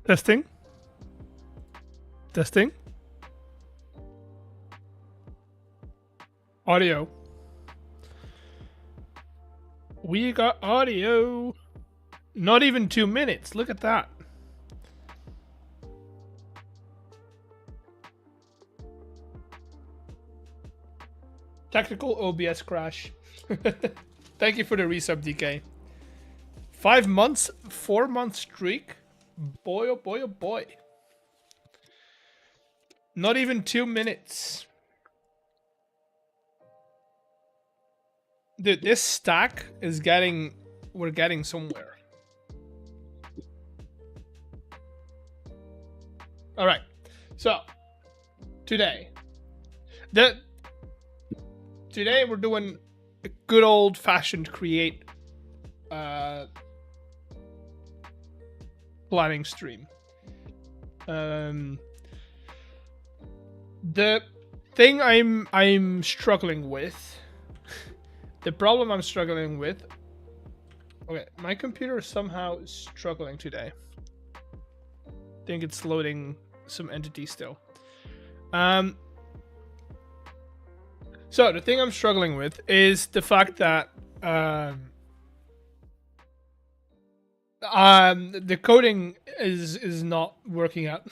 Testing. Testing. Audio. We got audio. Not even 2 minutes. Look at that. Technical OBS crash. Thank you for the resub, DK. 5 months, 4-month streak. Boy, oh boy, oh boy. Not even 2 minutes. Dude, this stack is getting... We're getting somewhere. Alright. So, today. Today we're doing a good old-fashioned create planning stream. The thing I'm struggling with, the problem I'm struggling with. Okay, my computer is somehow struggling today. I think it's loading some entity still. So the thing I'm struggling with is the fact that the coding is not working out.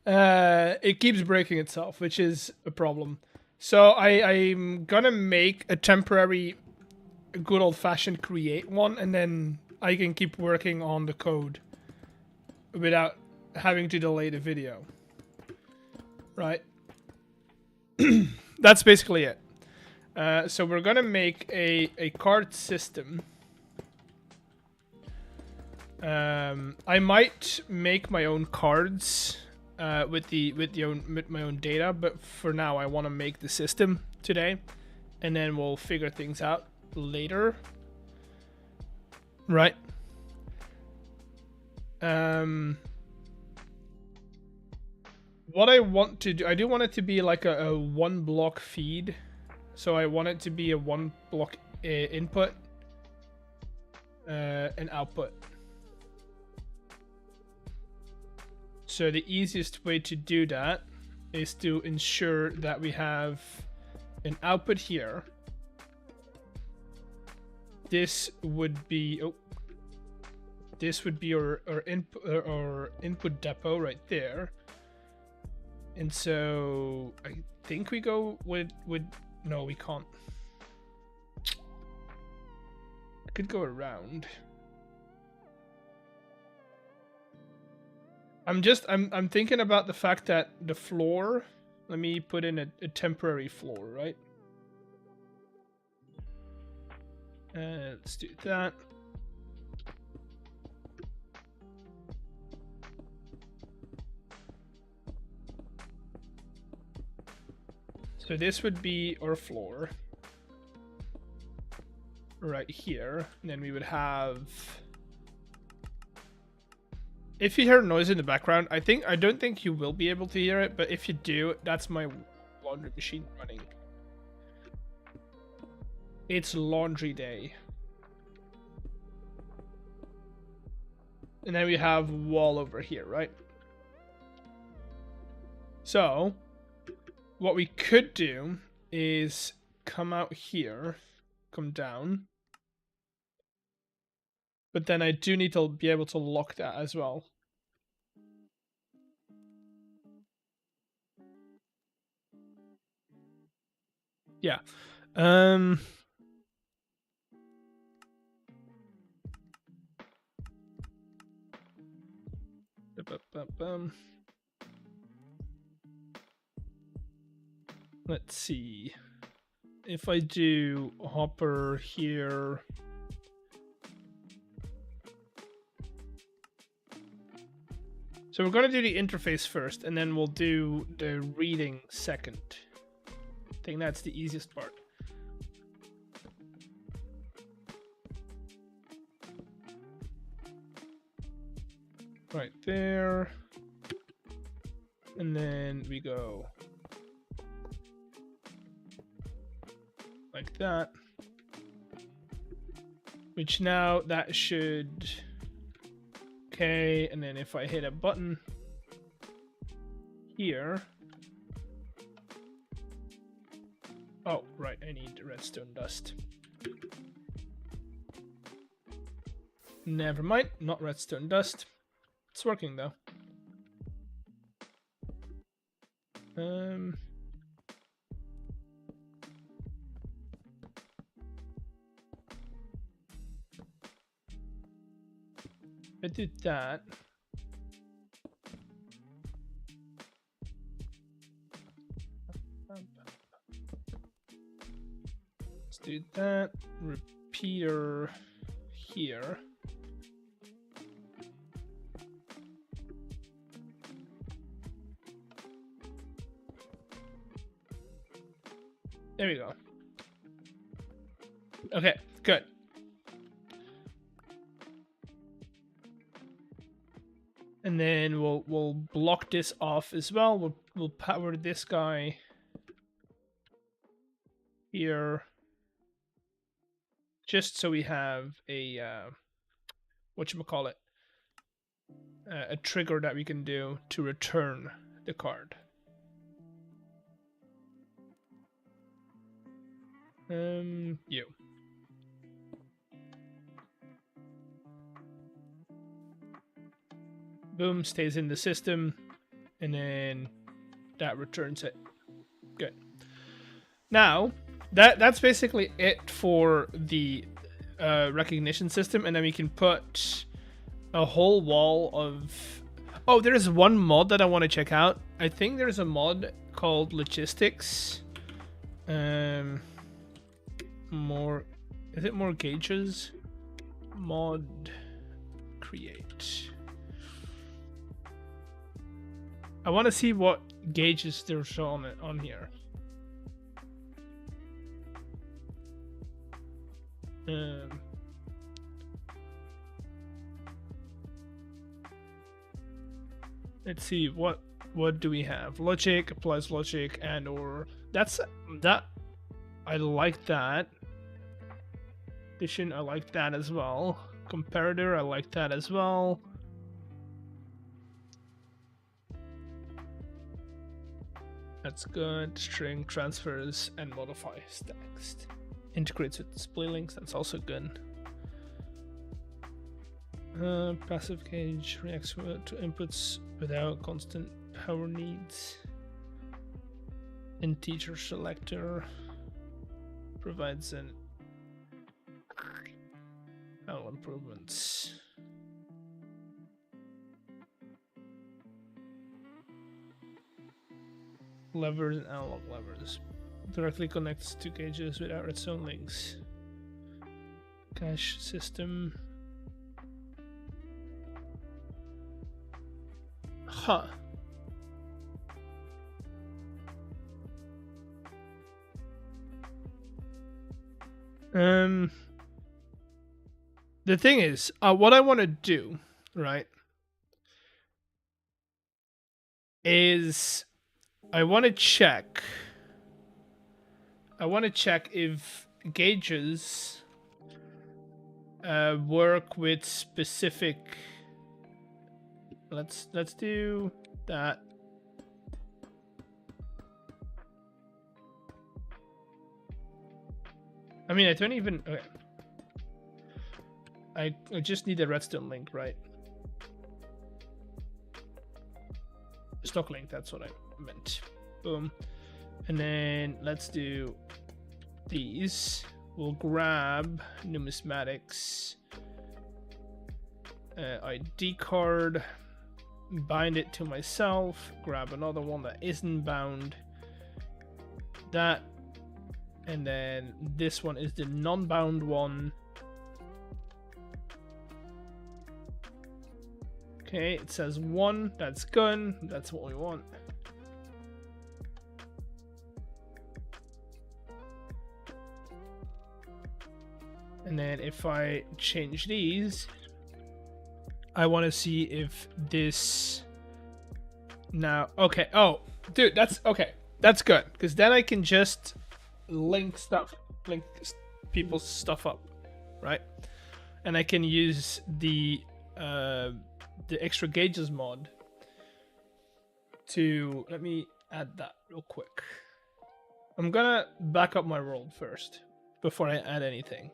It keeps breaking itself, which is a problem. So I'm gonna make a temporary, good old-fashioned create one, and then I can keep working on the code without having to delay the video. Right? That's basically it. So we're gonna make a card system. I might make my own cards with my own data, but for now I want to make the system today, and then we'll figure things out later. Right. What I want to do, I do want it to be like a 1 block feed. So I want it to be a 1 block input and output. So the easiest way to do that is to ensure that we have an output here. This would be our input depot right there. And so I think we go with no, we can't. I could go around. I'm thinking about the fact that the floor, let me put in a temporary floor, right? Let's do that. So this would be our floor right here. And then we would have, if you hear noise in the background, I don't think you will be able to hear it, but if you do, that's my laundry machine running. It's laundry day. And then we have wall over here, right? So what we could do is come out here, come down. But then I do need to be able to lock that as well. Yeah. Let's see. If I do hopper here. So we're going to do the interface first, and then we'll do the reading second. I think that's the easiest part. Right there. And then we go like that. Which now that should Okay, and then if I hit a button here. Oh, right, I need redstone dust. Never mind, not redstone dust. It's working though. I did that. Let's do that. Repeater here. There we go. Okay, good. And then we'll block this off as well. We'll power this guy here, just so we have a whatchamacallit, a trigger that we can do to return the card. You. Boom, stays in the system, and then that returns it. Good. Now, that's basically it for the recognition system, and then we can put a whole wall of... Oh, there's one mod that I want to check out. I think there's a mod called Logistics. Is it more gauges? Mod create. I want to see what gauges they're showing on here. Let's see, what do we have? Logic applies logic, and or that. I like that. Addition, I like that as well. Comparator, I like that as well. That's good. String transfers and modifies text. Integrates with display links. That's also good. Passive gauge reacts to inputs without constant power needs. Integer selector provides an improvements. Levers and analog levers. Directly connects to gauges without its own links. Cache system. Huh. The thing is, what I want to do, right, is I want to check if gauges work with specific. Let's do that. I mean, I don't even. Okay. I just need a redstone link, right? Stock link, that's what I meant. Boom. And then let's do these. We'll grab numismatics, ID card, bind it to myself, grab another one that isn't bound. That, and then this one is the non-bound one. Okay, it says 1, that's good, that's what we want. And then if I change these, I want to see if this now, okay, oh, dude, that's, okay, that's good, because then I can just link people's stuff up, right? And I can use the the extra gauges mod to, let me add that real quick. I'm gonna back up my world first before I add anything.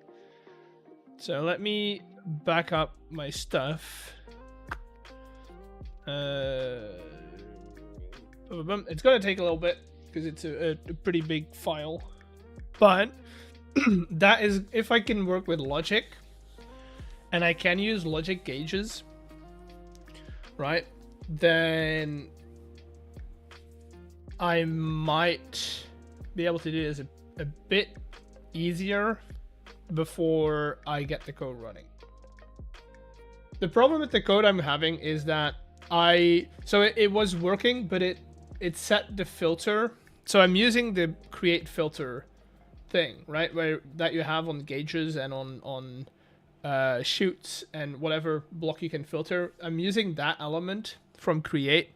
So let me back up my stuff. It's gonna take a little bit because it's a pretty big file, but that is if I can work with logic, and I can use logic gauges, right? Then I might be able to do this a bit easier before I get the code running. The problem with the code I'm having is that it was working, but it set the filter. So I'm using the create filter thing, right? That you have on gauges and on shoots and whatever block you can filter. I'm using that element from create,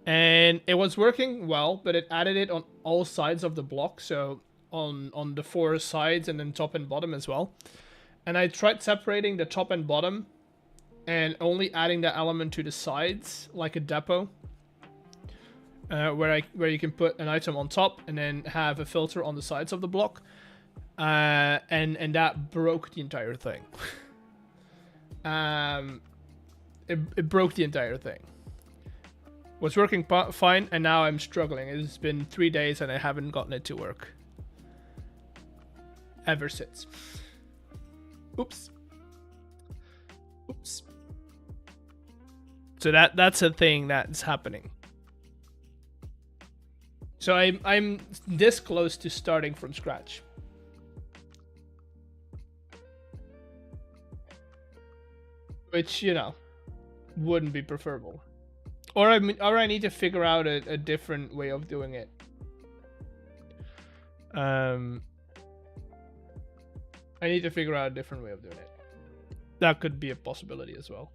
and it was working well, but it added it on all sides of the block. So on the 4 sides and then top and bottom as well. And I tried separating the top and bottom and only adding that element to the sides, like a depot, where you can put an item on top and then have a filter on the sides of the block, and that broke the entire thing. It broke the entire thing. Was working fine, and now I'm struggling. It's been 3 days and I haven't gotten it to work ever since. Oops. So that's a thing that's happening. So I'm this close to starting from scratch. Which, you know, wouldn't be preferable. Or I need to figure out a different way of doing it. I need to figure out a different way of doing it. That could be a possibility as well.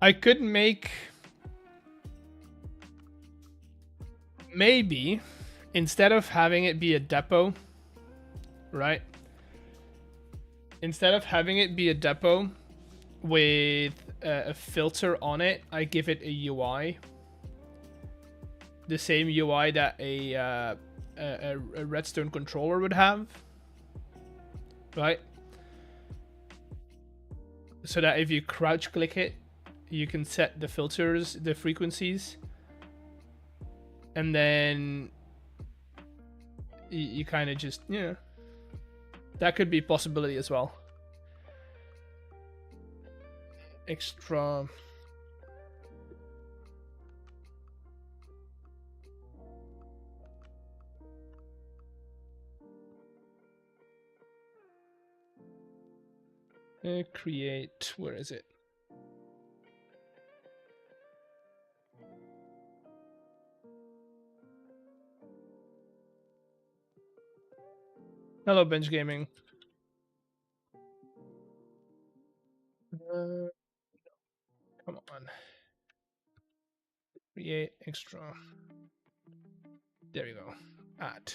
I could make, maybe, instead of having it be a depot, right? Instead of having it be a depot with a filter on it, I give it a UI. The same UI that a redstone controller would have, right? So that if you crouch click it, you can set the filters, the frequencies, and then you kind of just, you know, that could be a possibility as well. Extra. Create, where is it? Hello, Bench Gaming. Come on. Create extra. There you go. Add.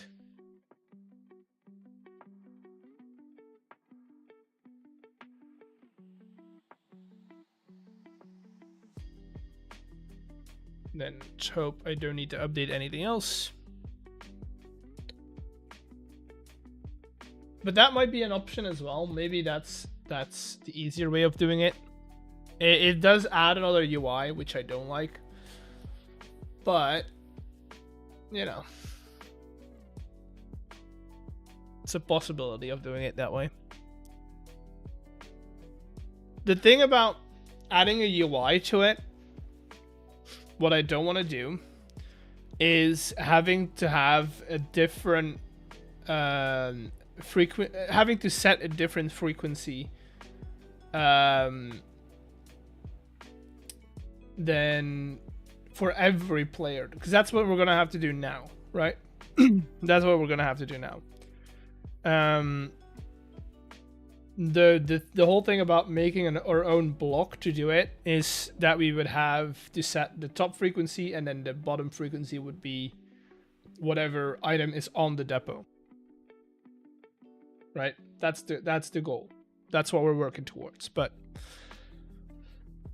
Then hope I don't need to update anything else. But that might be an option as well. Maybe that's the easier way of doing it. It does add another UI, which I don't like. But, you know, it's a possibility of doing it that way. The thing about adding a UI to it, what I don't want to do is having to have a different having to set a different frequency than for every player, because that's what we're gonna have to do now, right? That's what we're gonna have to do now. The whole thing about making our own block to do it is that we would have to set the top frequency, and then the bottom frequency would be whatever item is on the depot, right? That's the goal. That's what we're working towards. But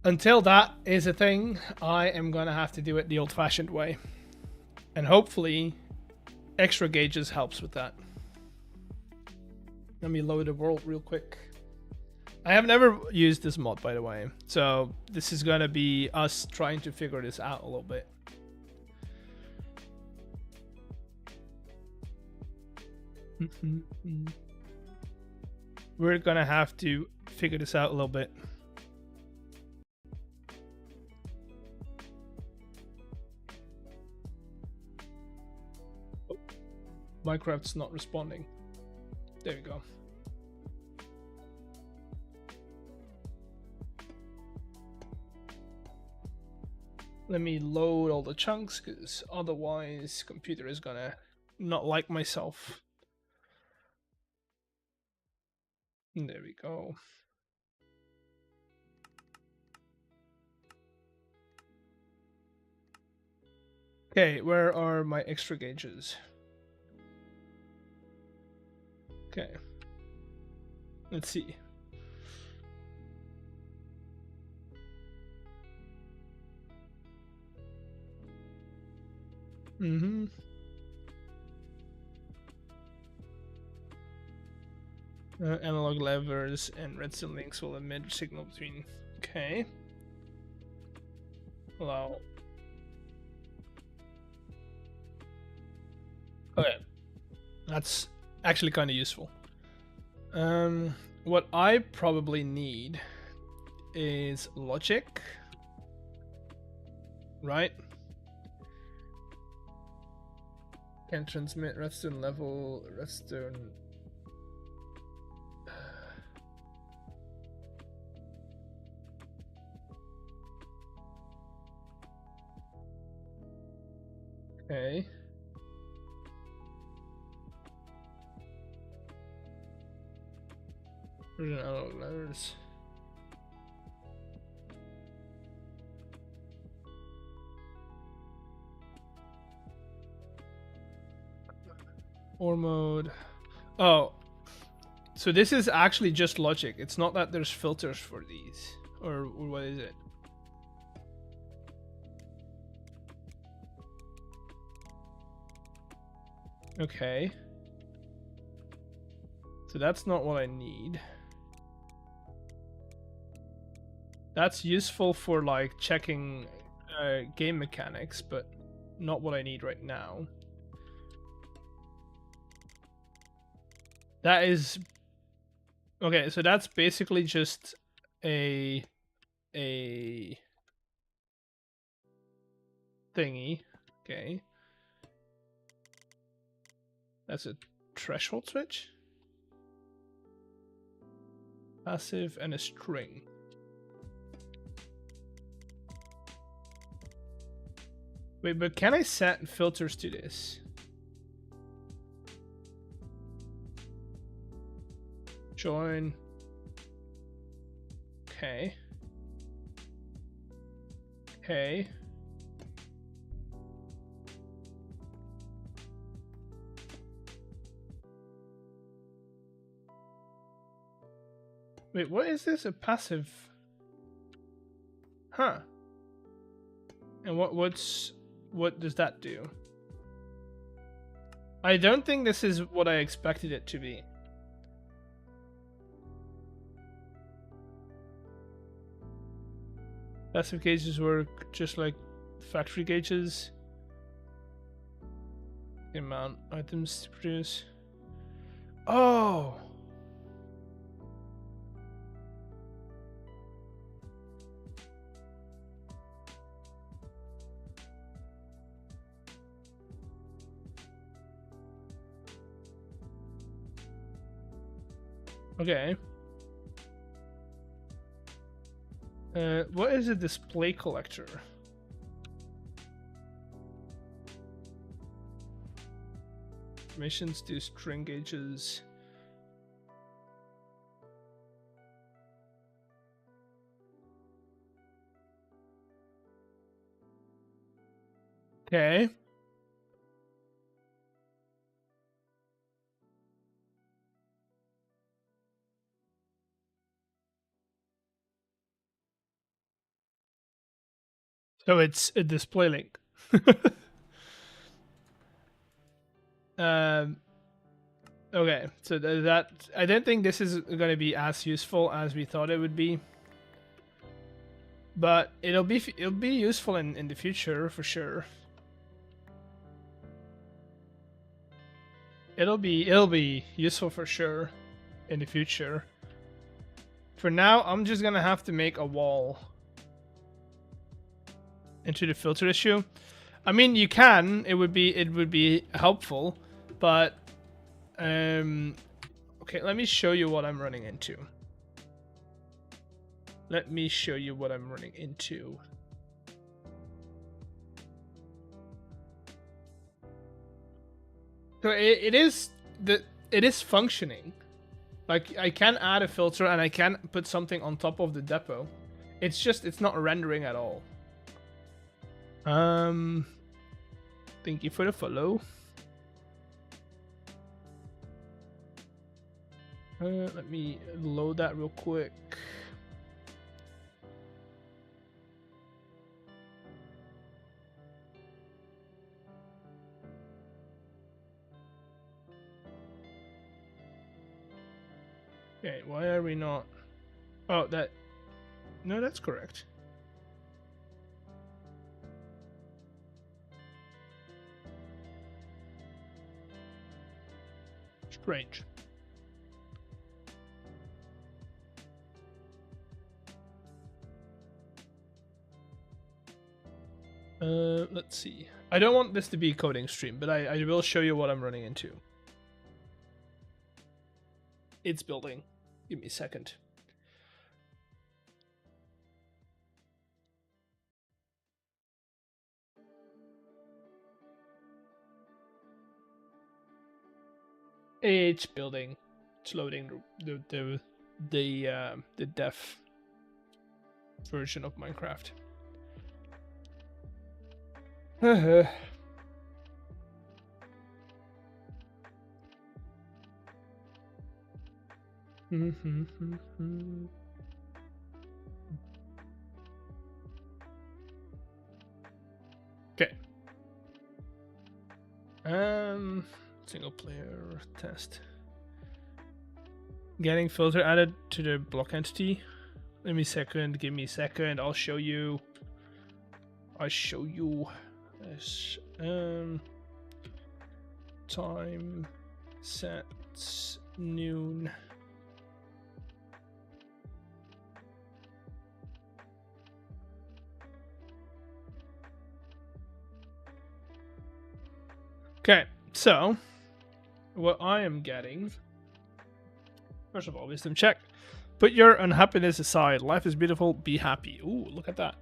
until that is a thing, I am gonna have to do it the old-fashioned way. And hopefully, extra gauges helps with that. Let me load the world real quick. I have never used this mod, by the way, so this is gonna be us trying to figure this out a little bit. We're gonna have to figure this out a little bit. Oh, Minecraft's not responding. There you go. Let me load all the chunks, because otherwise computer is gonna not like myself. There we go. Okay, where are my extra gauges? Okay. Let's see. Analog levers and redstone links will emit signal between. Okay. Allow. Okay. That's actually kind of useful. What I probably need is logic. Right? Can transmit redstone level, redstone. Okay. Analog levers. Or mode. Oh, so this is actually just logic. It's not that there's filters for these, or what is it? Okay. So that's not what I need. That's useful for like checking game mechanics, but not what I need right now. That is okay. So that's basically just a thingy. Okay. That's a threshold switch. Passive and a string. Wait, but can I set filters to this? Join. Okay. Okay. Wait, what is this? A passive? Huh. And what does that do? I don't think this is what I expected it to be. Passive gauges work just like factory gauges. The amount items to produce. Oh! Okay. What is a display collector? Missions to string gauges. Okay. So it's a display link. Okay, so that I don't think this is going to be as useful as we thought it would be, but it'll be useful in the future for sure. It'll be useful for sure in the future. For now, I'm just gonna have to make a wall into the filter issue. I mean, you can. It would be helpful, but okay. Let me show you what I'm running into. Let me show you what I'm running into. So it is functioning. Like, I can add a filter and I can put something on top of the depot. It's just it's not rendering at all. Thank you for the follow. Let me load that real quick. Okay, why are we not? Oh, that. No, that's correct. Strange. Let's see. I don't want this to be a coding stream, but I will show you what I'm running into. It's building. Give me a second. It's building. It's loading the dev version of Minecraft. Okay. Single player test. Getting filter added to the block entity. Give me a second. I'll show you. This. Time sets noon. Okay, so what I am getting, first of all, wisdom check. Put your unhappiness aside. Life is beautiful. Be happy. Ooh, look at that.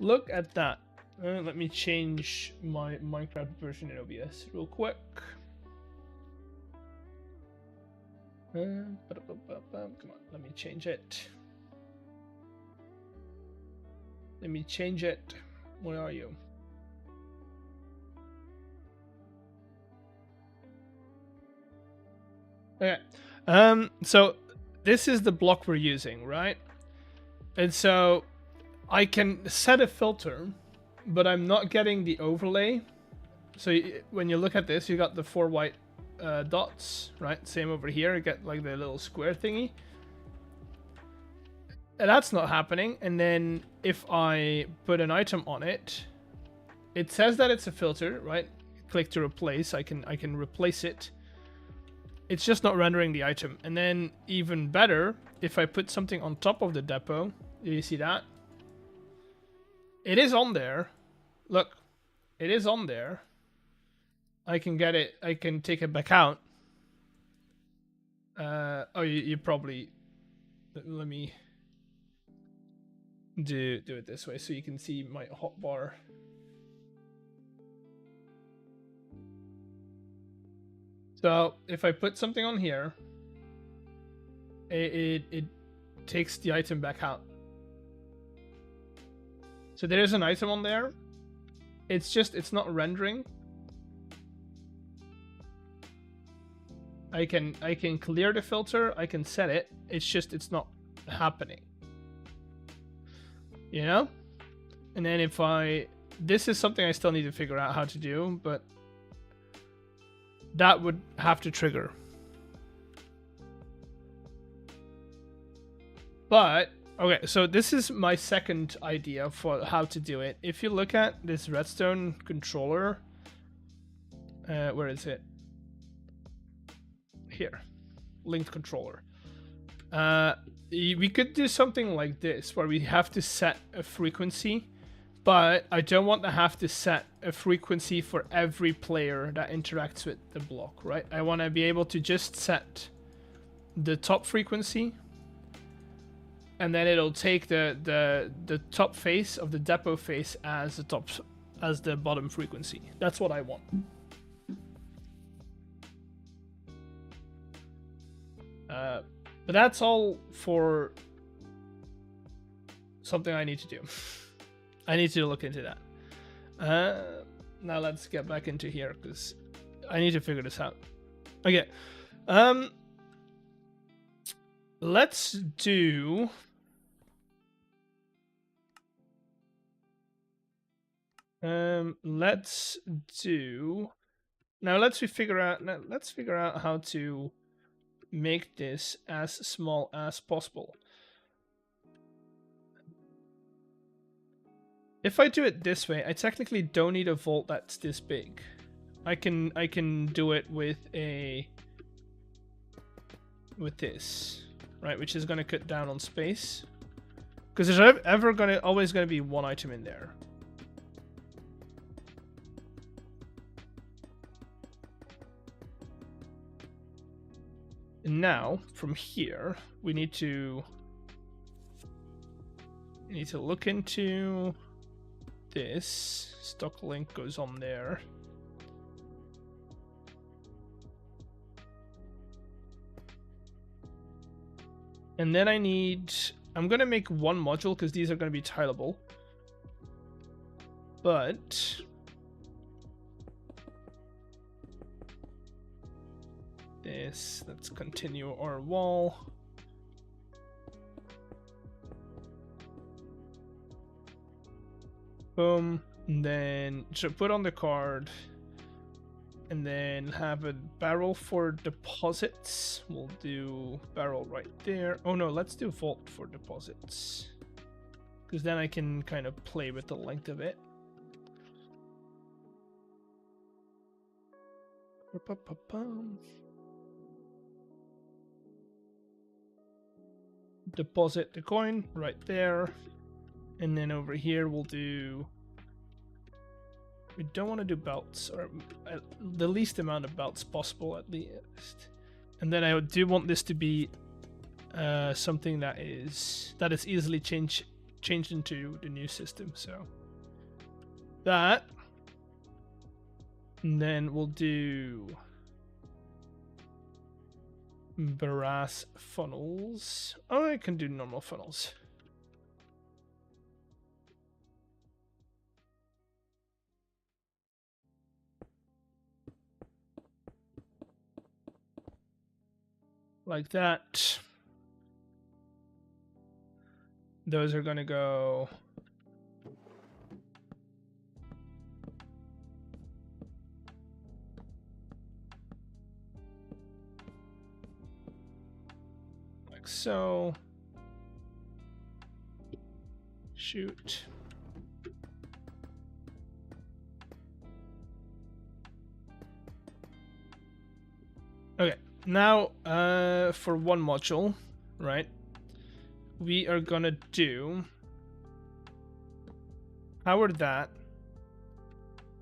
Look at that. Let me change my Minecraft version in OBS real quick. Come on, let me change it. Let me change it. Where are you? Okay. So this is the block we're using, right? And so I can set a filter, but I'm not getting the overlay. So when you look at this, you got the 4 white dots, right? Same over here. You get like the little square thingy. And that's not happening. And then if I put an item on it, it says that it's a filter, right? Click to replace. I can replace it. It's just not rendering the item. And then even better, if I put something on top of the depot, do you see that? It is on there. Look, it is on there. I can get it. I can take it back out. Oh, you probably. Let me do it this way so you can see my hotbar. So if I put something on here, it takes the item back out. So there is an item on there. It's not rendering. I can clear the filter, I can set it, it's just it's not happening. You know? And then if this is something I still need to figure out how to do, but that would have to trigger. But, okay, so this is my second idea for how to do it. If you look at this redstone controller, where is it? Here, linked controller. We could do something like this, where we have to set a frequency, but I don't want to have to set a frequency for every player that interacts with the block, right? I want to be able to just set the top frequency, and then it'll take the top face of the depot face as the bottom frequency. That's what I want. But that's all for something I need to do. I need to look into that. Now let's get back into here because I need to figure this out. Okay. Let's do. Let's do. Now let's figure out how to make this as small as possible. If I do it this way, I technically don't need a vault that's this big. I can do it with this, right? Which is going to cut down on space, because there's always going to be one item in there. And now, from here, we need to look into this. Stock link goes on there. And then I'm going to make one module because these are going to be tileable. But let's continue our wall. Boom. And then should put on the card, and then have a barrel for deposits. We'll do barrel right there. Oh no, let's do vault for deposits, because then I can kind of play with the length of it. Deposit the coin right there, and then over here we'll do. We don't want to do belts, or the least amount of belts possible at least. And then I do want this to be something that is easily changed into the new system. So that, and then we'll do brass funnels. Oh, I can do normal funnels. Like that. Those are going to go like so. Shoot. Okay. Now, for one module, right, we are gonna do power that,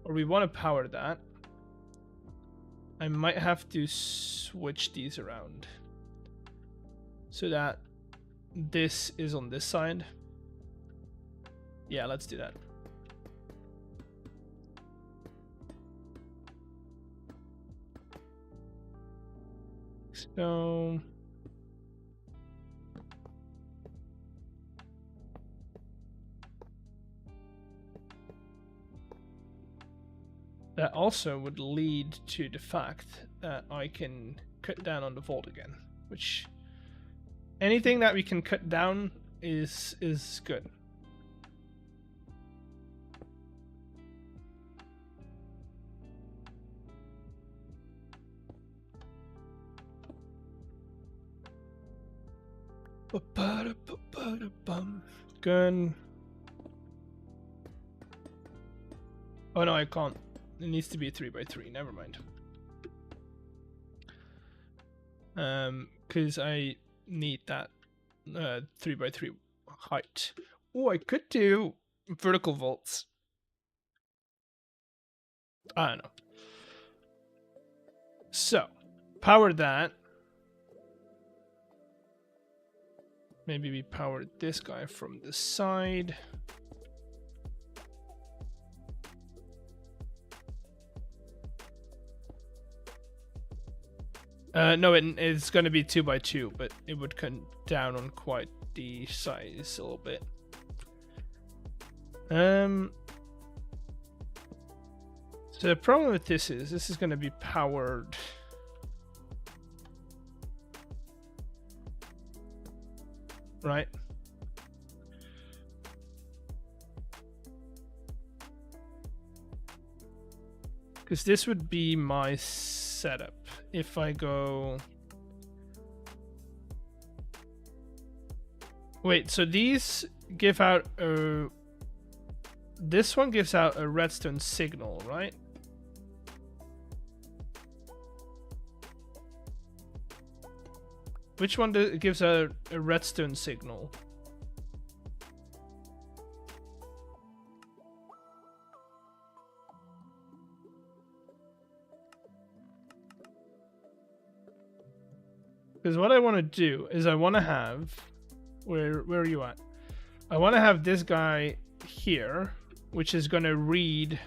or we want to power that. I might have to switch these around so that this is on this side. Yeah, let's do that. So that also would lead to the fact that I can cut down on the vault again, which anything that we can cut down is good. Gun. Oh no, I can't. It needs to be a 3x3. Never mind. Because I need that 3x3 height. Oh, I could do vertical vaults. I don't know. So, power that. Maybe we power this guy from the side. No, it's going to be 2x2, but it would cut down on quite the size a little bit. So the problem with this is going to be powered. Right? Because this would be my setup. If I go... Wait, so these give out a... This one gives out a redstone signal, right? Which one gives a redstone signal? Because what I want to do is I want to have... Where are you at? I want to have this guy here, which is going to read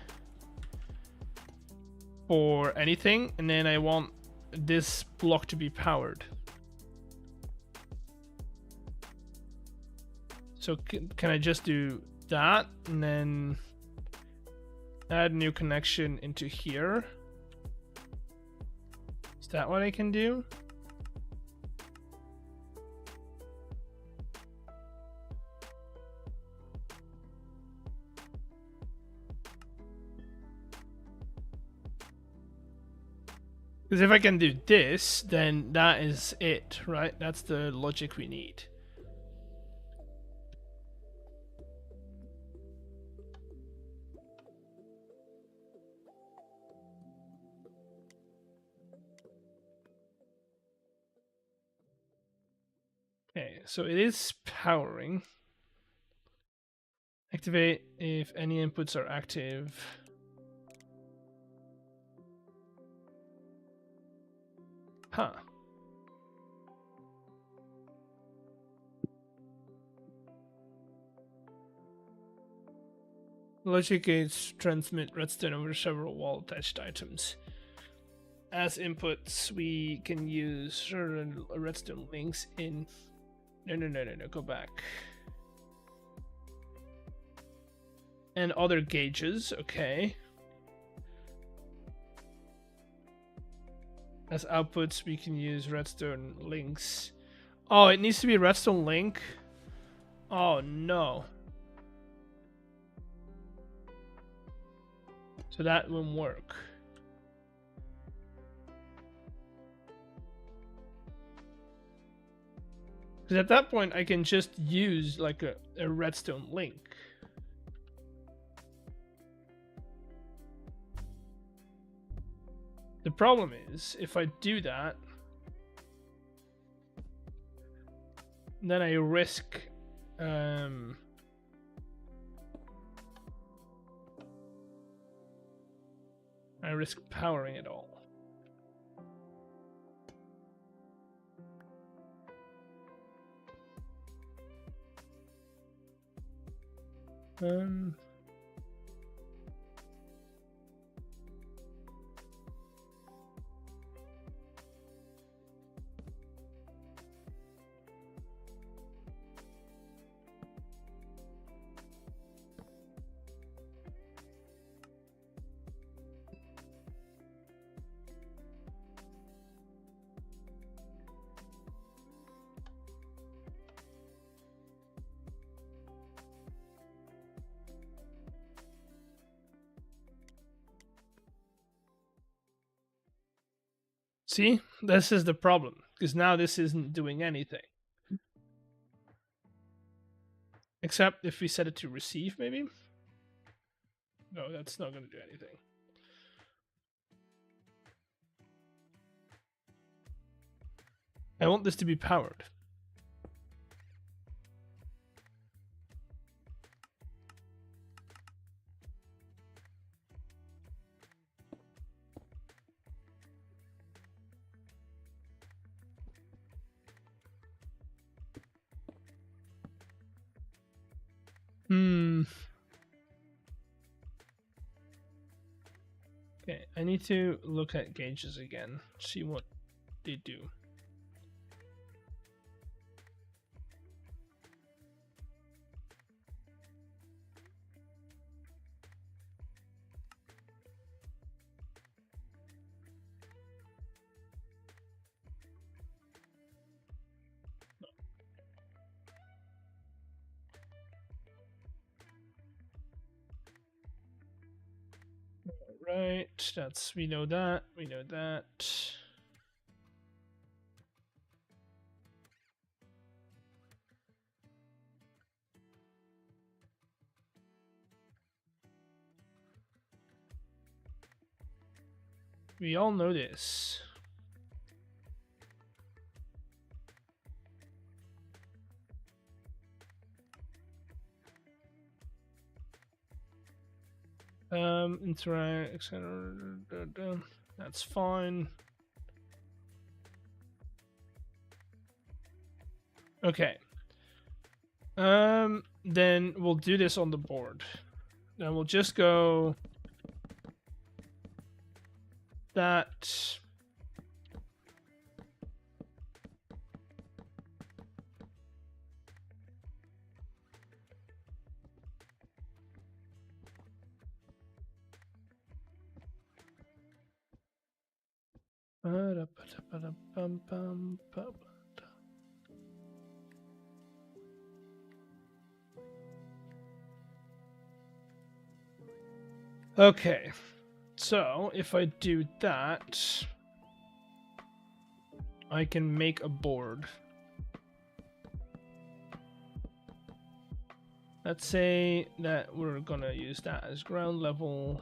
for anything, and then I want this block to be powered. So can I just do that and then add new connection into here? Is that what I can do? Because if I can do this, then that is it, right? That's the logic we need. Okay, so it is powering. Activate if any inputs are active. Huh. Logic gates transmit redstone over several wall attached items. As inputs, we can use certain redstone links in... No, go back. And other gauges, okay. As outputs, we can use redstone links. Oh, it needs to be a redstone link? Oh, no. So that won't work. Because at that point, I can just use like a redstone link. The problem is, if I do that, then I risk powering it all. See, this is the problem, because now this isn't doing anything. Except if we set it to receive, maybe? No, that's not going to do anything. I want this to be powered. Okay, I need to look at gauges again, see what they do. Right, we know that. We all know this. Interact, etc. That's fine. Okay. Then we'll do this on the board. Then we'll just go that. Okay, so if I do that, I can make a board. Let's say that we're gonna use that as ground level.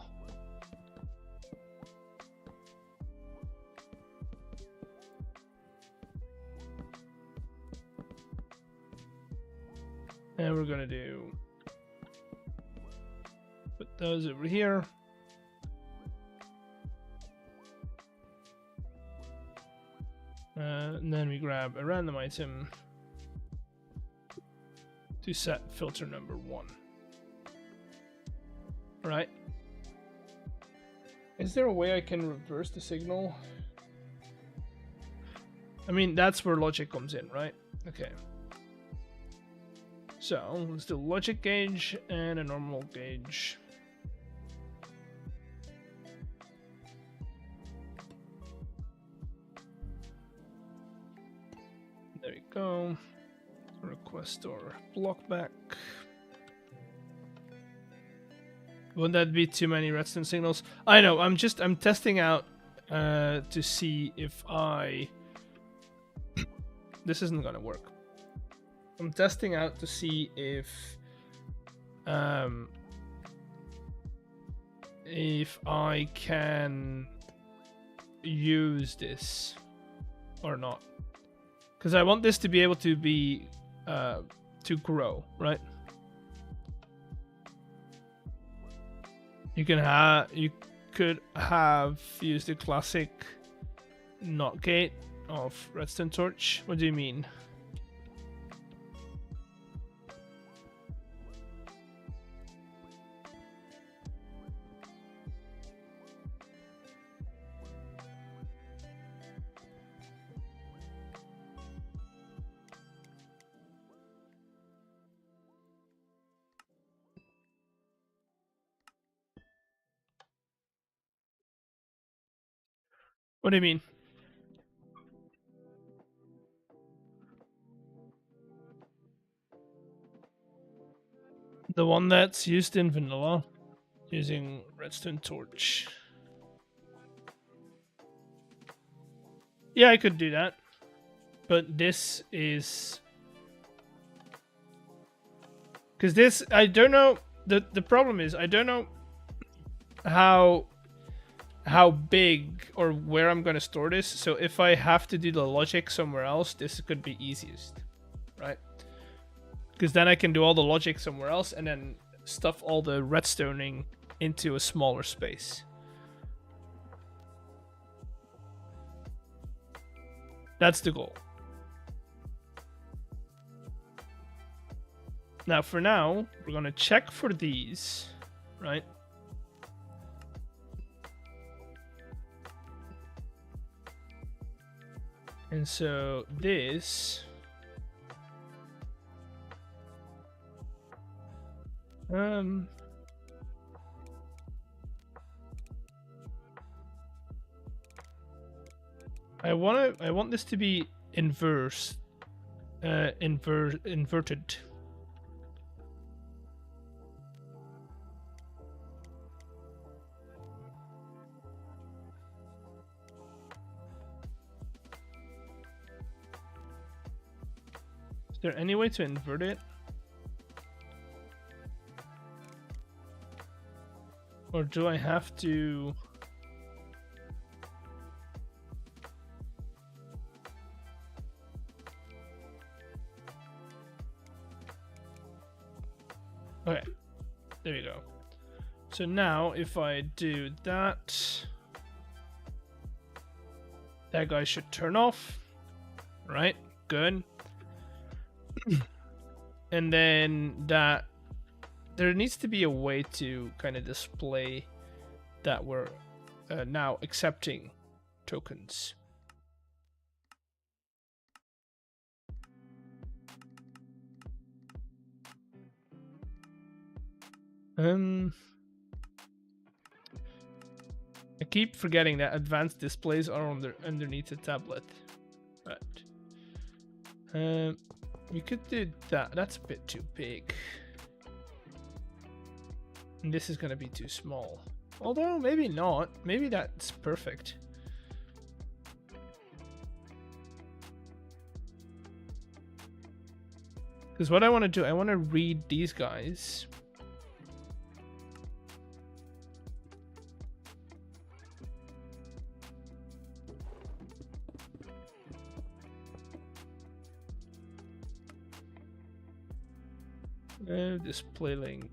And we're gonna put those over here. And then we grab a random item to set filter number 1. Right? Is there a way I can reverse the signal? I mean, that's where logic comes in, right? Okay. So let's do logic gauge and a normal gauge. There we go. Request or block back. Wouldn't that be too many redstone signals? I know. I'm testing out to see if this isn't gonna work. I'm testing out to see if I can use this or not, because I want this to be able to be to grow, right? You could have used the classic NOT gate of redstone torch. What do you mean? What do you mean? The one that's used in vanilla, using redstone torch. Yeah, I could do that. But this is... Because this, I don't know... The problem is, I don't know how big or where I'm going to store this. So if I have to do the logic somewhere else, this could be easiest, right? Because then I can do all the logic somewhere else and then stuff all the redstoning into a smaller space. That's the goal. Now, for now, we're going to check for these, right? And so this... I want this to be inverted. Is there any way to invert it? Or do I have to... Okay, there you go. So now if I do that, that guy should turn off, right? Good. And then that, there needs to be a way to kind of display that we're now accepting tokens. I keep forgetting that advanced displays are underneath the tablet. Right. We could do that. That's a bit too big. And this is gonna be too small. Although maybe not. Maybe that's perfect. Because what I want to do, I want to read these guys. Display link.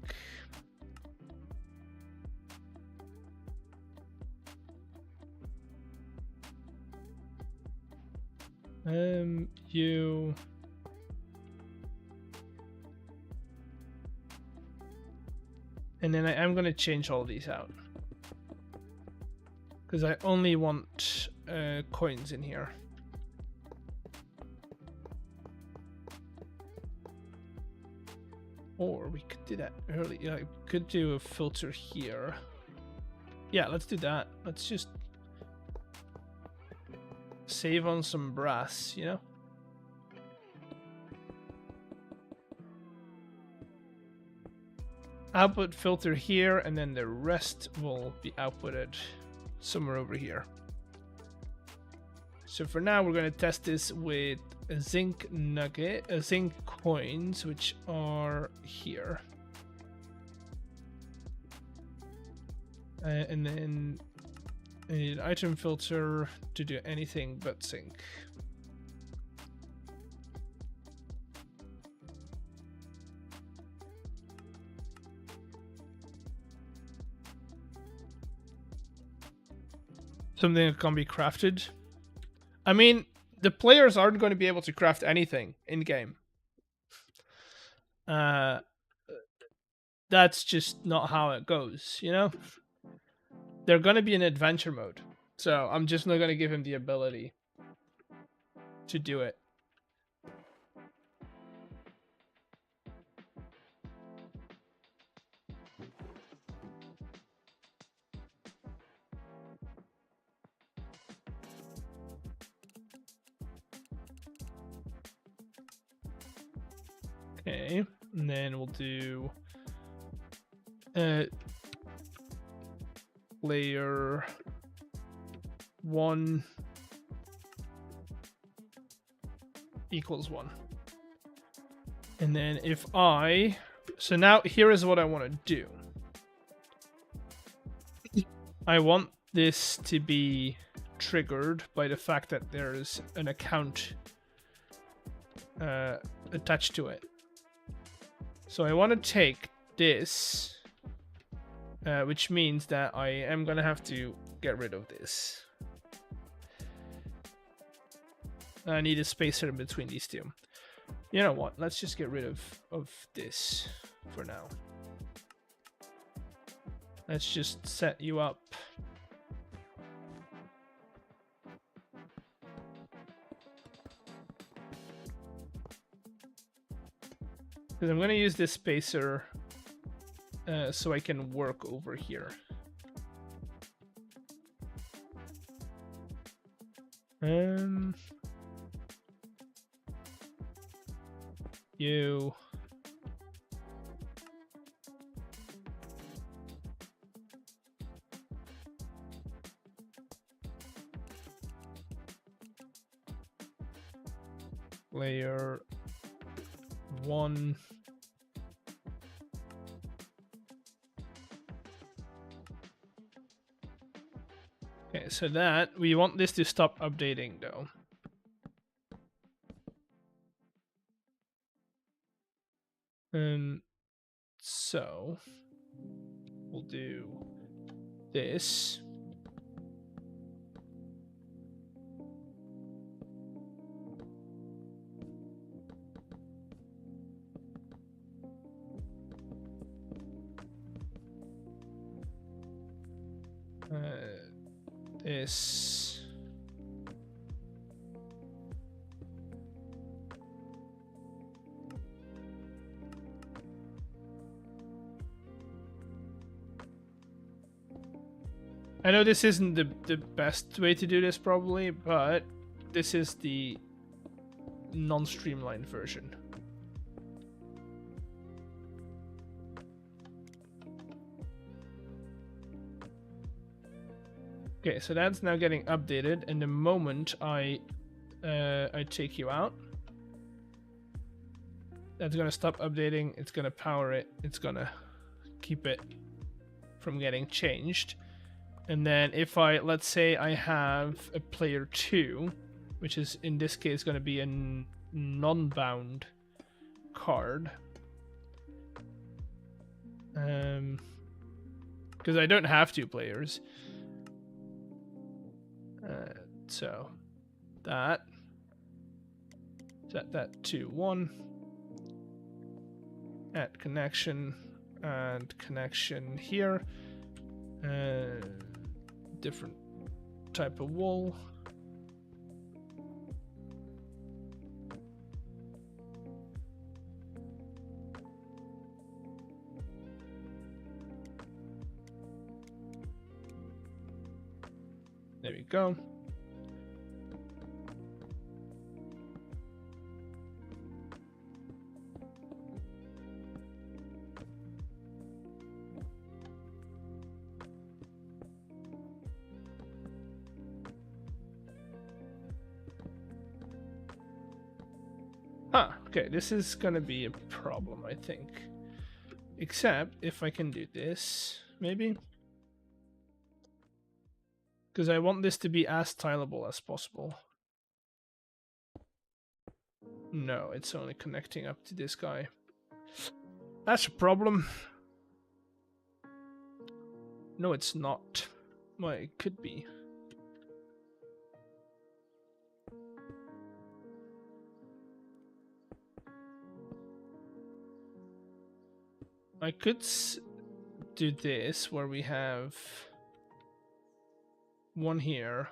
You. And then I'm gonna change all these out because I only want coins in here. Or we could do that early. Yeah, I could do a filter here. Yeah, let's do that. Let's just save on some brass, you know? Output filter here, and then the rest will be outputted somewhere over here. So for now, we're going to test this with a zinc nugget, zinc coins, which are here. And then I need an item filter to do anything but zinc. Something that can be crafted. I mean, the players aren't going to be able to craft anything in game. That's just not how it goes, you know? They're going to be in adventure mode. So I'm just not going to give him the ability to do it. Okay, and then we'll do layer 1 equals 1. And then if I... So now here is what I want to do. I want this to be triggered by the fact that there's an account attached to it. So I want to take this, which means that I am going to have to get rid of this. I need a spacer in between these two. You know what? Let's just get rid of this for now. Let's just set you up. Because I'm going to use this spacer so I can work over here. You. Layer 1. Okay, so that we want this to stop updating though. So we'll do this. This. I know this isn't the best way to do this probably, but this is the non-streamlined version. Okay, so that's now getting updated, and the moment I take you out, that's gonna stop updating, it's gonna power it, it's gonna keep it from getting changed. And then if I, let's say I have a player 2, which is in this case gonna be a non-bound card. Because I don't have 2 players. So that set that to 1, add connection and connection here, different type of wool. There we go. Okay, this is gonna be a problem, I think. Except if I can do this, maybe? Because I want this to be as tileable as possible. No, it's only connecting up to this guy. That's a problem. No, it's not. Well, it could be. I could do this where we have one here,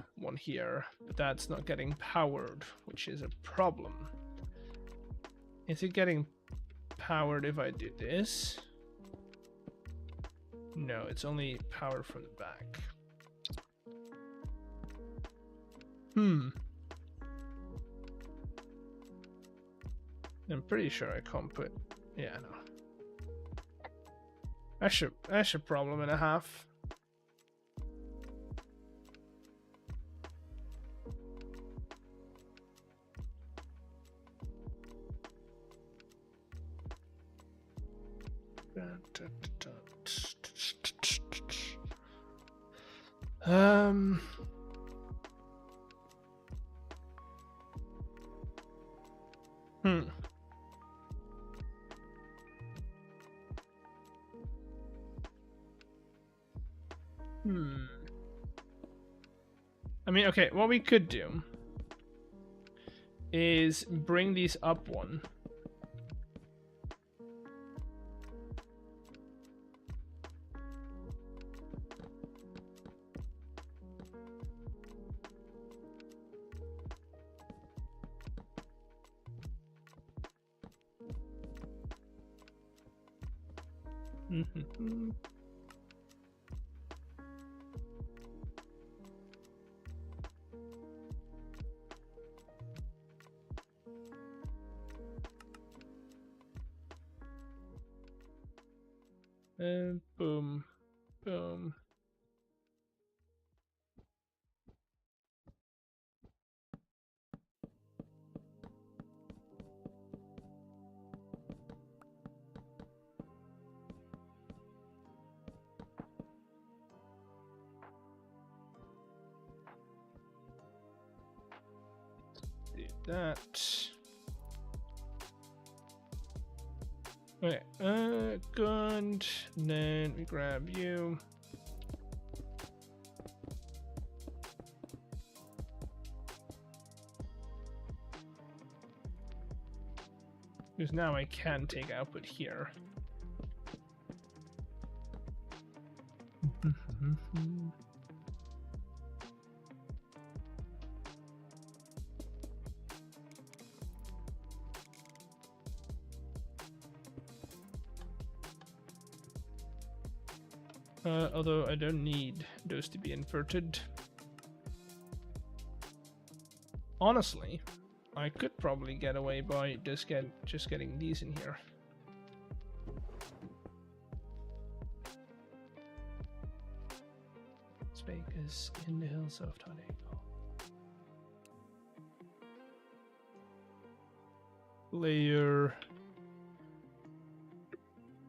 but that's not getting powered, which is a problem. Is it getting powered if I do this? No, it's only powered from the back. I'm pretty sure I can't put... Yeah, no. That's a problem and a half. I mean, okay, what we could do is bring these up one. And boom, boom. Do that. Okay, good. And then we grab you. Because now I can take output here. Although I don't need those to be inverted. Honestly, I could probably get away by just getting these in here. Speakers in the hills of Tonego. Layer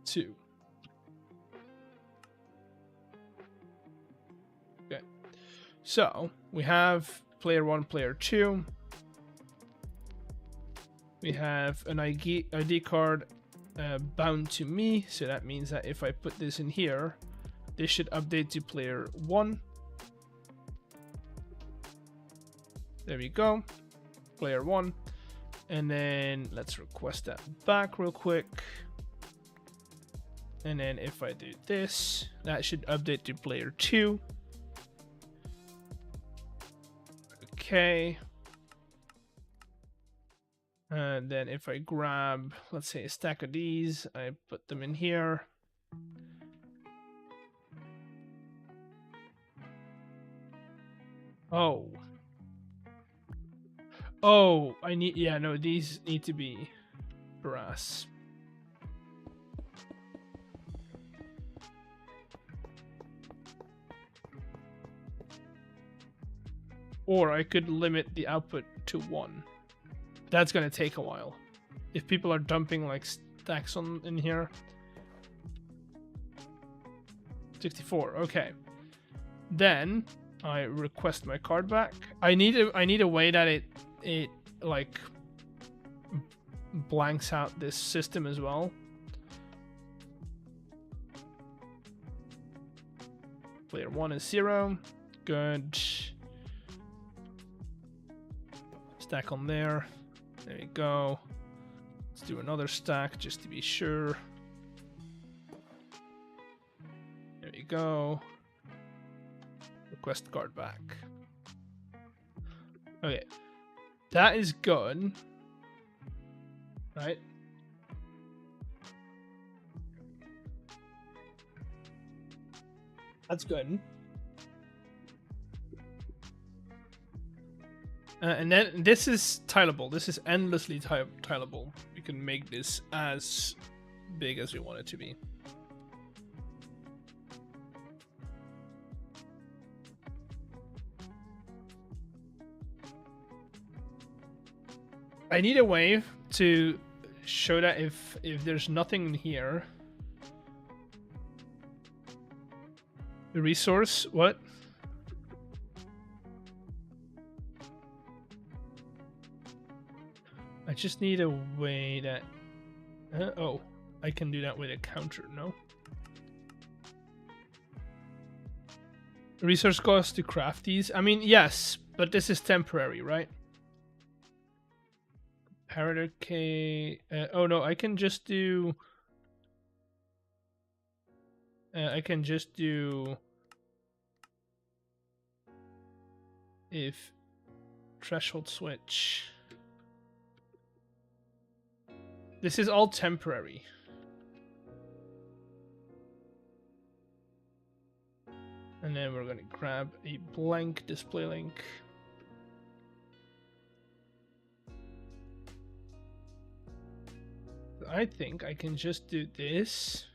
2. Okay, so we have player 1, player 2. We have an ID card bound to me, so that means that if I put this in here, this should update to player 1. There we go, player 1. And then let's request that back real quick. And then if I do this, that should update to player 2. Okay. And then if I grab, let's say, a stack of these, I put them in here. Oh. Oh, I need, yeah, no, these need to be brass. Or I could limit the output to 1. That's gonna take a while. If people are dumping like stacks in here. 64, okay. Then I request my card back. I need a way that it like blanks out this system as well. Player 1 is 0. Good. Stack on there. There you go. Let's do another stack just to be sure. There you go. Request card back. Okay. That is good. Right? That's good. And then this is tileable. This is endlessly tileable. We can make this as big as we want it to be. I need a way to show that if there's nothing in here, The resource, what? I just need a way that... oh, I can do that with a counter, no? Resource cost to craft these? I mean, yes, but this is temporary, right? Paradigm K... oh no, I can just do... if threshold switch. This is all temporary. And then we're gonna grab a blank display link. I think I can just do this.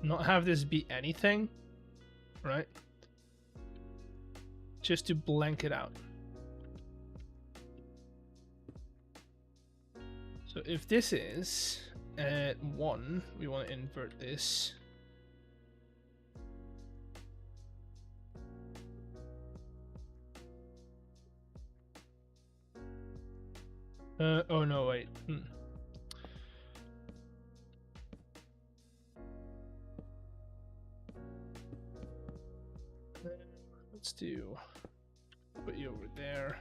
Not have this be anything, right? Just to blank it out. So if this is at 1, we want to invert this. Oh no, wait. Let's do, put you over there.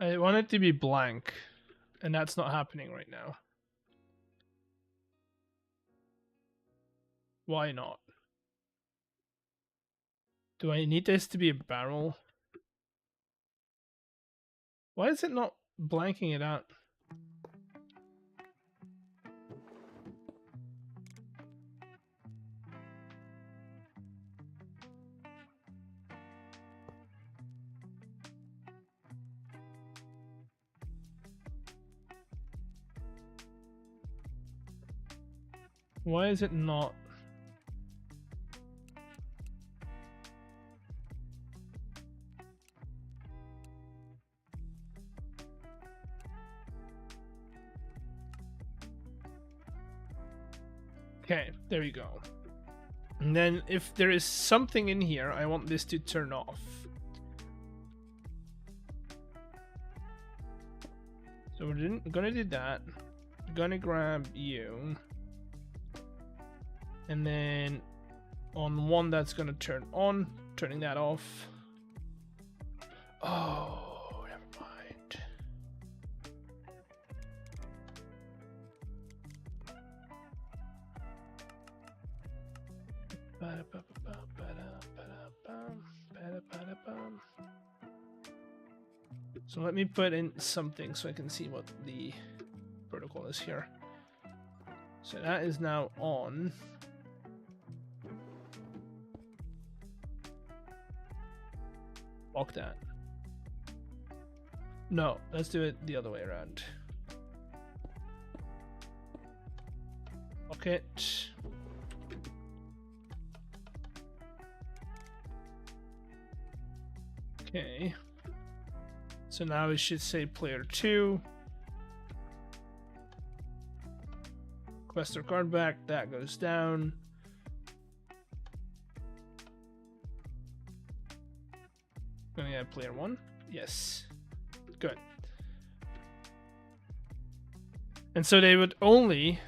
I want it to be blank, and that's not happening right now. Why not? Do I need this to be a barrel? Why is it not blanking it out? Why is it not? Okay, there we go. And then if there is something in here, I want this to turn off. So we're gonna do that. We're gonna grab you. And then on 1 that's gonna turn on, turning that off. Oh, never mind. So let me put in something so I can see what the protocol is here. So that is now on. Lock that. No, let's do it the other way around. Lock it. Okay. So now it should say player 2. Quest or card back, that goes down. Gonna add player 1. Yes. Good. And so they would only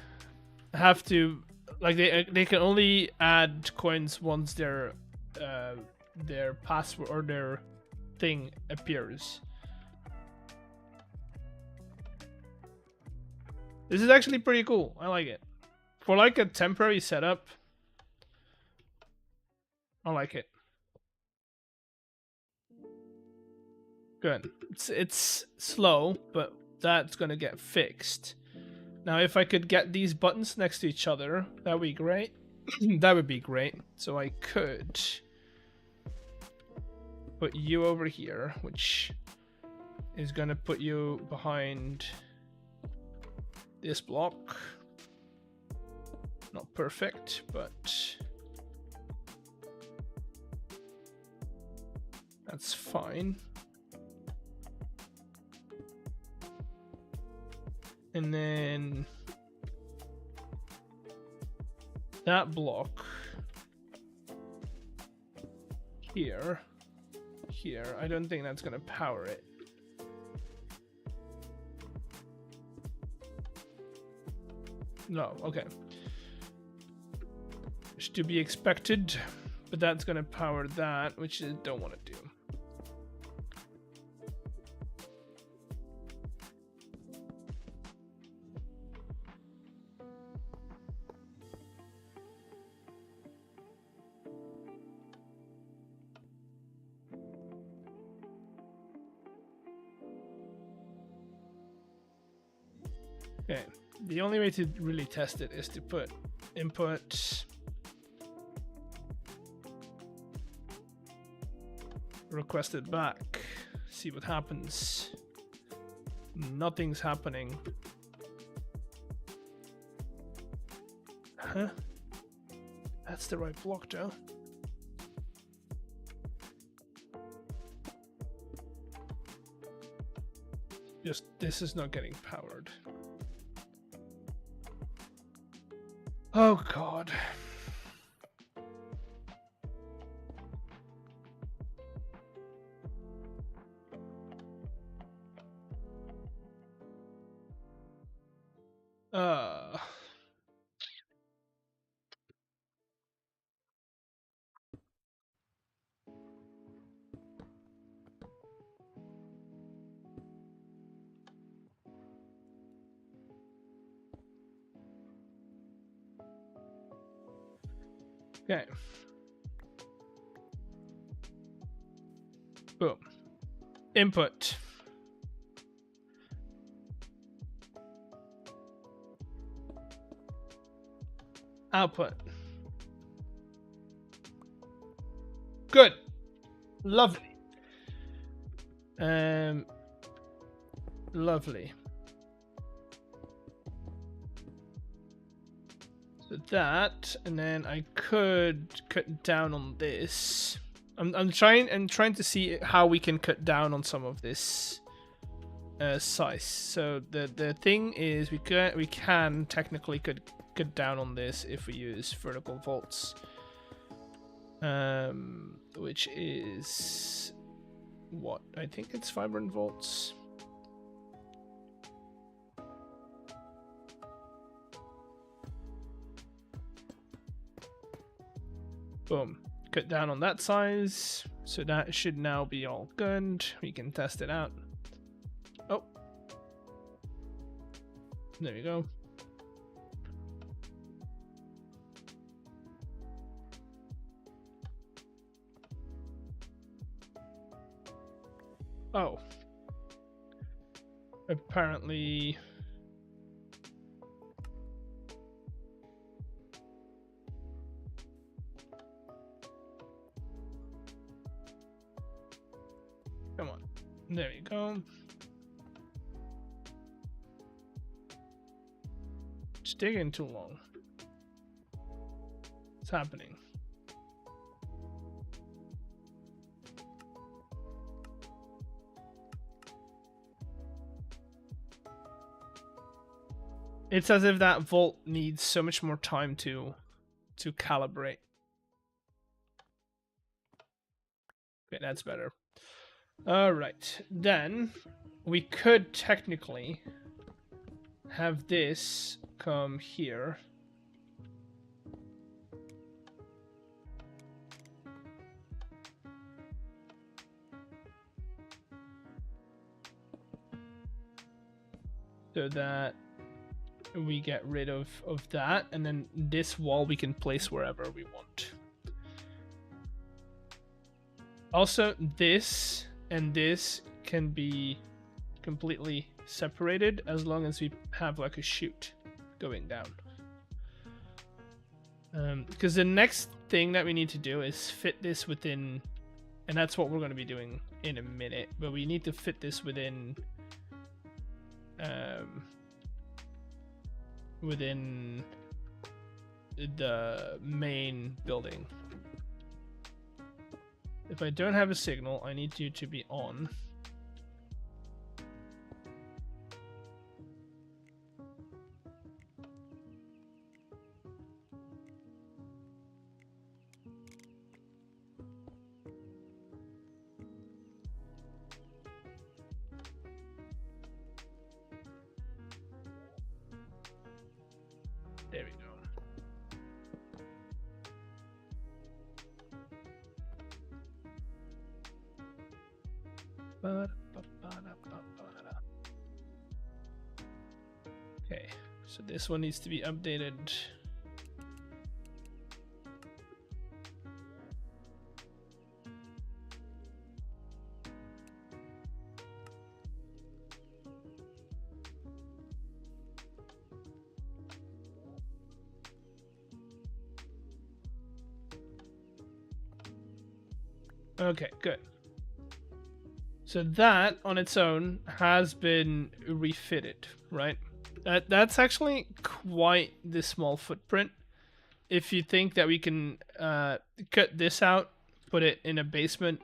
have to, like, they can only add coins once their password or their thing appears. This is actually pretty cool. I like it. For like a temporary setup, I like it. Good. It's slow, but that's gonna get fixed. Now, if I could get these buttons next to each other, that would be great. That would be great. So I could put you over here, which is gonna put you behind this block. Not perfect, but that's fine. And then that block here, I don't think that's gonna power it. No, okay. It's to be expected, but that's gonna power that, which I don't want to do. Okay, the only way to really test it is to put input requested back, see what happens. Nothing's happening. Huh? That's the right block, Joe. Just, this is not getting powered. Oh God. Okay. Boom. Input. Output. Good. Lovely. Lovely. So that, and then I could cut down on this. I'm trying to see how we can cut down on some of this size. So the thing is, we can technically cut down on this if we use vertical volts, which is what I think it's 500 volts. Boom. Cut down on that size. So that should now be all good. We can test it out. Oh. There you go. Oh. Apparently... Come on. There you go. It's taking too long. What's happening? It's as if that volt needs so much more time to calibrate. Okay, that's better. Alright, then we could technically have this come here. So that we get rid of that, and then this wall we can place wherever we want. Also, this and this can be completely separated as long as we have like a chute going down. Because the next thing that we need to do is fit this within, and that's what we're going to be doing in a minute, but we need to fit this within within the main building. If I don't have a signal, I need you to be on. There we go. Okay, so this one needs to be updated. Okay, good. So that on its own has been refitted, right? That's actually quite the small footprint. If you think that we can cut this out, put it in a basement,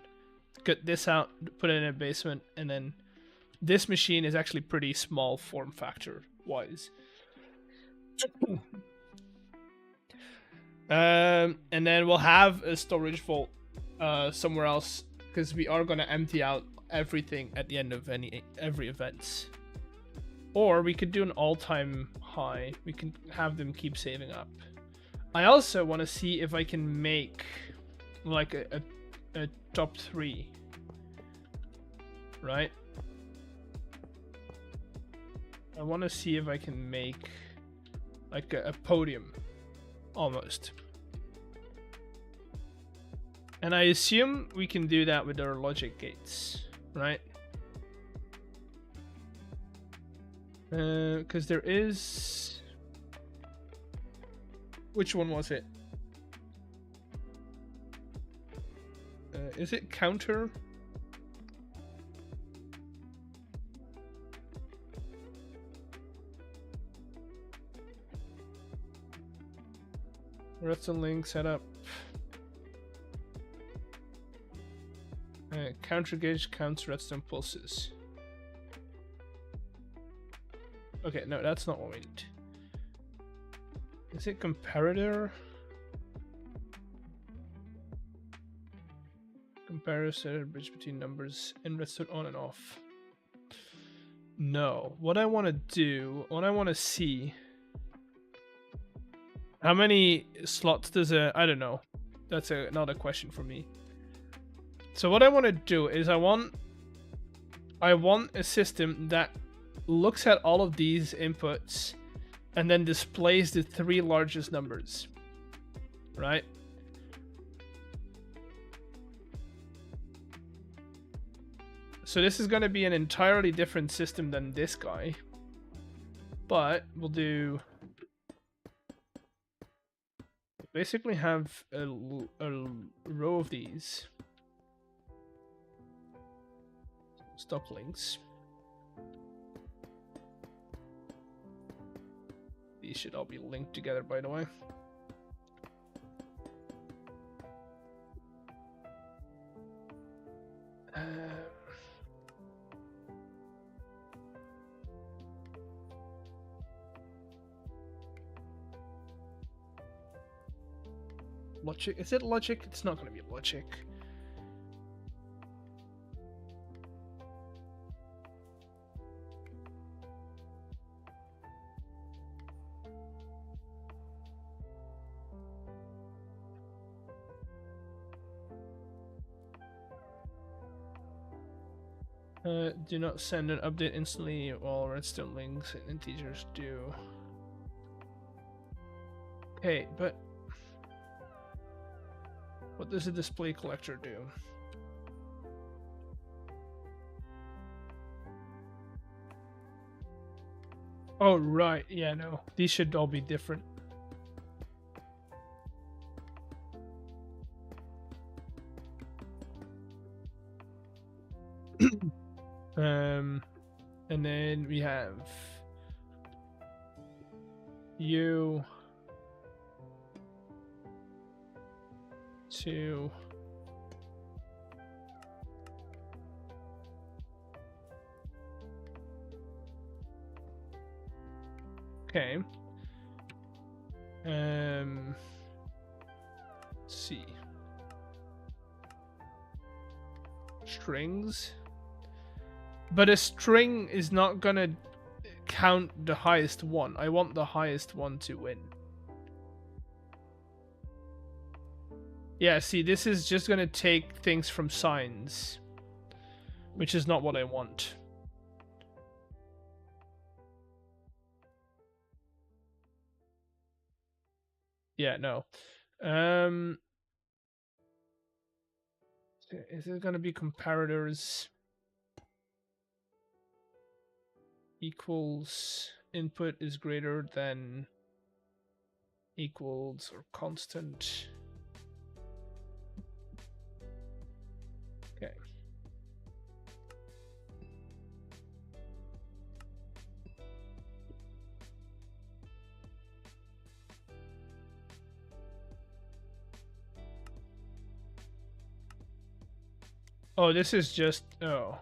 cut this out, put it in a basement, and then this machine is actually pretty small form factor wise. And then we'll have a storage vault somewhere else, because we are going to empty out everything at the end of every event. Or we could do an all-time high. We can have them keep saving up. I also want to see if I can make like a top 3, right? I want to see if I can make like a podium almost. And I assume we can do that with our logic gates, right? Because there is... Which one was it? Is it counter? Redstone link setup. Counter gauge counts redstone pulses. Okay, no, that's not what we need. Is it comparator? Comparison bridge between numbers in redstone on and off. No. What I want to do, what I want to see. How many slots does a... I don't know. That's another question for me. So what I want to do is I want a system that looks at all of these inputs and then displays the 3 largest numbers, right? So this is going to be an entirely different system than this guy, but we'll do... basically have a row of these. Stop links. These should all be linked together, by the way. Logic? Is it logic? It's not going to be logic. Do not send an update instantly while redstone links and integers do. Okay, but what does a display collector do? Oh, right. Yeah, no. These should all be different. And then we have you 2. Okay. Let's see. Strings. But a string is not gonna count the highest one. I want the highest one to win. Yeah, see, this is just gonna take things from signs, which is not what I want. Yeah, no. Is it gonna be comparators equals input is greater than equals or constant? Okay. Oh, this is just, oh.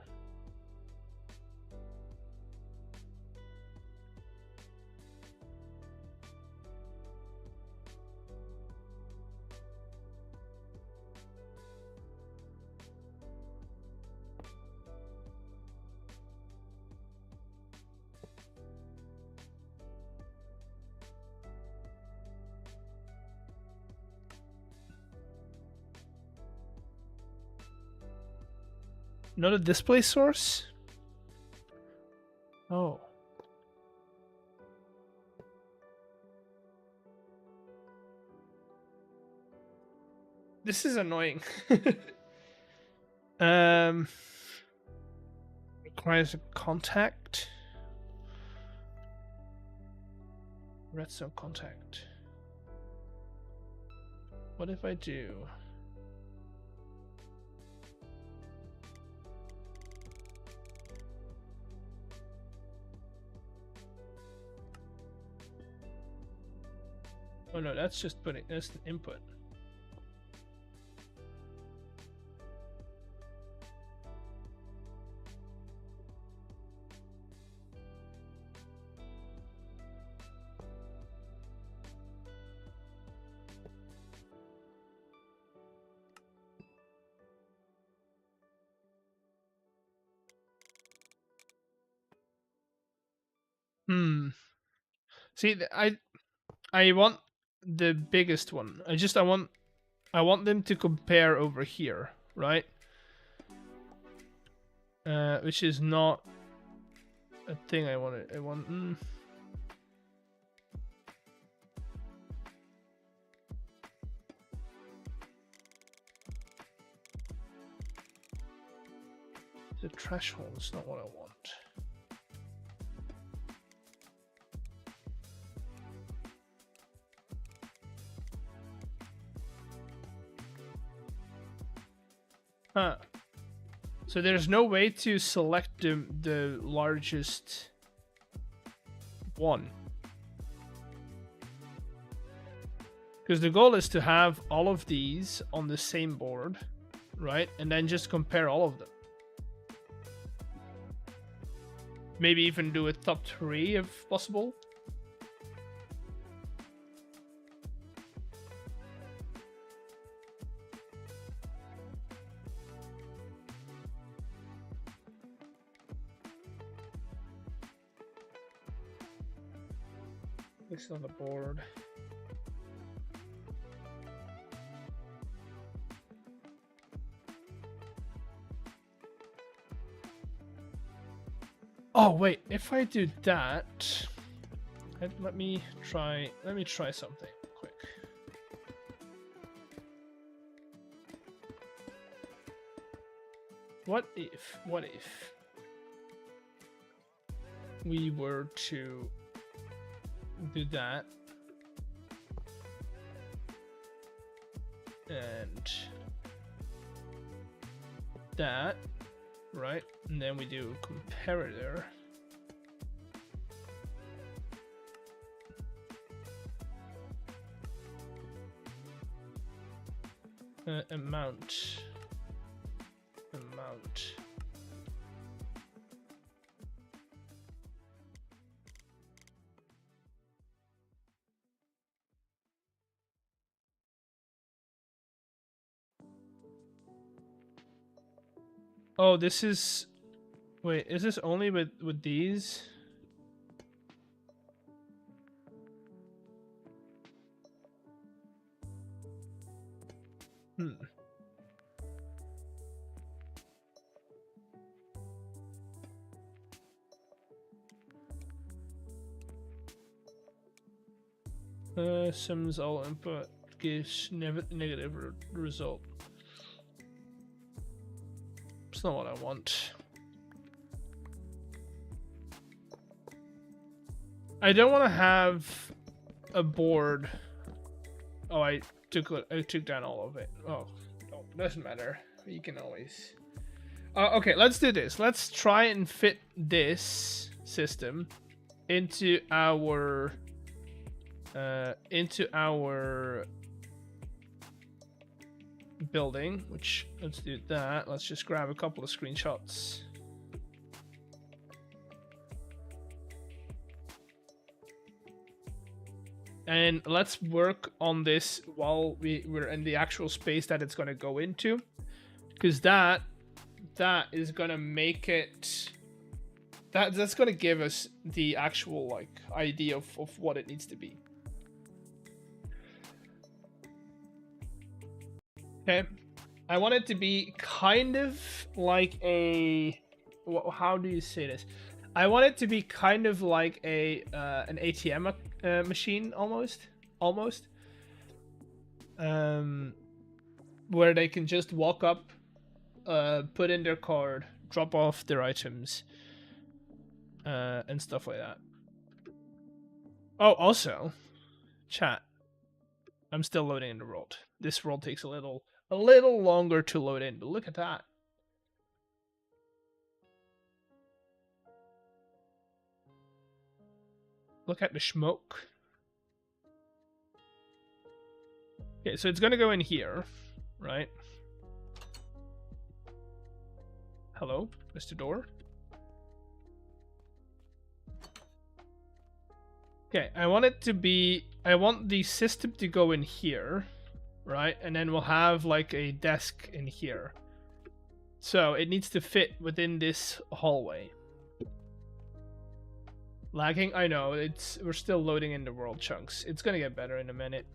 Not a display source? Oh. This is annoying. Requires a contact. Redstone contact. What if I do? Oh no, that's just putting, that's an input. See, I want the biggest one. I want them to compare over here, right? Which is not a thing I wanted. I want. The threshold is not what I want. Huh. So there's no way to select the largest one. Because the goal is to have all of these on the same board, right? And then just compare all of them. Maybe even do a top 3 if possible. This is on the board. Oh wait, if I do that, let me try something quick. What if we were to do that. And that, right? And then we do comparator. Amount. Oh, this is... Wait, is this only with these? Sims all input gives negative result. It's not what I want. I don't want to have a board. Oh, I took down all of it. Oh, no, doesn't matter. You can always. Okay, let's do this. Let's try and fit this system into our building. Which, let's do that. Let's just grab a couple of screenshots. And let's work on this while we're in the actual space that it's going to go into, because that is going to make it that's going to give us the actual like idea of what it needs to be. Okay, I want it to be kind of like a, how do you say this? I want it to be kind of like a an ATM machine almost, where they can just walk up, put in their card, drop off their items, and stuff like that. Oh, also, chat. I'm still loading in the world. This world takes a little longer to load in, but look at that. Look at the smoke. Okay, so it's gonna go in here, right? Hello, Mr. Door. Okay, I want the system to go in here, right? And then we'll have like a desk in here. So it needs to fit within this hallway. Lagging? I know, we're still loading in the world chunks. It's gonna get better in a minute.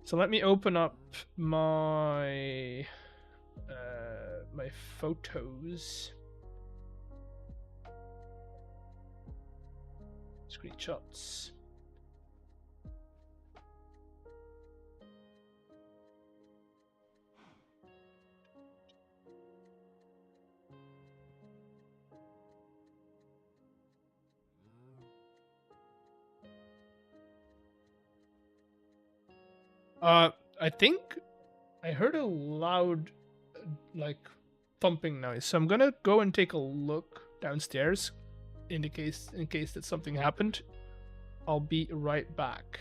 So let me open up my my photos. Screenshots. I think I heard a loud, like, thumping noise. So I'm gonna go and take a look downstairs, in case that something happened. I'll be right back.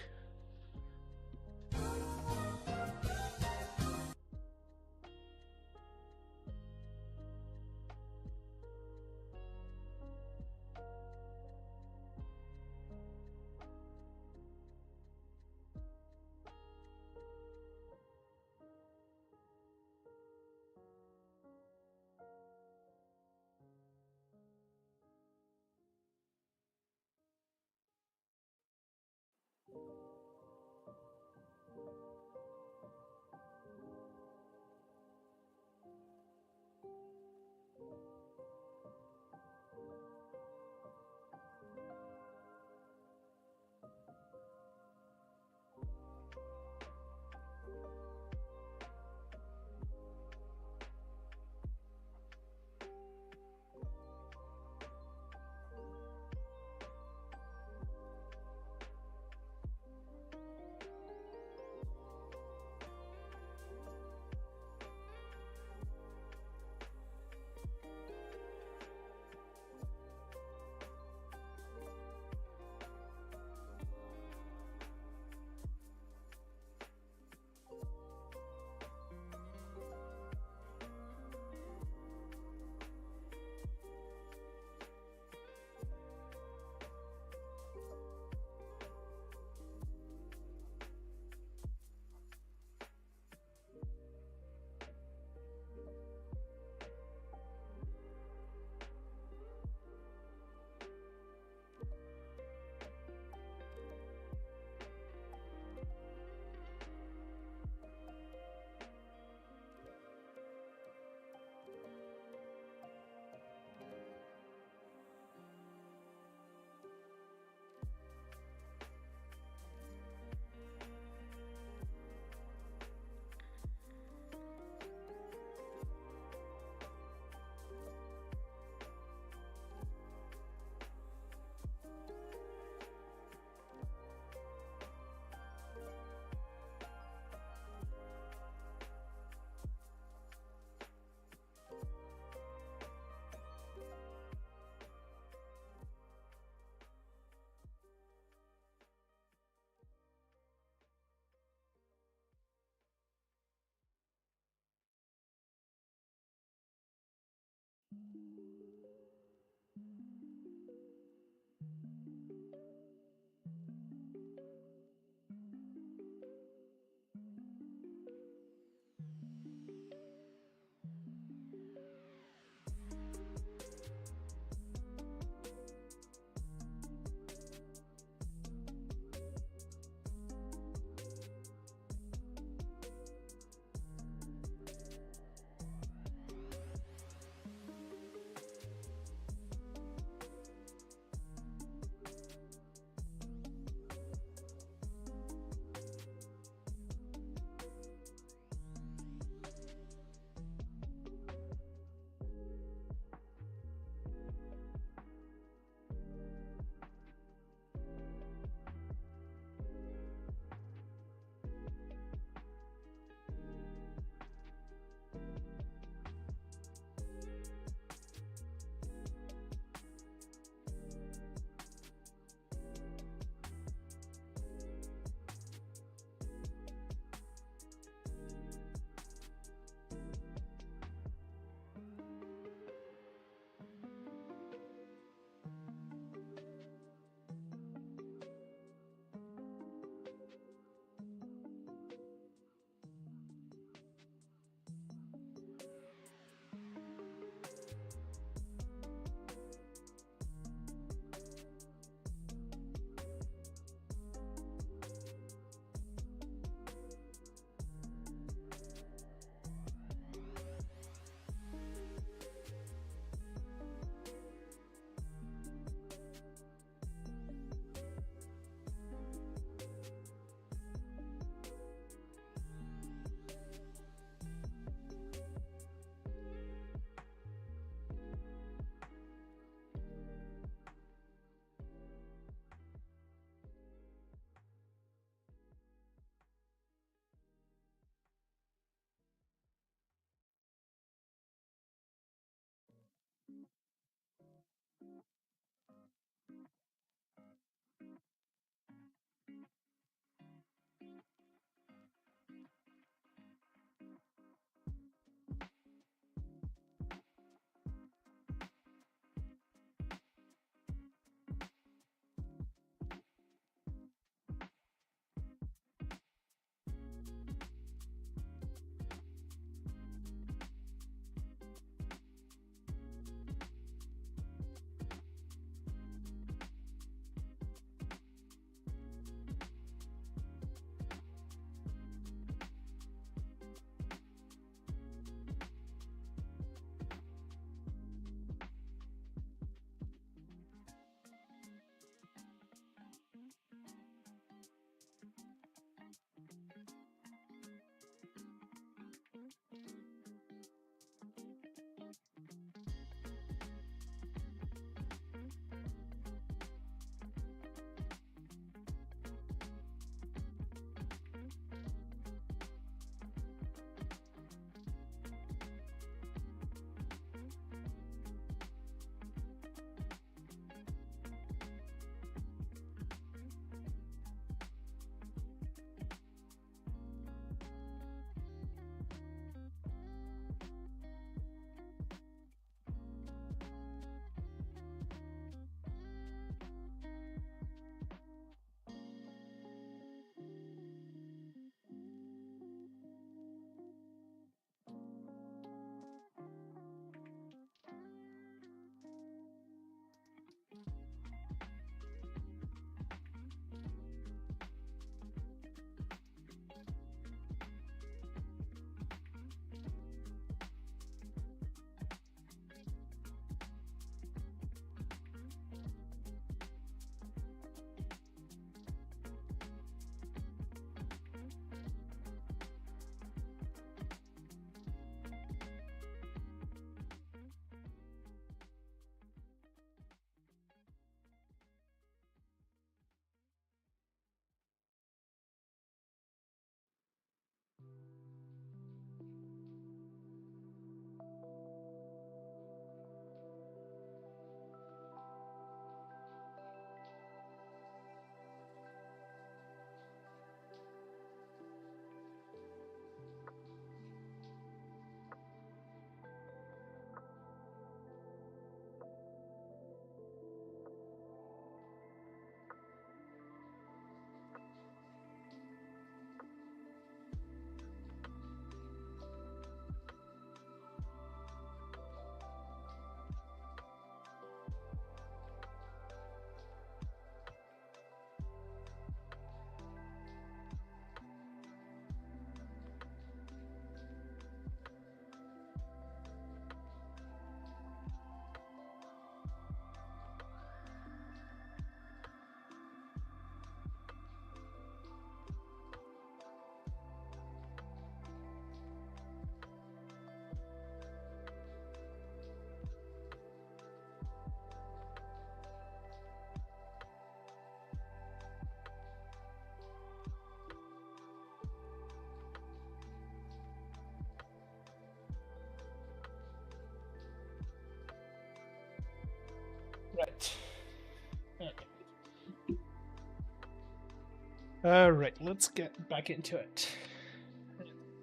All right, let's get back into it.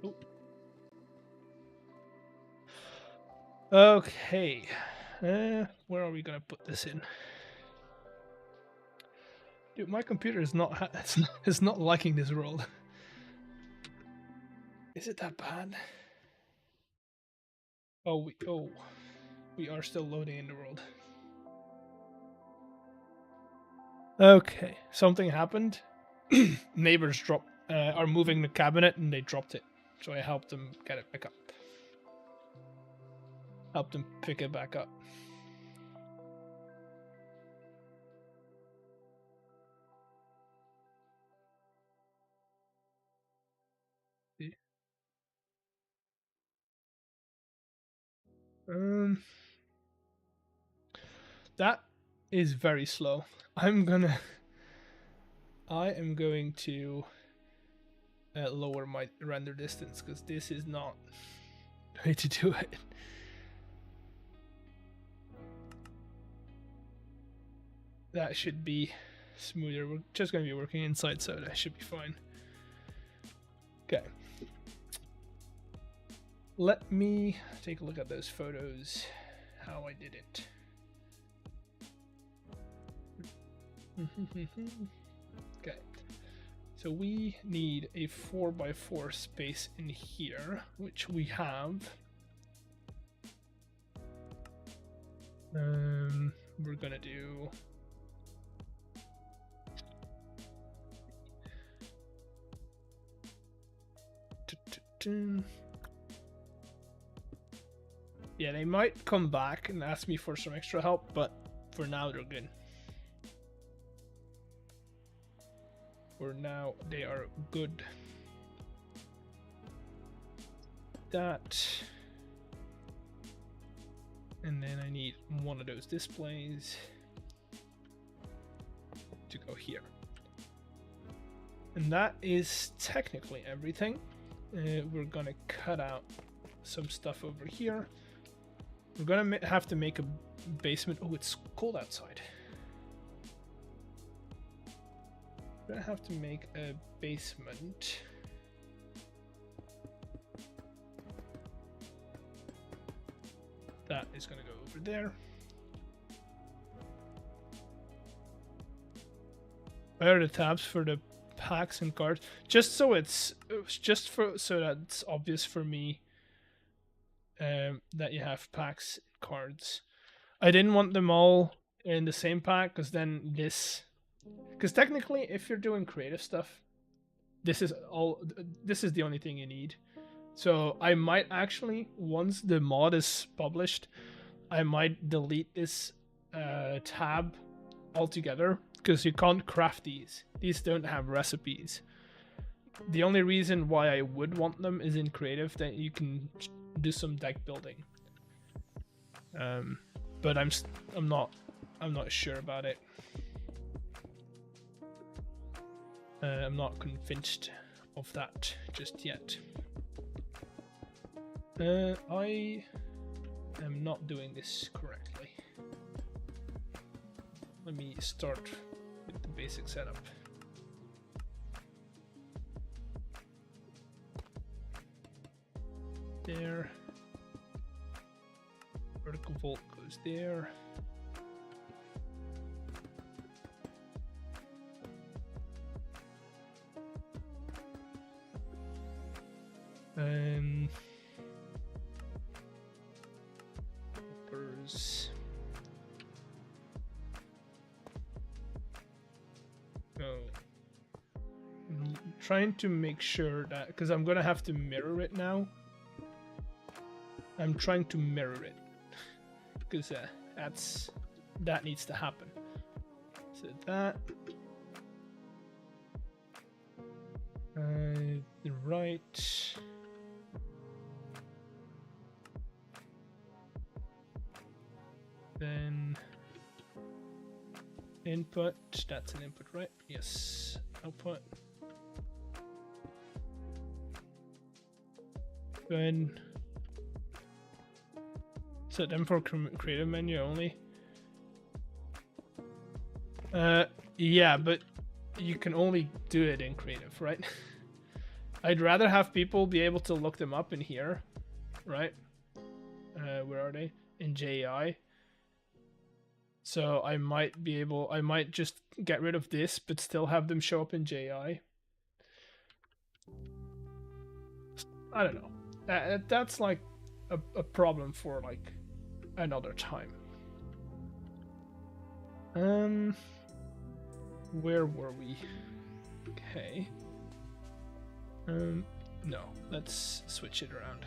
Ooh. Okay, where are we gonna put this in? Dude, my computer is not it's not liking this world. Is it that bad? Oh, we are still loading in the world. Okay, something happened. Neighbors are moving the cabinet and they dropped it, so I helped them get it back up. Helped them pick it back up. That is very slow. I am going to lower my render distance because this is not the way to do it. That should be smoother. We're just going to be working inside, so that should be fine. Okay. Let me take a look at those photos, how I did it. Okay, so we need a 4x4 space in here, which we have. We're gonna do yeah, they might come back and ask me for some extra help, but for now they're good. For now they are good. That, and then I need one of those displays to go here. And that is technically everything. We're gonna cut out some stuff over here. We're gonna have to make a basement. Oh, it's cold outside. We're gonna have to make a basement. That is gonna go over there. Where are the tabs for the packs and cards? Just so so that it's obvious for me that you have packs and cards. I didn't want them all in the same pack because then because technically if you're doing creative stuff, this is the only thing you need. So I might actually, once the mod is published, I might delete this tab altogether because you can't craft these. These don't have recipes. The only reason why I would want them is in creative, that you can do some deck building. But I'm not sure about it. I'm not convinced of that just yet. I am not doing this correctly. Let me start with the basic setup. There. Vertical vault goes there. Trying to make sure that, because I'm gonna have to mirror it now. I'm trying to mirror it because that needs to happen. So that the right. Then input, that's an input, right? Yes. Output. Go ahead and set them for creative menu only. Yeah, but you can only do it in creative, right? I'd rather have people be able to look them up in here, right? Where are they? In JI. So I might just get rid of this, but still have them show up in JI. I don't know. That's like a problem for like another time. Where were we? Okay. No, let's switch it around.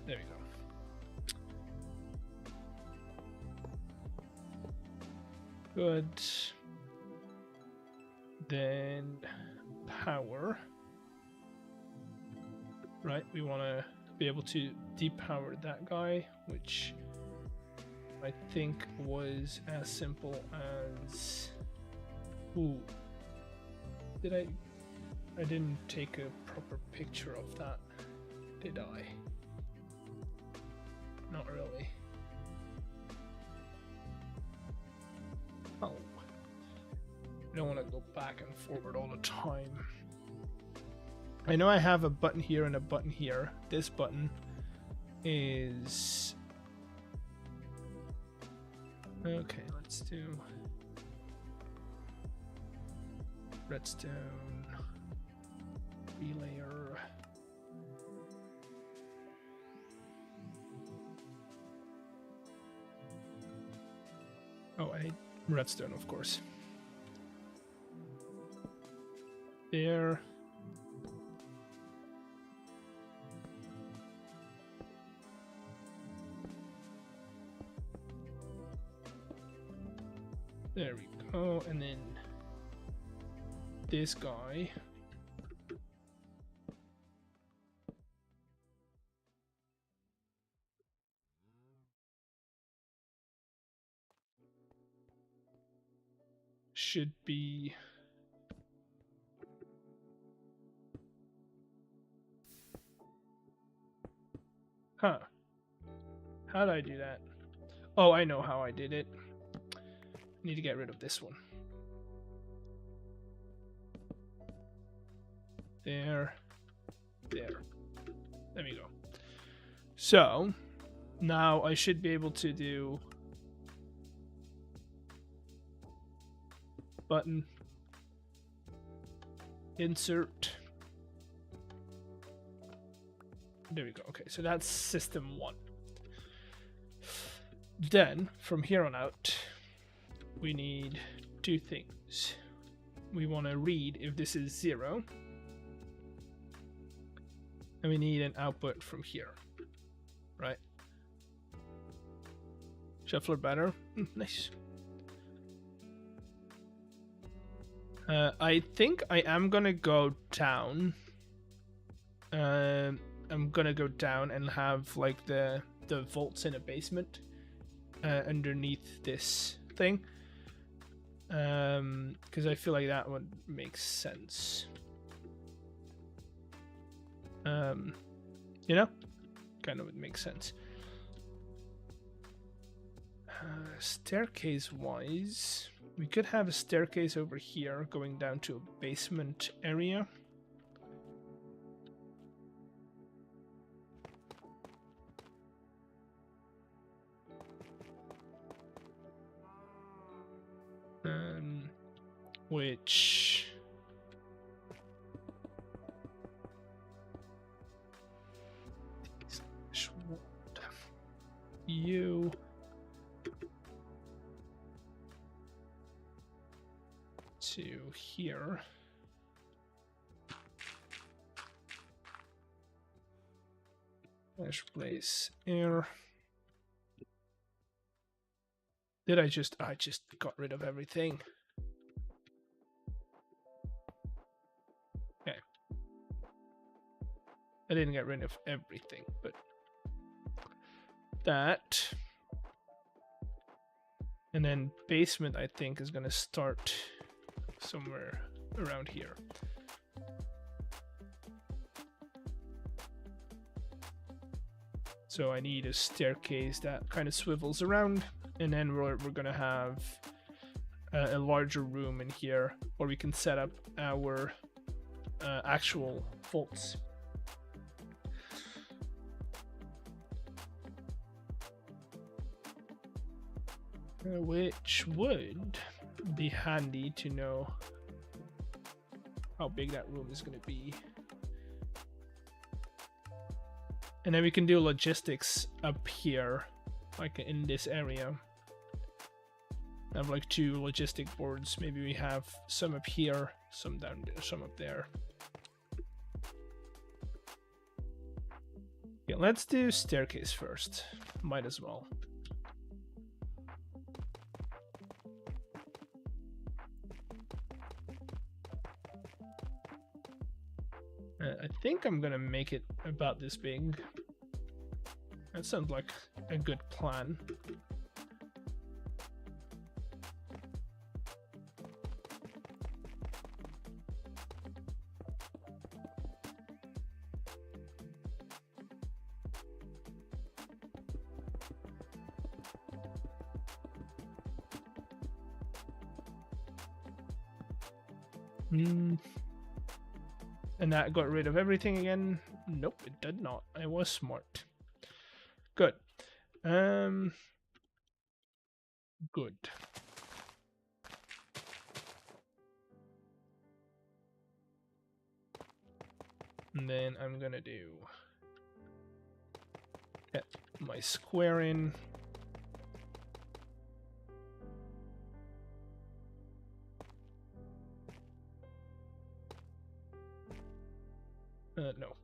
There we go. Good. Then power. Right, we want to be able to depower that guy, which I think was as simple as... Ooh. I didn't take a proper picture of that, did I? Not really. Oh. I don't want to go back and forward all the time. I know I have a button here and a button here. This button is... Okay, let's do... redstone... relayer... Oh, I need redstone, of course. There. There we go, and then this guy. Should be how did I do that? Oh, I know how I did it. Need to get rid of this one. There we go. So now I should be able to do button, insert. There we go. Okay, so that's system 1. Then from here on out, we need 2 things. We want to read if this is 0, and we need an output from here, right? Shuffler better. Nice. I think I am gonna go down. I'm gonna go down and have like the vaults in a basement underneath this thing, because I feel like that would make sense. You know, kind of would make sense. Staircase wise, we could have a staircase over here going down to a basement area. Which you to here. Flash place air. Did I just got rid of everything. Okay. I didn't get rid of everything, but that. And then basement, I think, is gonna start somewhere around here. So I need a staircase that kind of swivels around, and then we're gonna have a larger room in here where we can set up our actual vaults. Which would be handy to know how big that room is going to be. And then we can do logistics up here, like in this area. I have like 2 logistic boards. Maybe we have some up here, some down there, some up there. Yeah, let's do staircase first. Might as well. I think I'm gonna make it about this big. That sounds like a good plan. And that got rid of everything again? Nope, it did not. I was smart. Good. Good. And then I'm gonna do get my square in. No.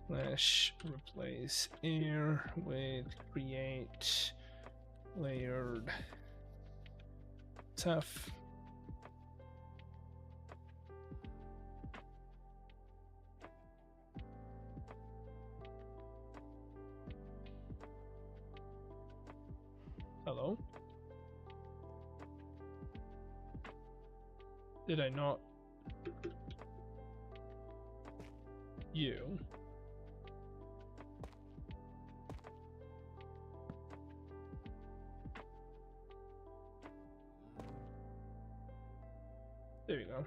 Slash replace air with create layered tough. Hello? Did I not? You? There you go.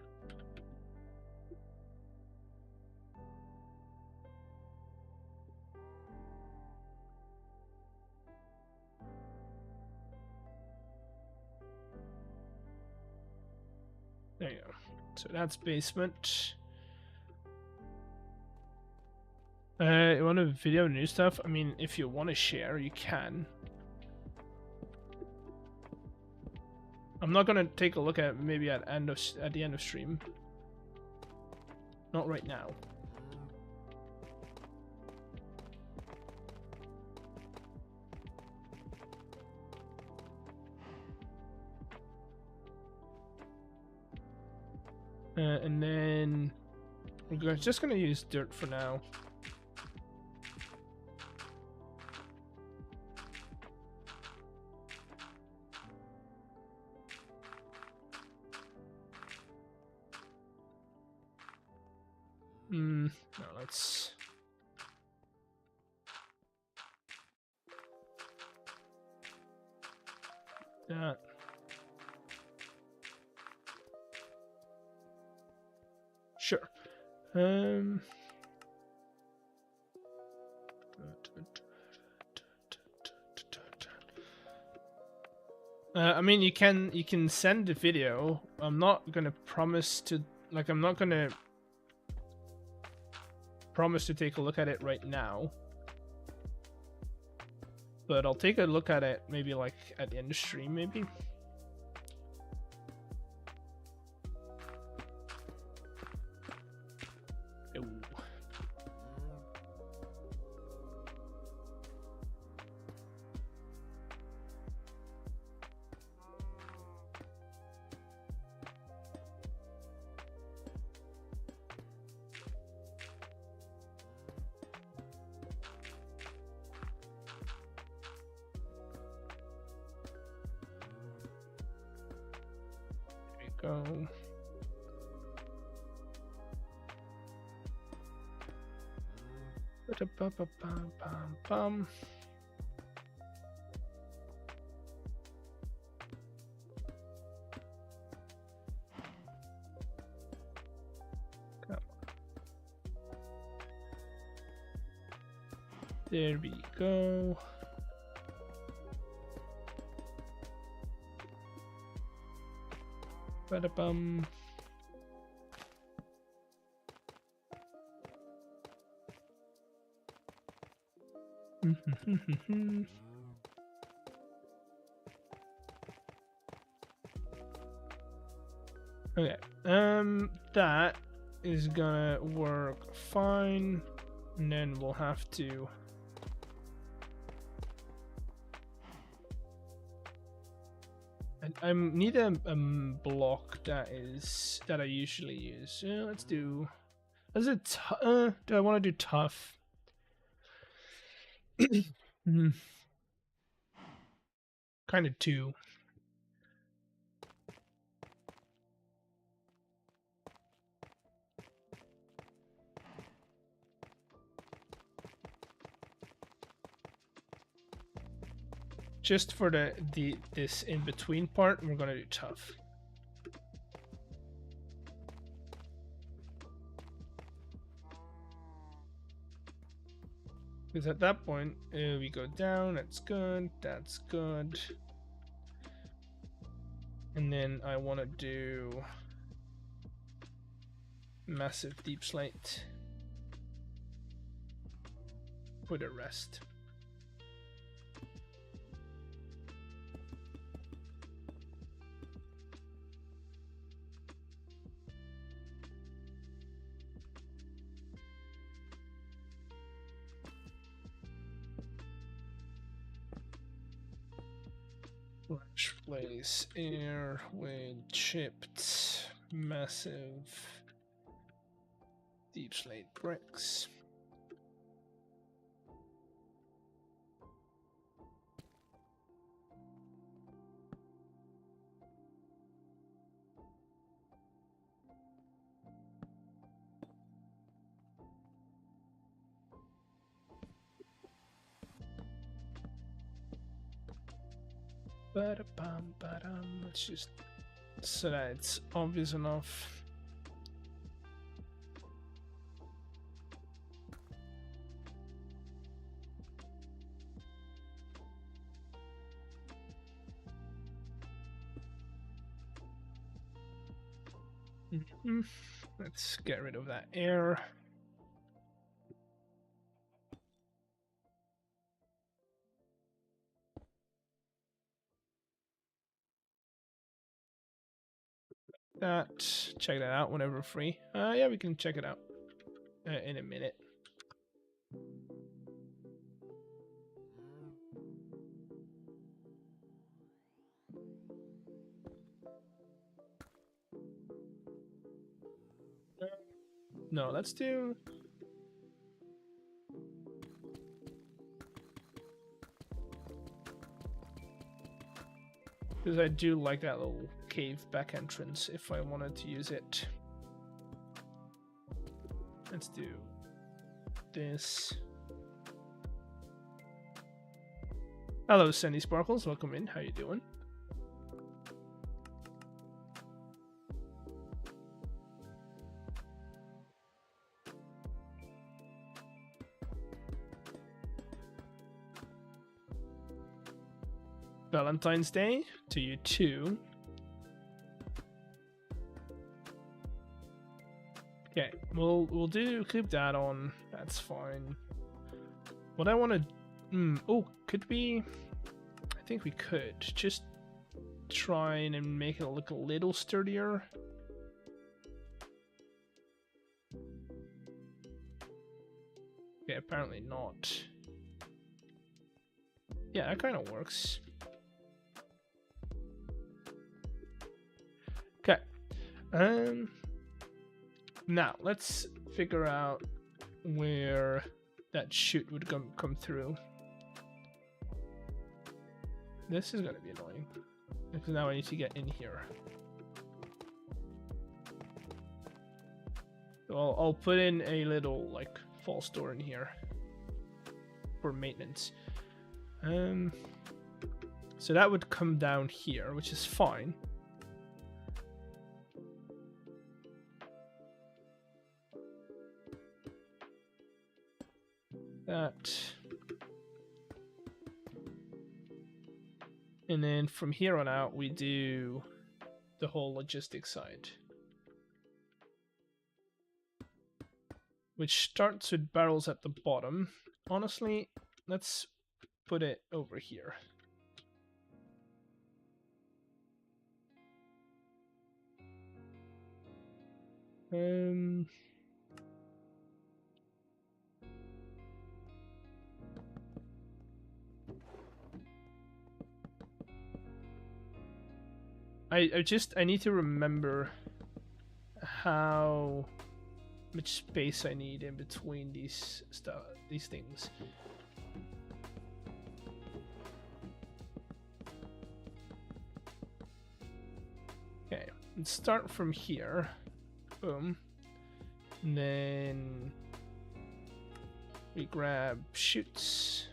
There you go. So that's basement. You want to video new stuff? I mean, if you want to share, you can. I'm not gonna take a look at maybe at the end of stream. Not right now. And then we're just gonna use dirt for now. No, let's... that. Sure. I mean, you can send the video. I'm not gonna promise to, like, I'm not gonna promise to take a look at it right now, but I'll take a look at it maybe like at the end of stream, maybe. Ooh. go. Ba-da-ba-ba-bum-bum-bum. There we go. Ba-da-bum. Okay, that is gonna work fine, and then we'll have to I need a block that I usually use. Let's do. Do I want to do tough? Kind of two. Just for this in between part, we're gonna do tough. Because at that point, we go down. That's good. That's good. And then I want to do massive deep slate for the rest. Flash place air with chipped massive deep slate bricks. Let's just so that it's obvious enough. Let's get rid of that air. Check that out whenever free. Yeah, we can check it out in a minute. No, let's do. Because I do like that little cave back entrance if I wanted to use it. Let's do this. Hello, Sandy Sparkles. Welcome in. How you doing? Valentine's Day to you too. Okay, we'll keep that on. That's fine. What I want to, oh, could we? I think we could just try and make it look a little sturdier. Yeah, apparently not. Yeah, that kind of works. Okay. Now let's figure out where that chute would come through. This is gonna be annoying because now I need to get in here. So I'll put in a little like false door in here for maintenance. So that would come down here, which is fine. That. And then from here on out, we do the whole logistics side, which starts with barrels at the bottom. Honestly, let's put it over here. I need to remember how much space I need in between these things. Okay, let's start from here. Boom. And then we grab chutes.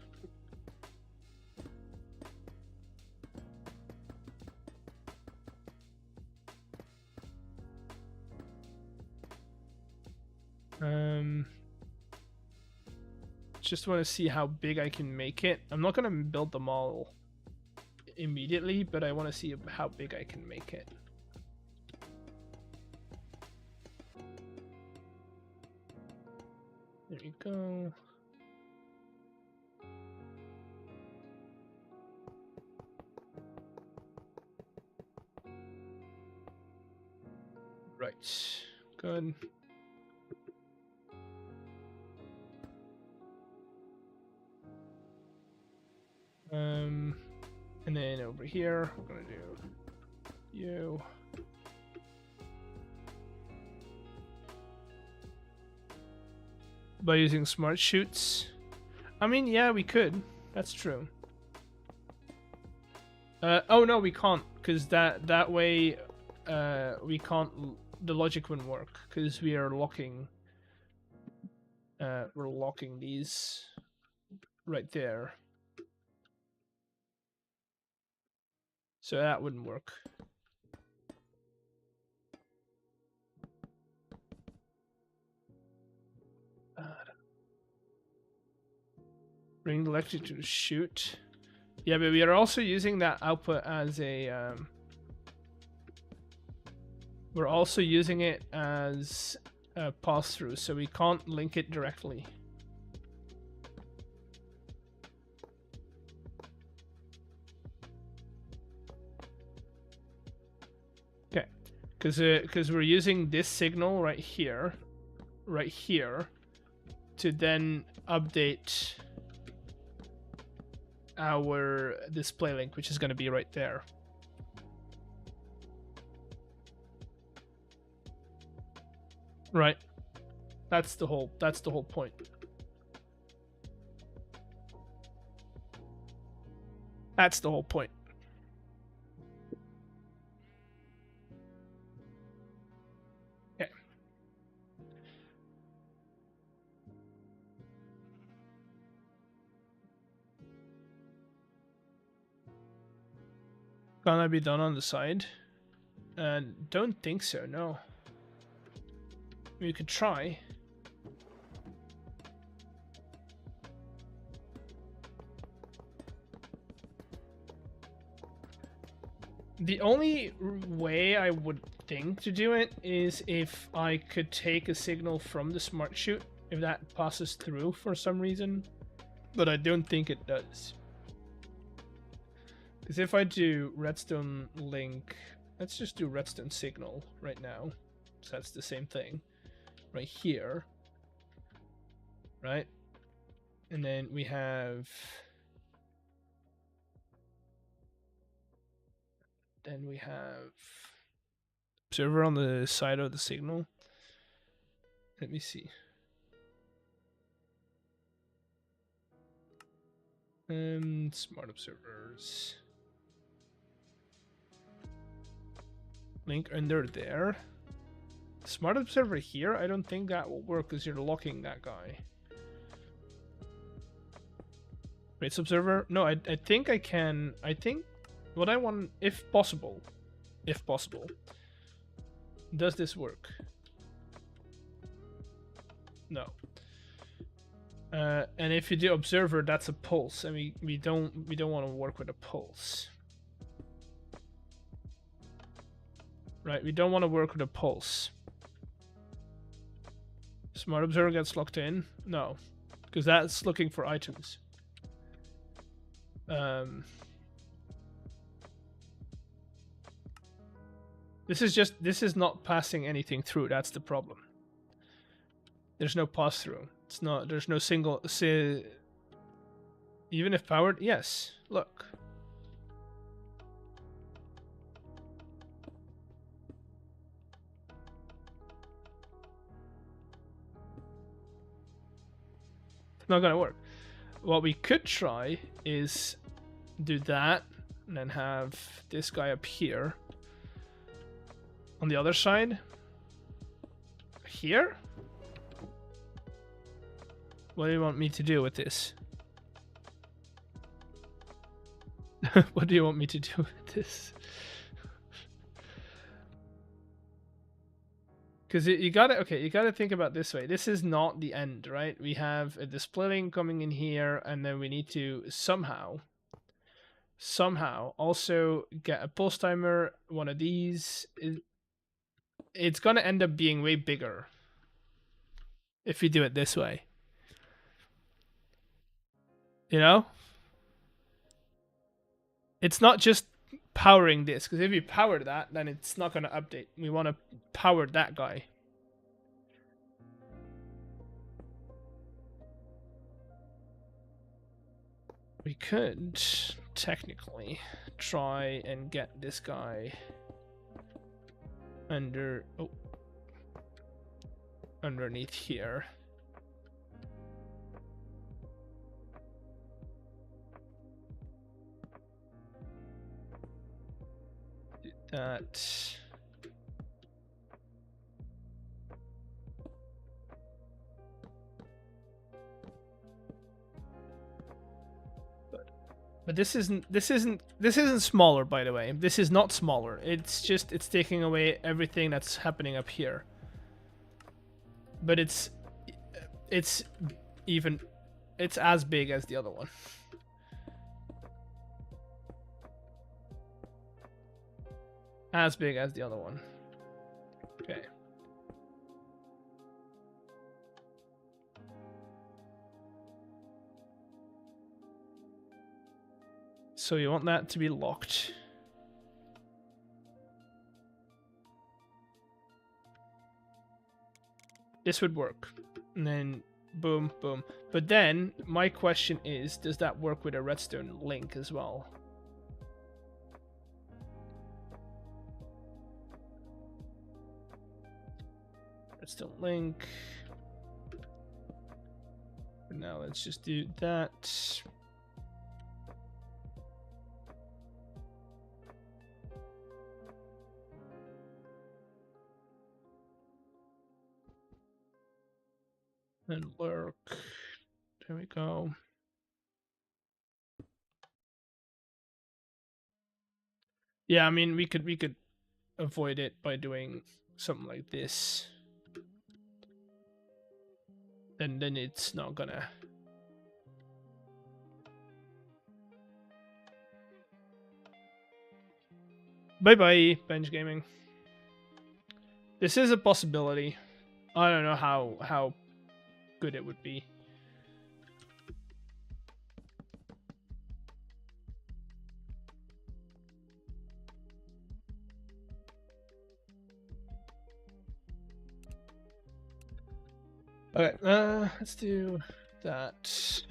Just want to see how big I can make it. I'm not going to build them all immediately, but I want to see how big I can make it. There you go. Right. Good. And then over here, we're gonna do you. By using smart chutes. I mean, yeah, we could. That's true. Oh no, we can't, because that way, we can't. The logic wouldn't work because we are locking. We're locking these right there. So that wouldn't work. Bring the electric to the chute. Yeah, but we are also using that output as a... we're also using it as a pass-through, so we can't link it directly. Okay, because we're using this signal right here, to then update our display link, which is going to be right there. Right. That's the whole point. That's the whole point. Okay. Can that be done on the side? Don't think so, no. We could try. The only way I would think to do it is if I could take a signal from the smart chute, if that passes through for some reason, but I don't think it does. Because if I do redstone link, let's just do redstone signal right now, so that's the same thing. Right here, right? And then we have, observer on the side of the signal. Let me see. Smart observers. Link under there. Smart observer here? I don't think that will work because you're locking that guy. Rates observer? No, I think I can. I think what I want, if possible, does this work? No. And if you do observer, that's a pulse, and we don't want to work with a pulse. Right, we don't want to work with a pulse. Smart observer gets locked in? No, because that's looking for items. This is not passing anything through. That's the problem. There's no pass through. It's not. There's no single. Even if powered, yes. Look. It's not gonna work. What we could try is do that and then have this guy up here on the other side. Here? What do you want me to do with this? What do you want me to do with this? Because you gotta think about it this way. This is not the end, right? We have a display coming in here, and then we need to somehow also get a pulse timer, one of these. It's gonna end up being way bigger if you do it this way. You know? It's not just powering this, because if you power that, then it's not going to update. We want to power that guy. We could technically try and get this guy underneath here. That. But this isn't smaller, by the way. This is not smaller. It's taking away everything that's happening up here. But it's as big as the other one. As big as the other one. Okay. So you want that to be locked. This would work. And then boom, boom. But then my question is, does that work with a redstone link as well? Redstone link. And now let's just do that. And lurk. There we go. Yeah, I mean we could avoid it by doing something like this. Then it's not gonna. Bye bye, bench gaming. This is a possibility. I don't know how good it would be. Okay, let's do that.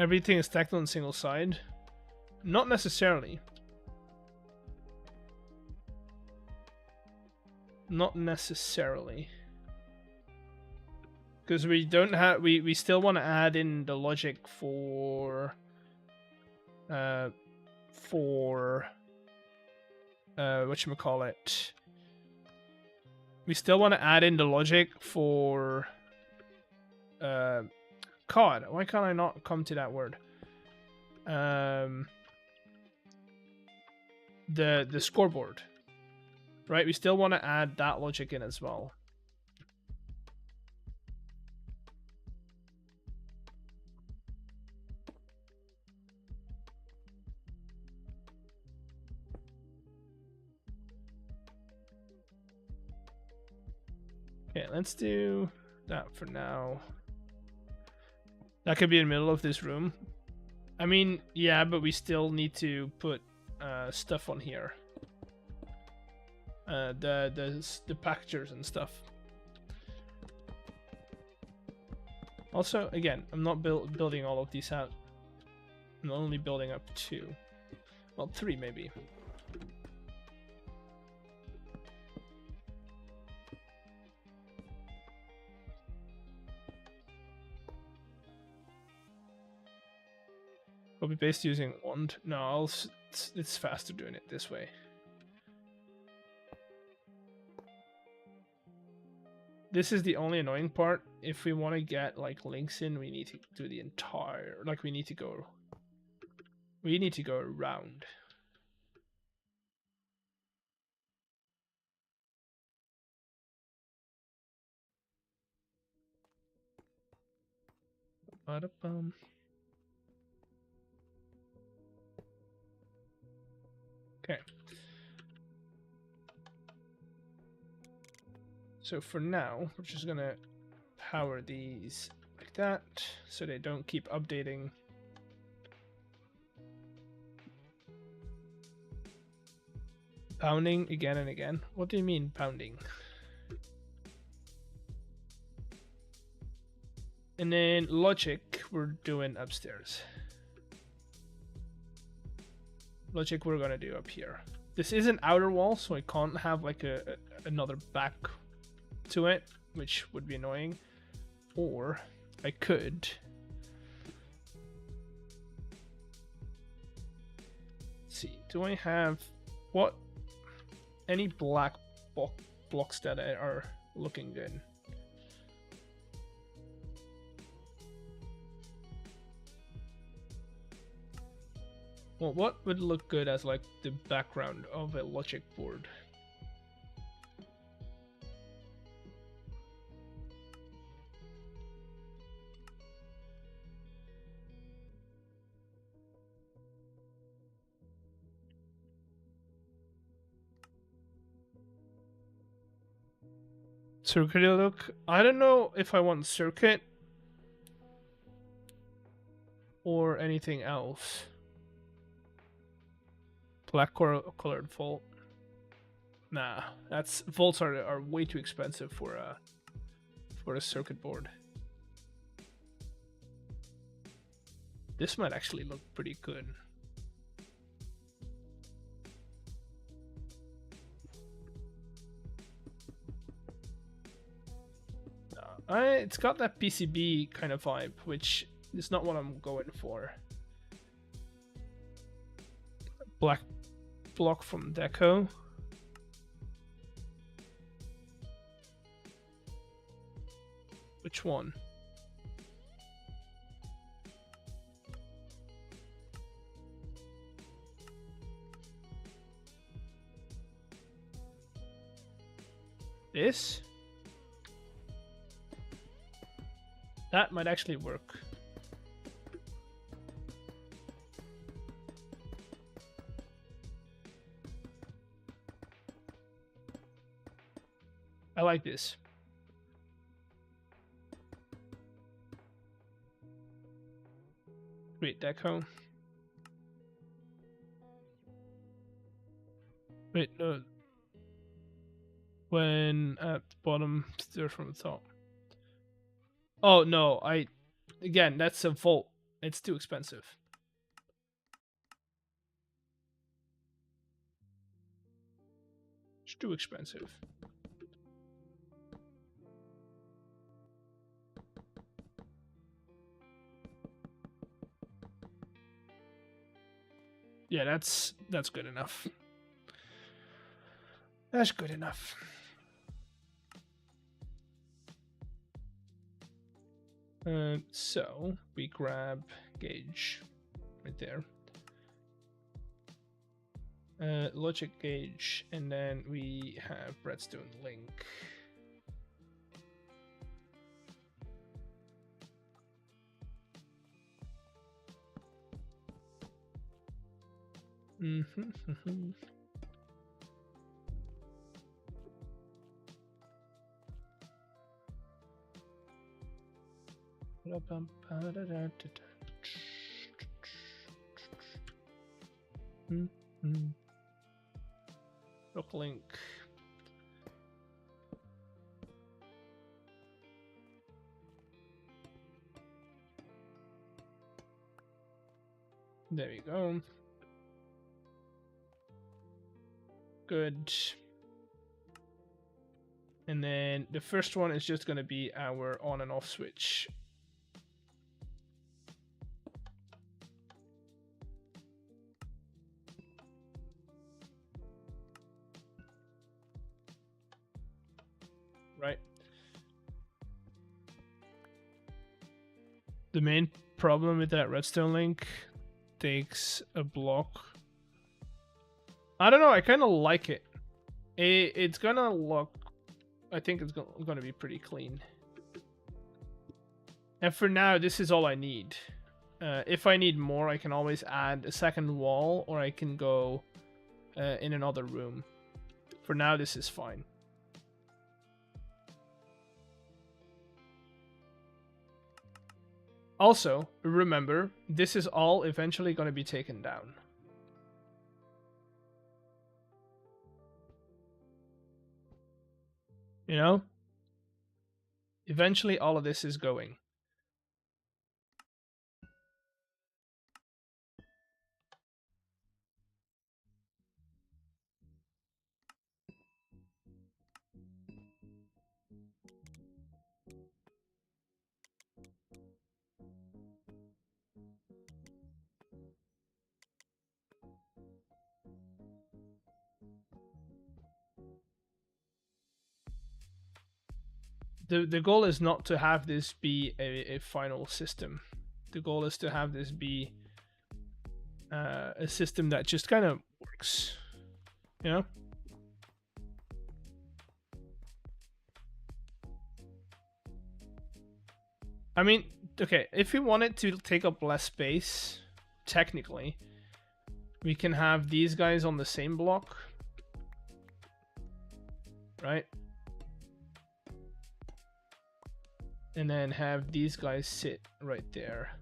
everything is stacked on a single side? Not necessarily. Not necessarily. Because we don't have, we still want to add in the logic for whatchamacallit. We still want to add in the logic for COD. Why can't I not come to that word? The scoreboard. Right? We still want to add that logic in as well. Okay, let's do that for now. That could be in the middle of this room. I mean, yeah, but we still need to put stuff on here. The packagers and stuff. Also, again, I'm not building all of these out. I'm only building up 2. Well, 3 maybe. Copy paste using wand. No, it's faster doing it this way. This is the only annoying part. If we want to get like links in, we need to do the entire, like we need to go around. Ba-da-bum. Okay. So for now, we're just gonna power these like that, so they don't keep updating. Pounding again and again. What do you mean pounding? And then logic, we're doing upstairs. Logic we're gonna do up here. This is an outer wall, so I can't have like another back to it, which would be annoying. Or I could see, do I have any black blocks that are looking good? Well, what would look good as like the background of a logic board? Circuit look. I don't know if I want circuit or anything else. Black colored vault. Nah, vaults are way too expensive for a circuit board. This might actually look pretty good. It's got that PCB kind of vibe, which is not what I'm going for. Black block from Deco. Which one? This? That might actually work. I like this. Wait, Deco. Wait, no. When at the bottom, steer from the top. Oh no, again, that's a vault. It's too expensive. It's too expensive. Yeah, that's good enough. That's good enough. So we grab gauge right there. Logic gauge, and then we have redstone link. Rock link. There we go. Good. And then the first one is just going to be our on and off switch. Right. The main problem with that redstone link takes a block. I don't know, I kind of like it. It's gonna look, I think it's gonna be pretty clean. And for now, this is all I need. If I need more, I can always add a second wall, or I can go in another room. For now, this is fine. Also, remember, this is all eventually going to be taken down. You know? Eventually, all of this is going. The goal is not to have this be a final system. The goal is to have this be a system that just kind of works, you know? I mean, okay, if we want it to take up less space, technically, we can have these guys on the same block, right? And then have these guys sit right there.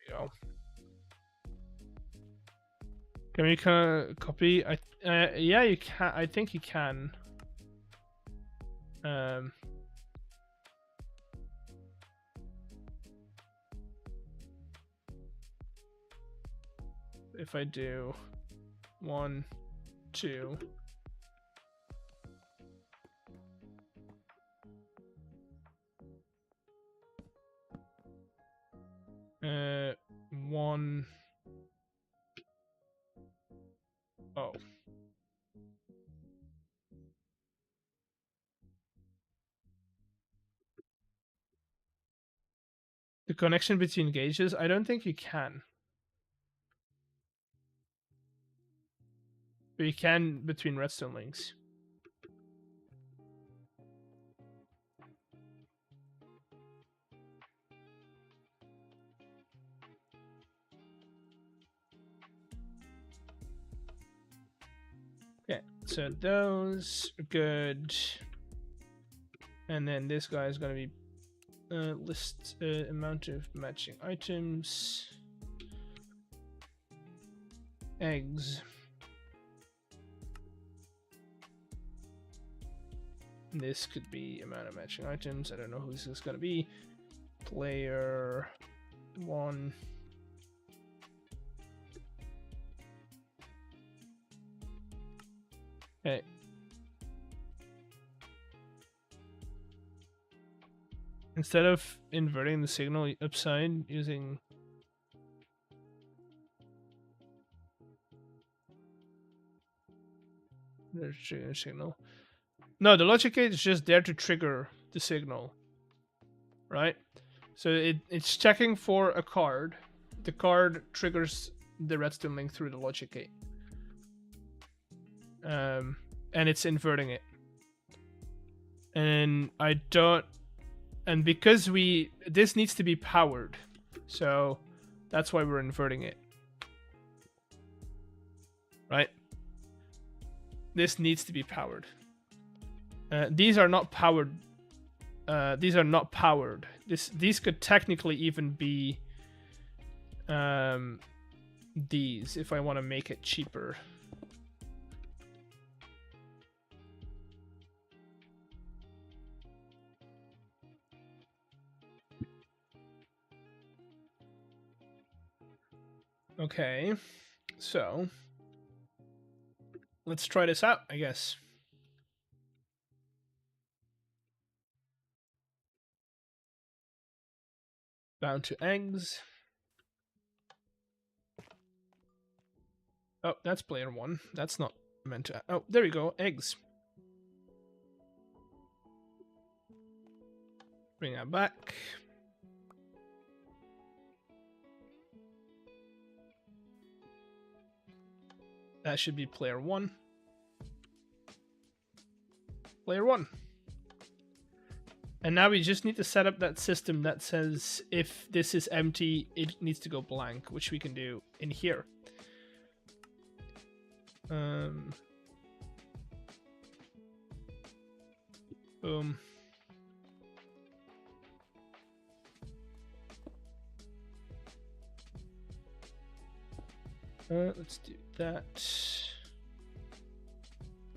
Go. Can we kind of copy? Yeah, you can. I think you can. If I do 1, 2. 1. Oh. The connection between gauges? I don't think you can. But you can between redstone links. So those are good. And then this guy is going to be list amount of matching items. Eggs. This could be amount of matching items. I don't know who this is going to be. Player 1. Okay. Instead of inverting the signal upside using the signal. No, the logic gate is just there to trigger the signal, right? So it's checking for a card. The card triggers the redstone link through the logic gate. And it's inverting it. And I don't... And because this needs to be powered, so that's why we're inverting it. Right? This needs to be powered. These are not powered. These are not powered. These could technically even be these if I want to make it cheaper. Okay, so let's try this out, I guess. Bound to eggs. Oh, that's player 1. That's not meant to... Oh, there we go. Eggs. Bring that back. That should be player 1. Player 1. And now we just need to set up that system that says if this is empty, it needs to go blank, which we can do in here. Boom. Let's do that.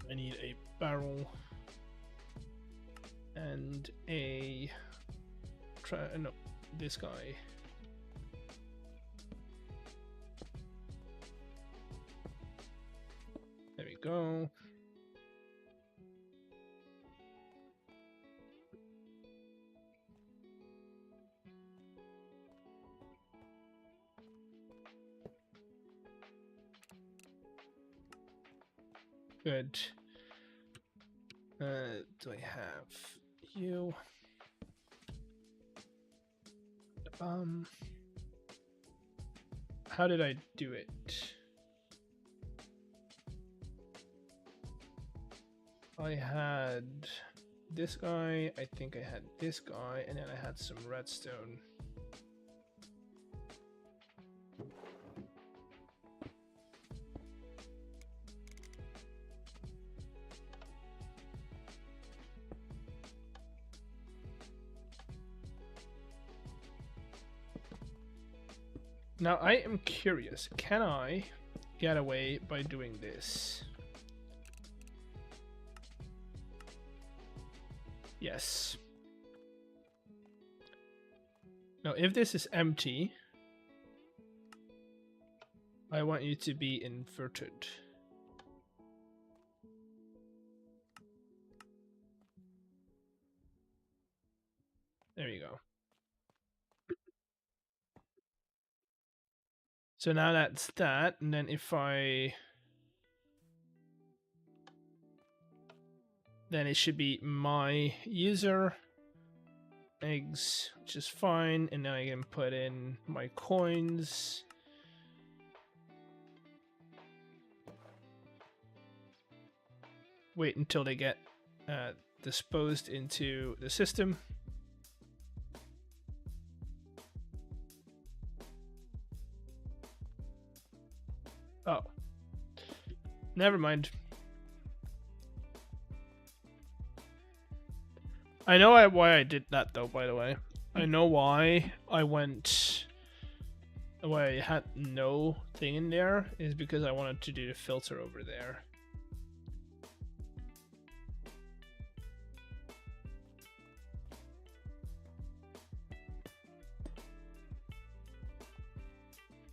I need a barrel and a no, this guy. There we go. Good. Do I have you? How did I do it? I had this guy, I think I had this guy, and then I had some redstone. Now I am curious, can I get away by doing this? Yes. Now if this is empty, I want you to be inverted. There you go. So now that's that, and then if then it should be my user eggs, which is fine, and then I can put in my coins. Wait until they get disposed into the system. Oh, never mind. I know why I did that though, by the way. I know why I went... Why I had no thing in there is because I wanted to do the filter over there.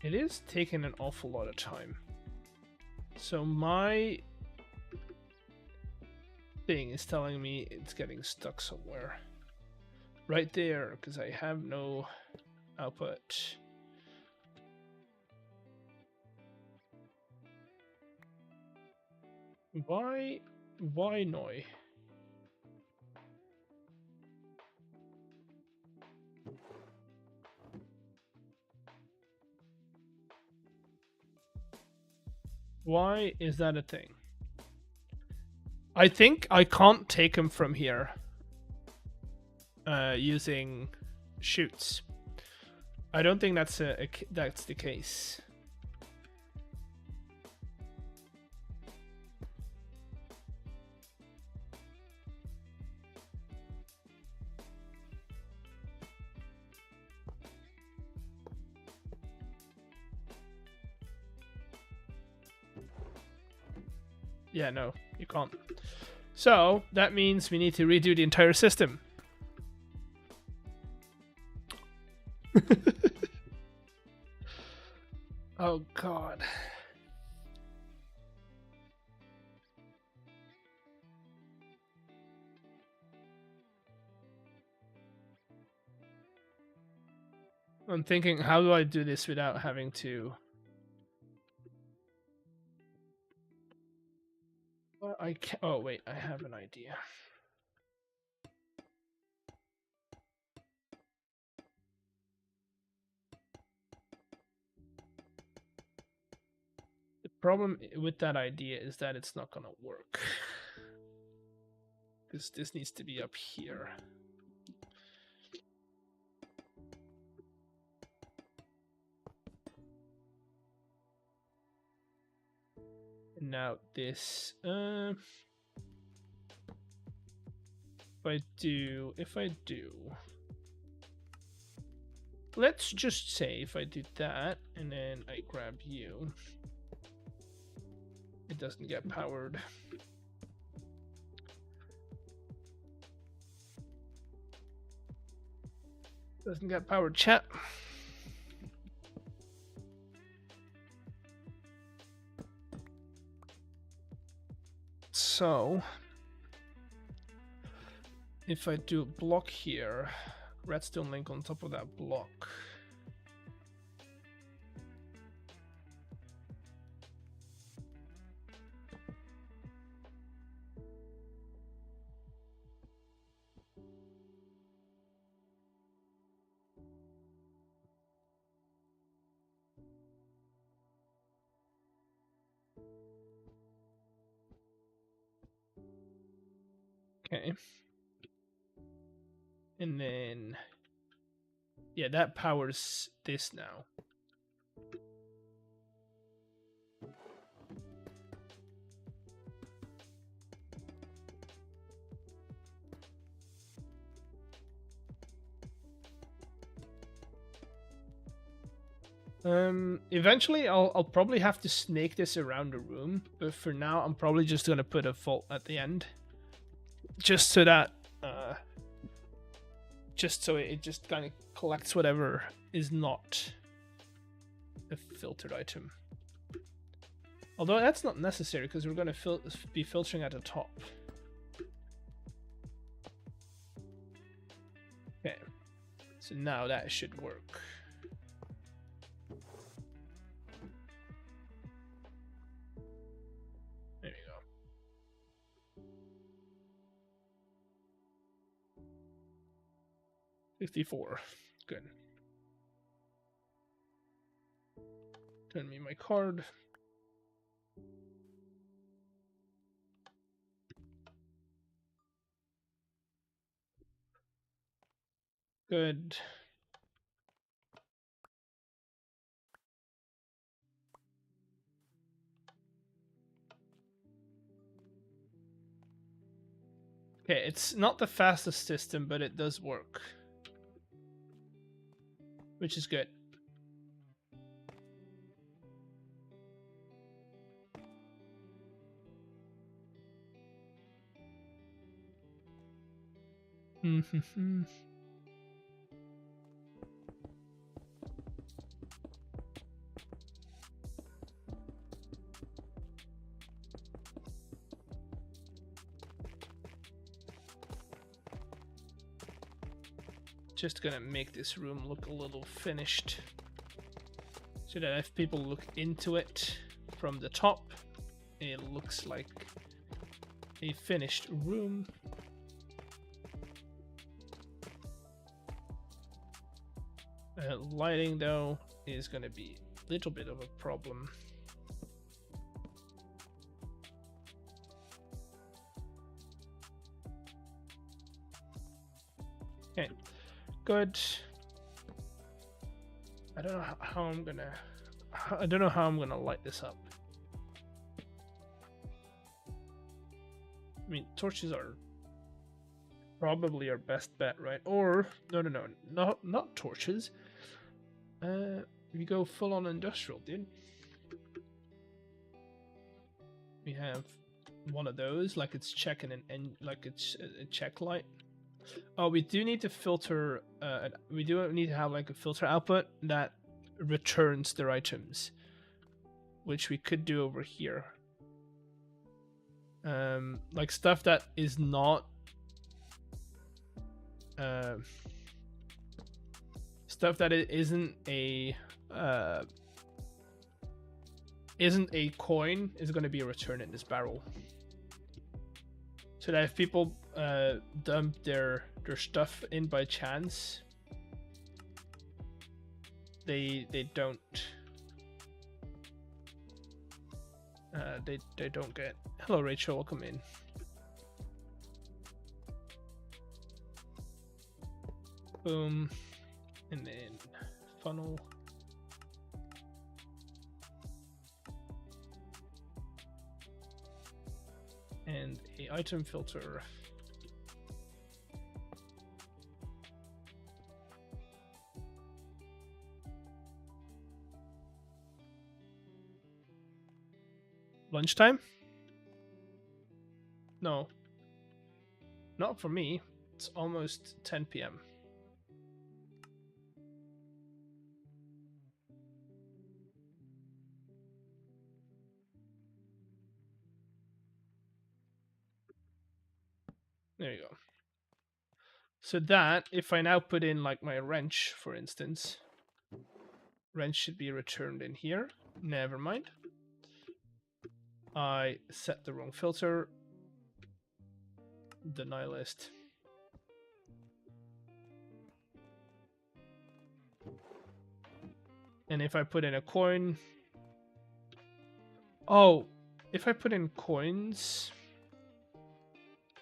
It is taking an awful lot of time. So my thing is telling me it's getting stuck somewhere. Right there, because I have no output. Why Noi? Why is that a thing? I think I can't take him from here using shoots. I don't think that's that's the case. Yeah, no, you can't. So that means we need to redo the entire system. Oh god. I'm thinking, how do I do this without having to... Well, I can't... Oh wait, I have an idea. The problem with that idea is that it's not gonna work. Because this needs to be up here. And now this... If I do... Let's just say if I do that, and then I grab you, it doesn't get powered. Doesn't get powered, chat. So, if I do a block here, redstone link on top of that block. Okay. And then, yeah, that powers this now. Eventually I'll probably have to snake this around the room, but for now I'm probably just gonna put a vault at the end. Just so that just so it just kind of collects whatever is not a filtered item. Although that's not necessary because we're gonna be filtering at the top. Okay, so now that should work. There you go. 54. Good. Turn me my card. Good. Okay, it's not the fastest system, but it does work, which is good. Just gonna make this room look a little finished, so that if people look into it from the top, it looks like a finished room. Lighting, though, is gonna be a little bit of a problem. Okay, good. I don't know how I'm gonna. I don't know how I'm gonna light this up. I mean, torches are probably our best bet, right? Or no, not torches. We go full on industrial, dude. We have one of those, like it's checking and like it's a check light. Oh, we do need to filter. We do need to have like a filter output that returns their items, which we could do over here. Like stuff that is not stuff that it isn't a coin is going to be a return in this barrel, so that if people dump their stuff in by chance, they don't they don't get. Hello Rachel, welcome in. Boom, and then funnel. And a item filter. Lunchtime? No. Not for me. It's almost 10 p.m. There you go. So that, if I now put in like my wrench, for instance, wrench should be returned in here. Never mind. I set the wrong filter. Deny list. And if I put in a coin... Oh, if I put in coins...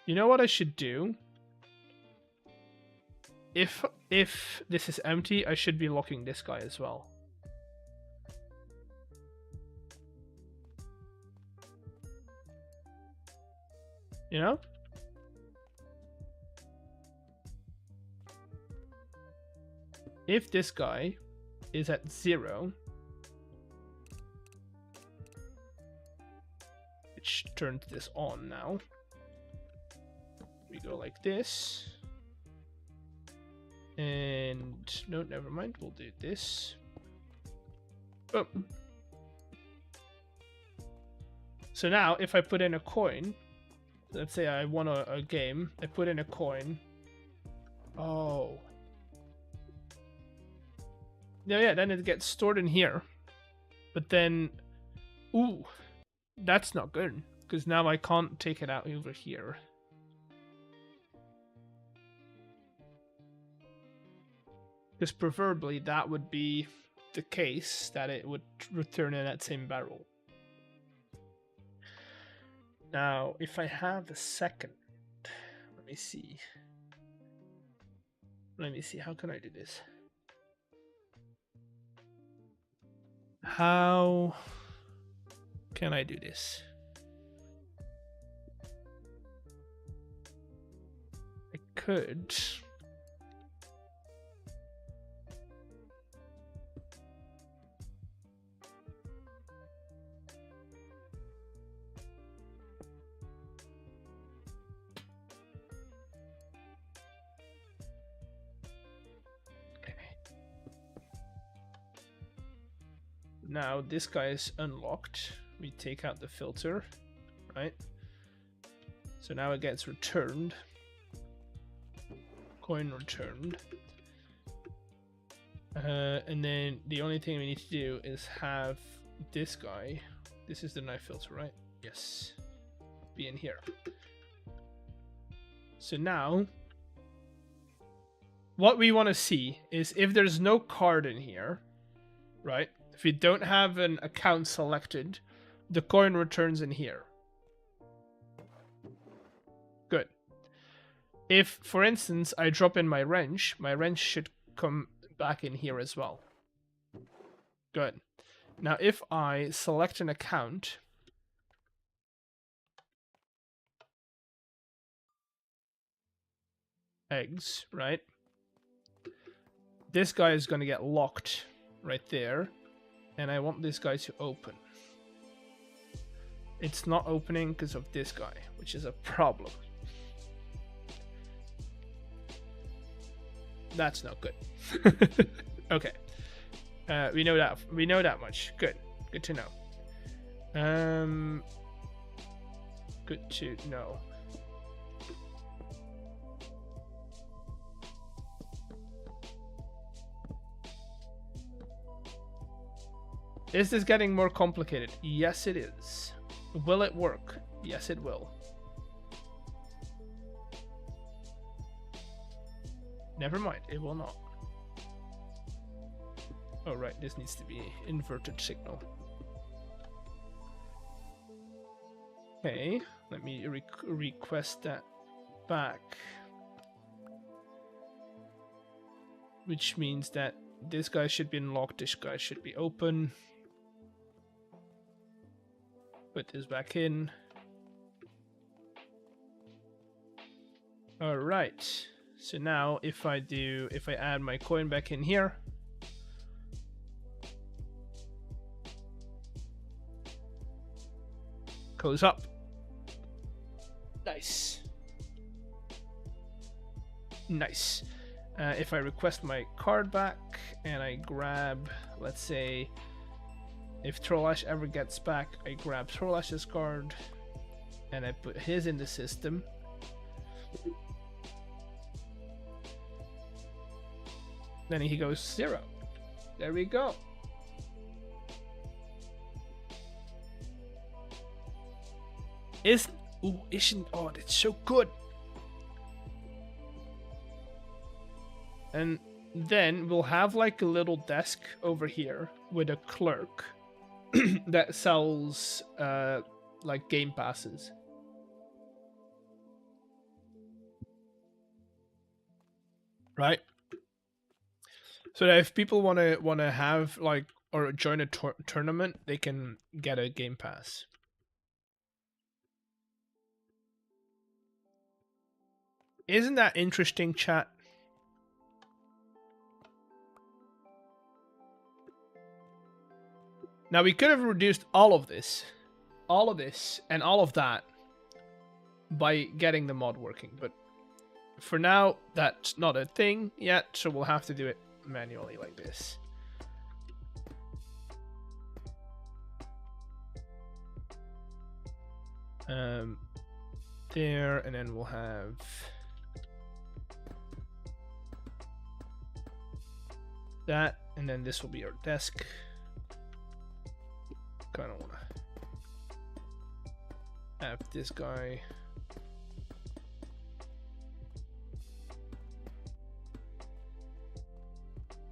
You know what I should do? If this is empty, I should be locking this guy as well. You know? If this guy is at 0, which turns this on now, we go like this. And no, never mind, we'll do this. Oh. So now if I put in a coin, let's say I won a game, I put in a coin. Oh. Yeah, then it gets stored in here. But then, ooh, that's not good, because now I can't take it out over here. Because preferably that would be the case, that it would return in that same barrel. Now, if I have a second, let me see. How can I do this? How can I do this? could... Now this guy is unlocked. We take out the filter, right? So now it gets returned. Coin returned. And then the only thing we need to do is have this guy. This is the knife filter, right? Yes. Be in here. So now, what we want to see is if there's no card in here, right? If you don't have an account selected, the coin returns in here. Good. If, for instance, I drop in my wrench should come back in here as well. Good. Now, if I select an account, eggs, right? This guy is going to get locked right there. And I want this guy to open. It's not opening because of this guy, which is a problem. That's not good. Okay. We know that much. Good. Good to know. Good to know. Is this getting more complicated? Yes, it is. Will it work? Yes, it will. Never mind, it will not. Oh, right, this needs to be inverted signal. Okay, let me request that back. Which means that this guy should be unlocked, this guy should be open. Put this back in. All right. So now if I add my coin back in here, goes up. Nice. Nice. If I request my card back and I grab, let's say, if Trollash ever gets back, I grab Trollash's card and I put his in the system. Then he goes 0. There we go. Oh, that's so good. And then we'll have like a little desk over here with a clerk that sells like game passes. Right? So that if people want to have like or join a tournament, they can get a game pass. Isn't that interesting, chat? Now we could have reduced all of this, and all of that by getting the mod working, but for now that's not a thing yet, so we'll have to do it manually like this. There, and then we'll have that, and then this will be our desk. Kind of want to have this guy.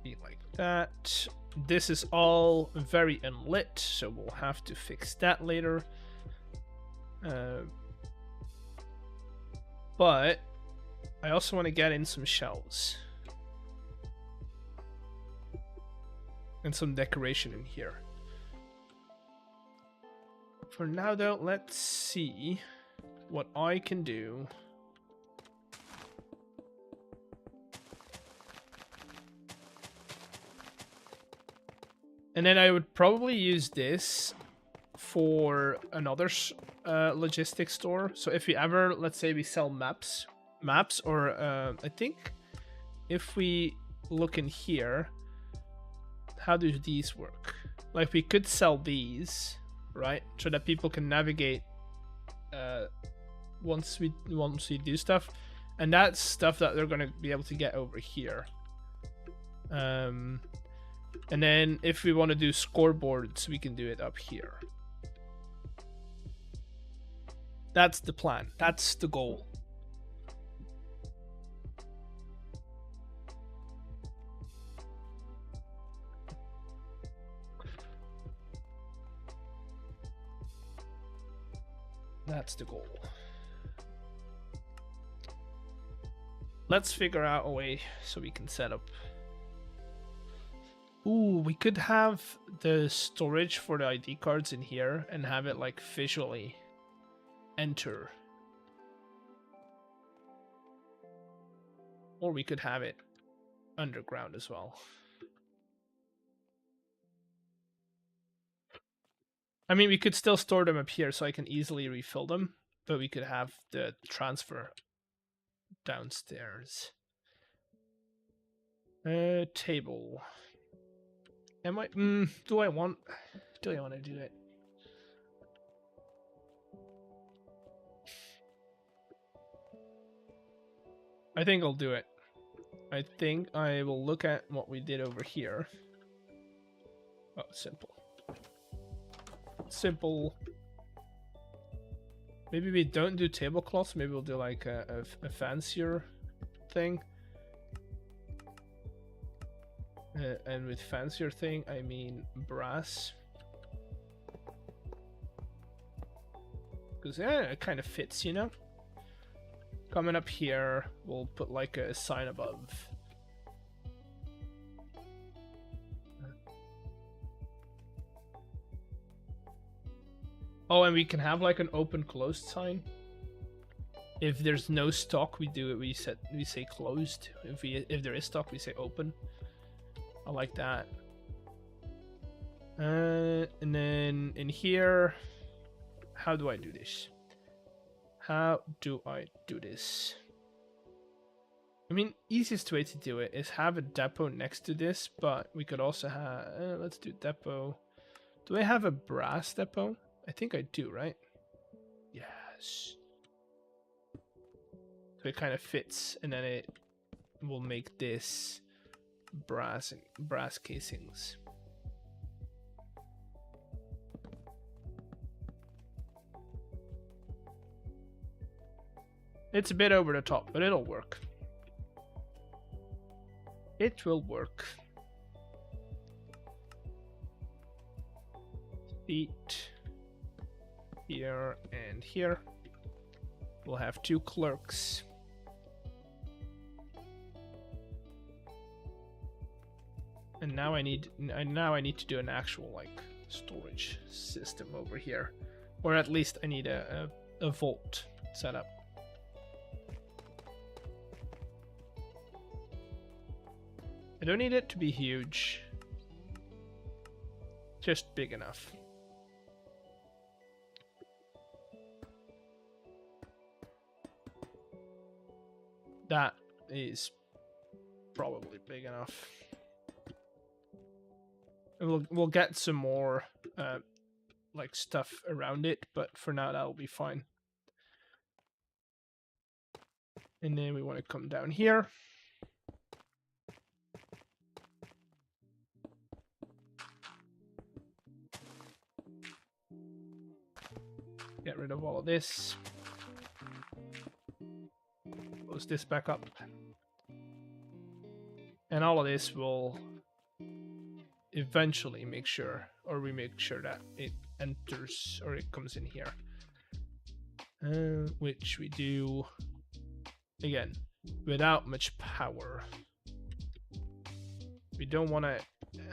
Be like that. This is all very unlit, so we'll have to fix that later. But I also want to get in some shelves and some decoration in here. For now though, let's see what I can do And then I would probably use this for another logistics store. So if we ever, let's say we sell maps, or I think if we look in here, how do these work? Like we could sell these, right? So that people can navigate once we do stuff, and that's stuff that they're gonna be able to get over here. And then if we want to do scoreboards, we can do it up here. That's the plan. That's the goal. That's the goal. Let's figure out a way so we can set up. Ooh, we could have the storage for the ID cards in here and have it like visually enter. Or we could have it underground as well. I mean, we could still store them up here so I can easily refill them, but we could have the transfer downstairs. Table. Am I? Do I want to do it? I think I'll do it. I think I will look at what we did over here. Oh, simple. Simple. Maybe we don't do tablecloths. Maybe we'll do like a fancier thing. And with fancier thing, I mean brass. Because it kind of fits, you know? Coming up here, we'll put like a sign above. Oh, and we can have like an open closed sign. If there's no stock, we do it. We say closed. If there is stock, we say open. I like that. And then in here, how do I do this? How do I do this? I mean, easiest way to do it is have a depot next to this, but we could also have, let's do depot. Do I have a brass depot? I think I do, right? Yes. So it kind of fits, and then it will make this brass casings. It's a bit over the top, but it'll work. It will work. Feet here and here. We'll have 2 clerks. And now I need to do an actual like storage system over here, or at least I need a vault set up. I don't need it to be huge, just big enough. That is probably big enough. We'll get some more like stuff around it, but for now that'll be fine. And then we want to come down here. Get rid of all of this. Close this back up. And all of this will eventually make sure that it enters, or it comes in here. Which we do, again, without much power. We don't want to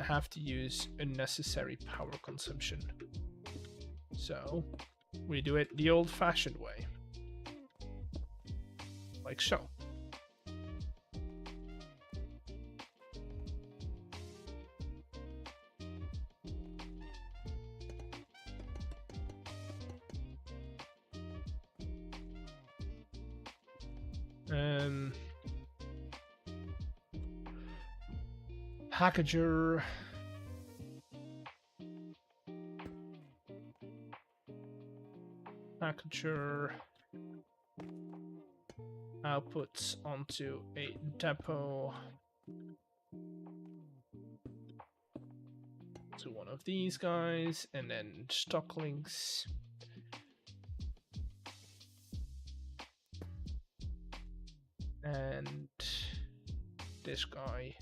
have to use unnecessary power consumption. So we do it the old-fashioned way. Like so. Packager. Packager. Outputs onto a depot. To one of these guys, and then stock links. And this guy.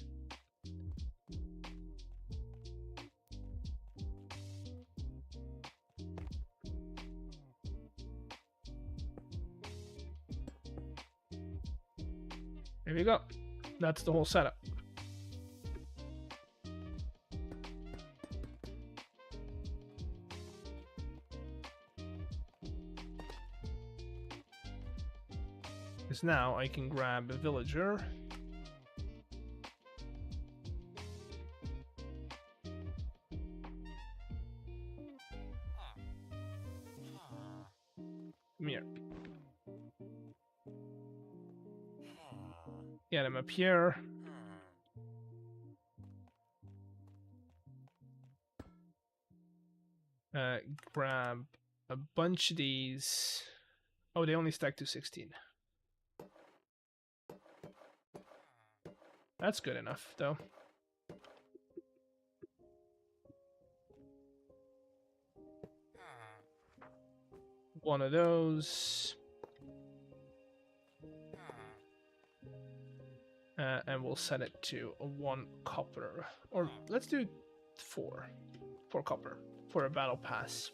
There we go. That's the whole setup. Because now I can grab a villager. Come here. Get him up here. Grab a bunch of these. Oh, they only stack to 16. That's good enough, though. One of those. And we'll set it to 1 copper. Or let's do 4. 4 copper for a battle pass.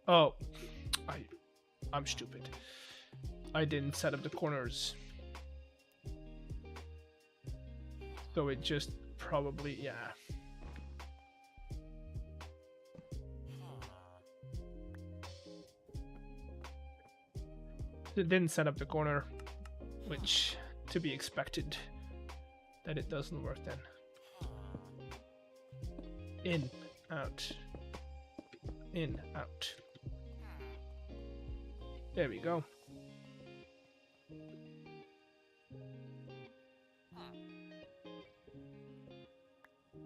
Oh, I'm stupid. I didn't set up the corners. So it just probably, yeah. It didn't set up the corner, which to be expected that it doesn't work then. In, out, in, out. There we go.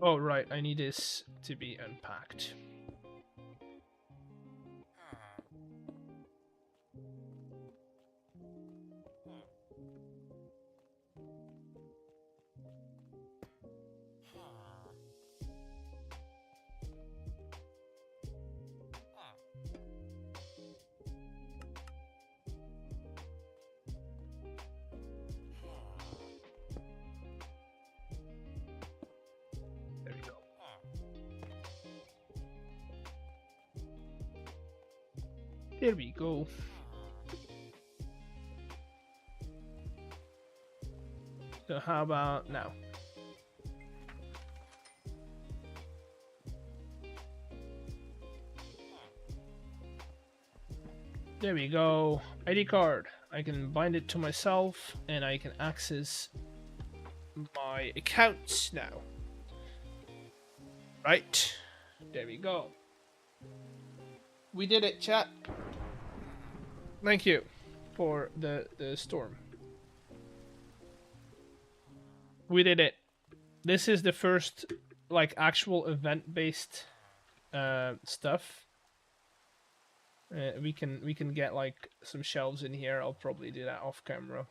Oh, right, I need this to be unpacked. There we go. So how about now? There we go. ID card. I can bind it to myself and I can access my accounts now. Right. There we go. We did it, chat. Thank you for the storm. We did it. This is the first like actual event-based stuff. We can get like some shelves in here. I'll probably do that off camera.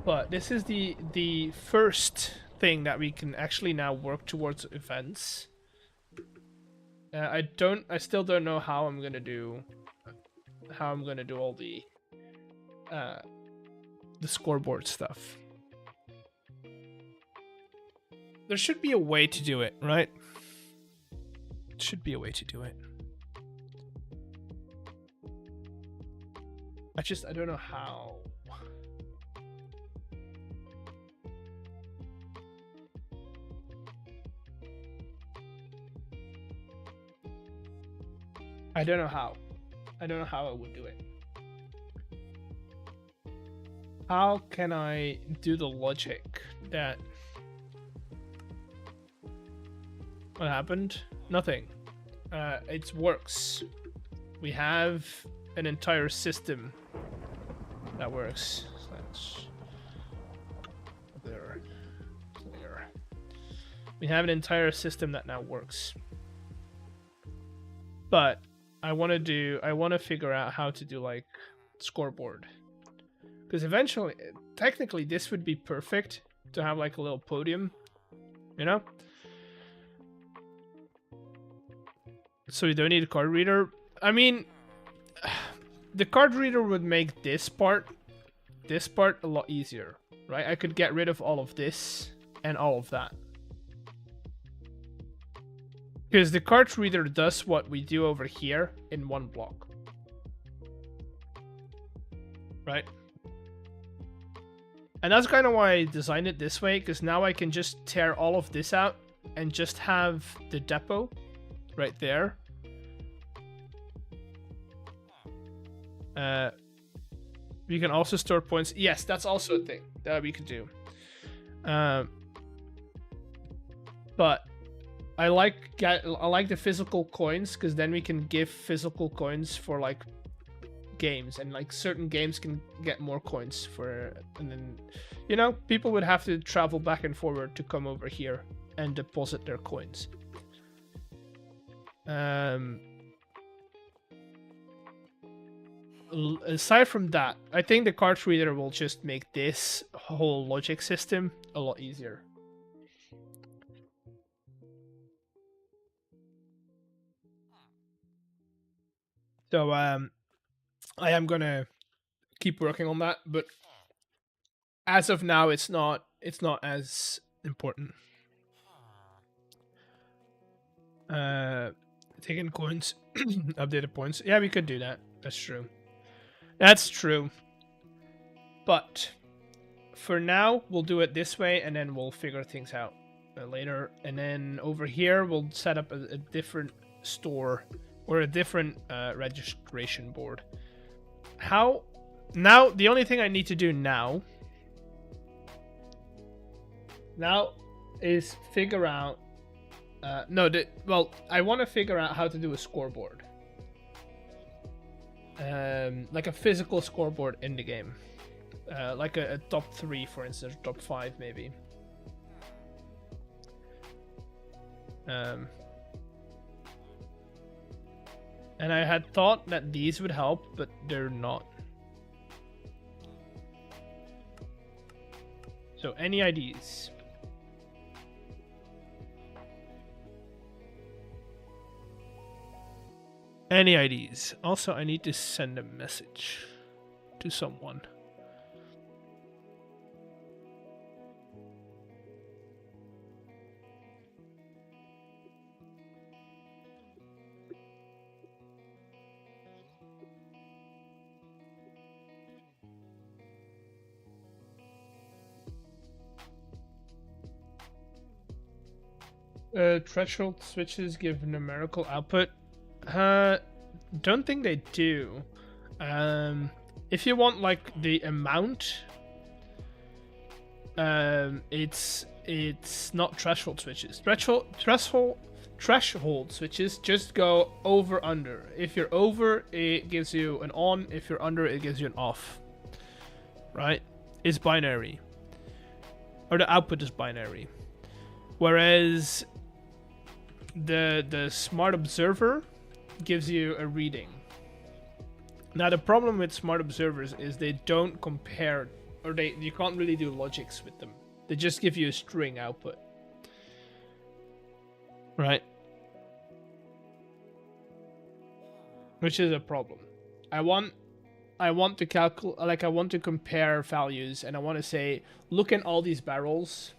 But this is the first thing that we can actually now work towards events. I still don't know how I'm gonna do all the scoreboard stuff. There should be a way to do it, right? Should be a way to do it. I don't know how. I don't know how. I don't know how I would do it. How can I do the logic that What happened? Nothing. It works. We have an entire system that works. So that's there. There. We have an entire system that now works. But I want to figure out how to do like scoreboard. Because eventually, technically, this would be perfect to have like a little podium, you know? So you don't need a card reader. I mean, the card reader would make this part a lot easier, right? I could get rid of all of this and all of that. Because the card reader does what we do over here in one block. Right? And that's kind of why I designed it this way, because now I can just tear all of this out and just have the depot right there. We can also store points. Yes, that's also a thing that we could do. But I like the physical coins, because then we can give physical coins for like games, and like certain games can get more coins for, and then, you know, people would have to travel back and forward to come over here and deposit their coins. Aside from that, I think the card reader will just make this whole logic system a lot easier. So I am gonna keep working on that, but as of now, it's not as important. Taking coins, updated points. Yeah, we could do that. That's true. That's true. But for now, we'll do it this way, and then we'll figure things out later. And then over here, we'll set up a different store or a different registration board. How? Now, the only thing I need to do now is figure out... well, I want to figure out how to do a scoreboard. Like a physical scoreboard in the game. Like a top 3, for instance, top 5 maybe. And I had thought that these would help, but they're not. So any IDs? Any IDs? Also, I need to send a message to someone. Threshold switches give numerical output. Don't think they do. If you want like the amount, it's not threshold switches. Threshold switches just go over under. If you're over, it gives you an on. If you're under, it gives you an off. Right? It's binary. Or the output is binary. Whereas the smart observer gives you a reading. Now the problem with smart observers is they don't compare, or you can't really do logics with them. They just give you a string output. Right? Which is a problem. I want to calculate, like I want to compare values, and I want to say, look at all these barrels.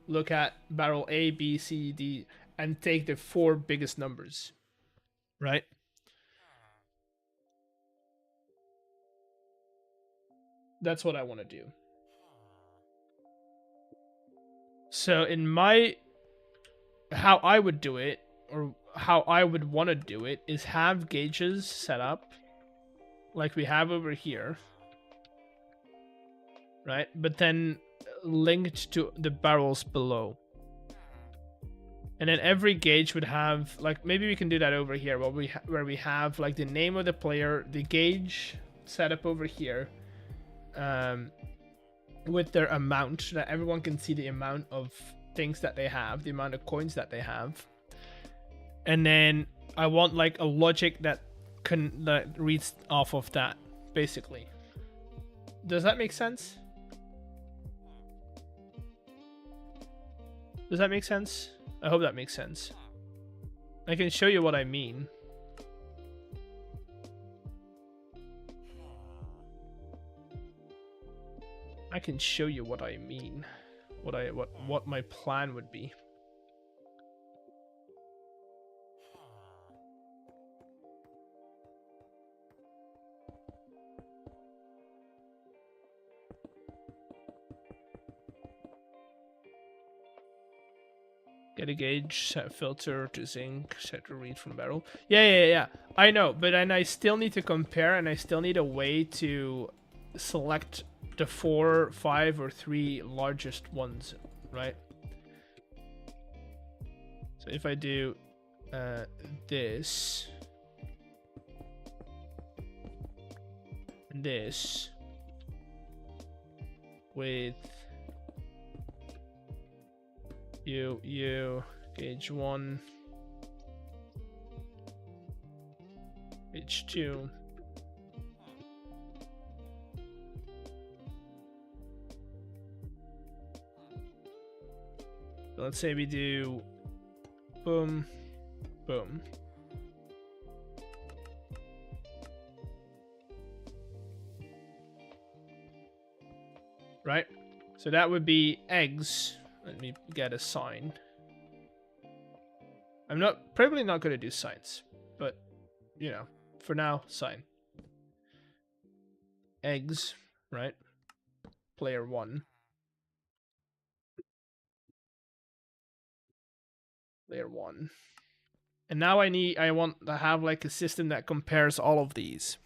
Look at barrel A, B, C, D, and take the 4 biggest numbers. Right? That's what I want to do. So in how I would do it, or how I would want to do it, is have gauges set up like we have over here. Right? But then linked to the barrels below. And then every gauge would have, like, maybe we can do that over here, where we have like the name of the player, the gauge set up over here, with their amount, so that everyone can see the amount of things that they have, the amount of coins that they have. And then I want like a logic that reads off of that, basically. Does that make sense? Does that make sense? I hope that makes sense. I can show you what I mean. I can show you what I mean. What my plan would be. Get a gauge, set filter to zinc, set to read from barrel. Yeah. I know, but then I still need to compare, and I still need a way to select the 4, 5, or 3 largest ones, right? So if I do this and this with you gauge 1, gauge 2, so let's say we do boom, boom. Right? So that would be eggs. Let me get a sign. I'm probably not going to do signs, but you know, for now, sign. Eggs, right? Player 1. Player 1. And now I want to have like a system that compares all of these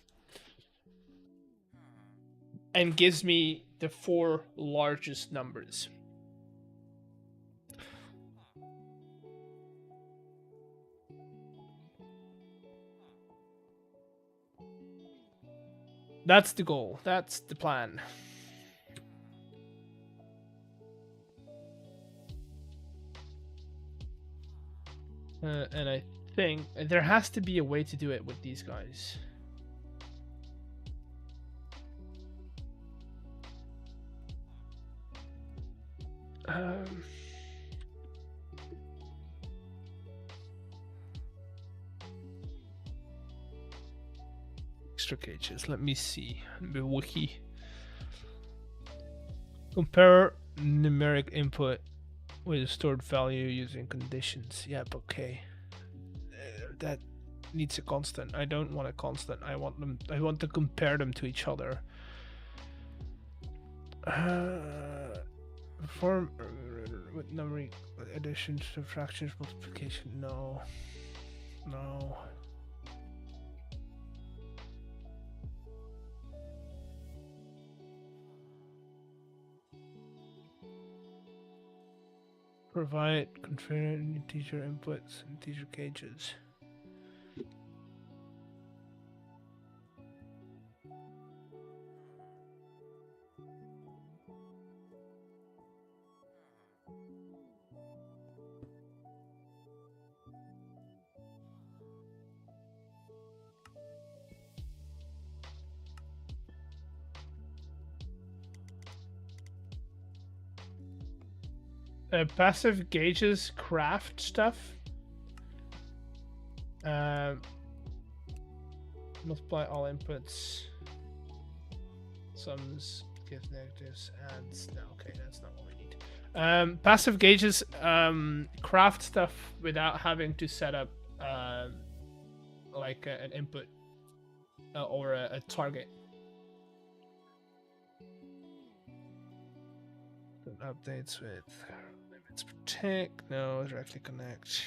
and gives me the 4 largest numbers. That's the goal. That's the plan. And I think there has to be a way to do it with these guys. Extra cages. Let me see the wiki. Compare numeric input with a stored value using conditions. Yep, okay. That needs a constant. I don't want a constant. I want to compare them to each other. Perform with numeric addition, subtraction, multiplication. No. Provide configure integer inputs and integer cages. Passive gauges craft stuff. Multiply all inputs. Sums, give negatives, adds. No, okay, that's not what we need. Passive gauges craft stuff without having to set up like an input or a target. Updates with limits protect. No, directly connect.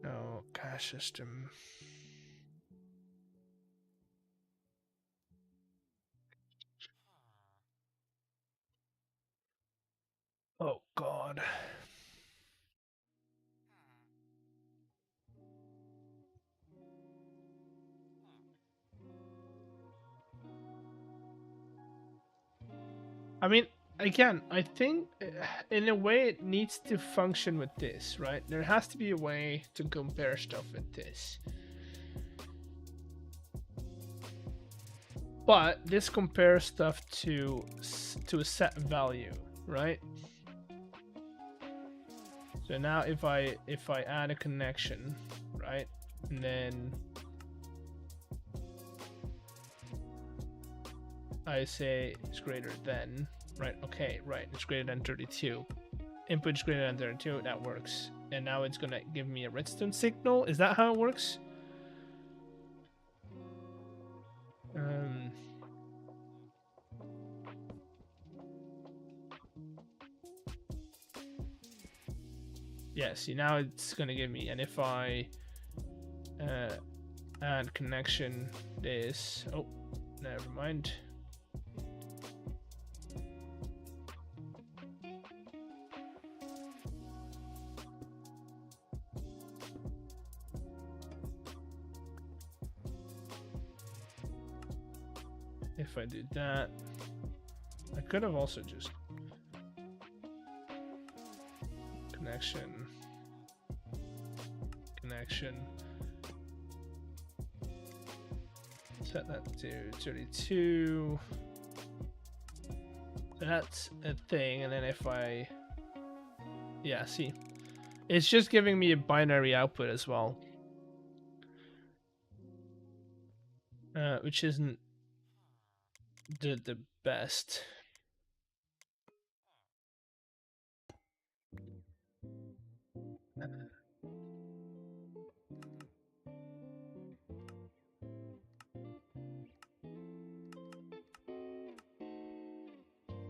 No, cache system. Oh God. I mean, again, I think in a way it needs to function with this, right? There has to be a way to compare stuff with this. But this compares stuff to a set value, right? So now if I add a connection, right, and then I say it's greater than, right? Okay, right, it's greater than 32. Input is greater than 32, that works. And now it's gonna give me a redstone signal. Is that how it works? Yeah, see, now it's gonna give me, and if I add connection this, oh, never mind. If I do that, I could have also just connection, set that to 32. That's a thing, and then if I, yeah, see, it's just giving me a binary output as well, which isn't the best.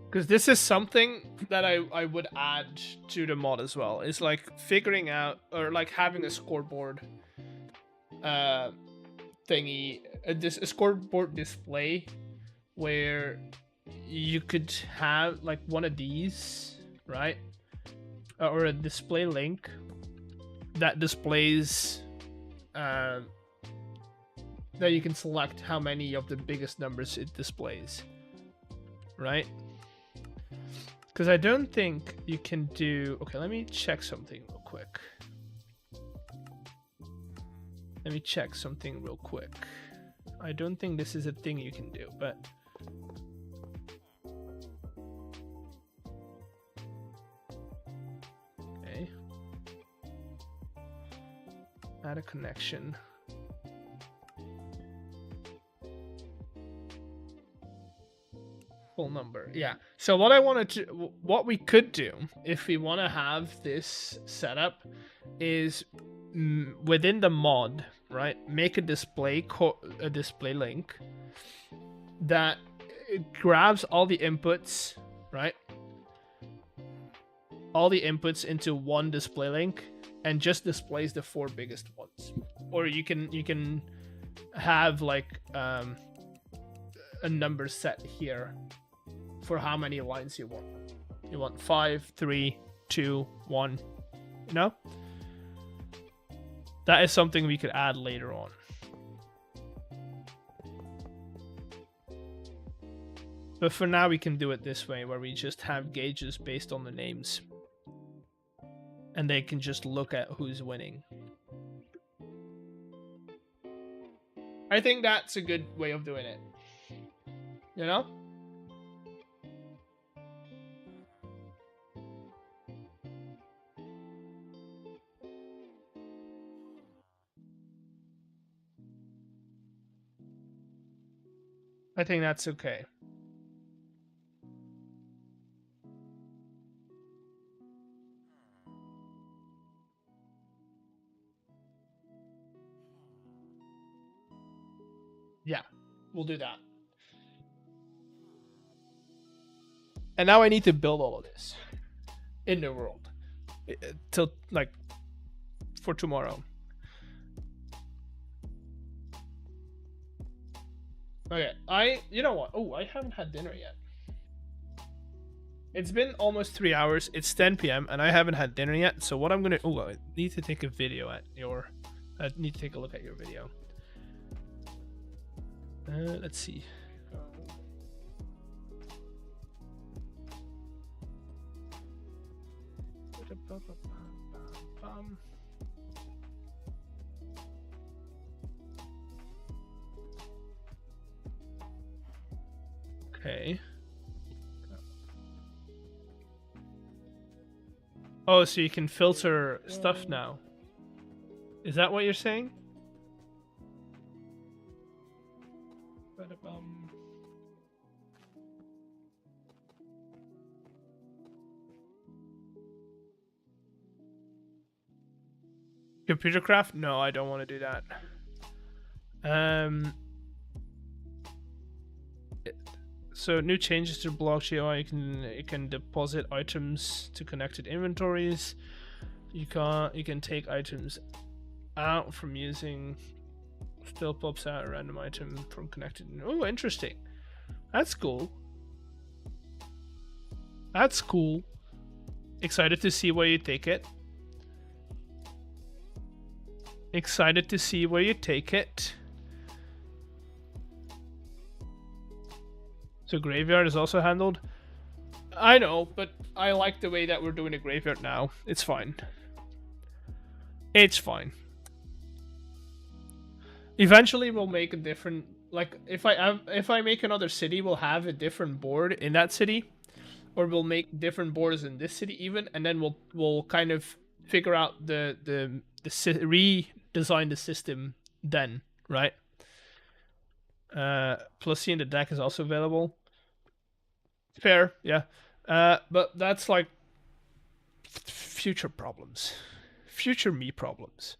Because this is something that I would add to the mod as well. It's like figuring out, or like having a scoreboard thingy, a scoreboard display where you could have like one of these, right? Or a display link that displays that you can select how many of the biggest numbers it displays, right? Because I don't think you can do... Okay, let me check something real quick. I don't think this is a thing you can do, but... Okay. Add a connection. Number, yeah. So what I wanted to, what we could do if we want to have this setup is within the mod, right? Make a display link that grabs all the inputs, right? All the inputs into one display link and just displays the 4 biggest ones. Or you can have like a number set here for how many lines you want. You want 5, 3, 2, 1, you know? That is something we could add later on. But for now we can do it this way, where we just have gauges based on the names. And they can just look at who's winning. I think that's a good way of doing it. You know? I think that's okay. Yeah, we'll do that. And now I need to build all of this in the world till like for tomorrow. Okay, you know what? Oh, I haven't had dinner yet. It's been almost 3 hours. It's 10 p.m. and I haven't had dinner yet. So what I'm gonna, I need to take a video at your, I need to take a look at your video. Let's see. Okay. Oh, so you can filter stuff now. Is that what you're saying? Computer craft? No, I don't want to do that. So new changes to block UI. You can deposit items to connected inventories. You can take items out from using. Still pops out a random item from connected. Oh, interesting. That's cool. That's cool. Excited to see where you take it. Excited to see where you take it. So graveyard is also handled. I know, but I like the way that we're doing a graveyard now. It's fine. It's fine. Eventually, we'll make a different. Like, if I make another city, we'll have a different board in that city, or we'll make different borders in this city even, and then we'll kind of figure out the redesign the system then, right? Plus C in the deck is also available. Fair, yeah. But that's like future problems. Future me problems.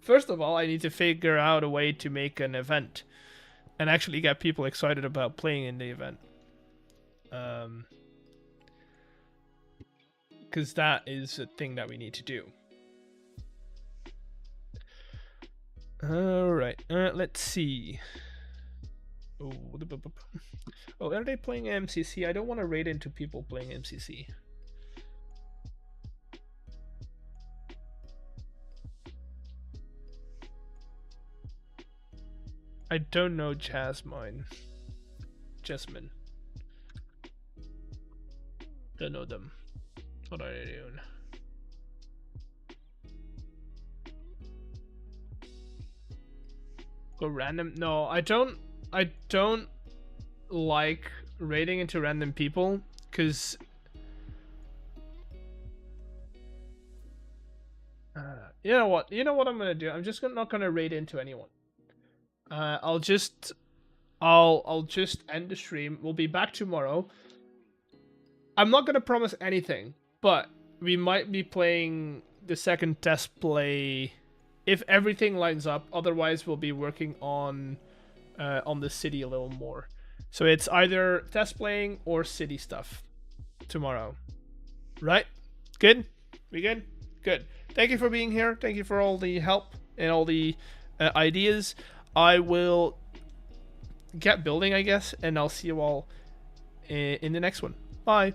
First of all, I need to figure out a way to make an event and actually get people excited about playing in the event. Because that is a thing that we need to do. Alright, let's see. Oh, are they playing MCC? I don't want to raid into people playing MCC. I don't know Jasmine. Jasmine. Don't know them. What are they doing? Go random? No, I don't like raiding into random people because you know what I'm gonna do. I'm just not gonna raid into anyone. I'll just end the stream. We'll be back tomorrow. I'm not gonna promise anything, but we might be playing the second test play if everything lines up. Otherwise, we'll be working on the city a little more. So it's either test playing or city stuff tomorrow. Right? Good? We good? Good. Thank you for being here. Thank you for all the help and all the ideas. I will get building, I guess, and I'll see you all in the next one. Bye.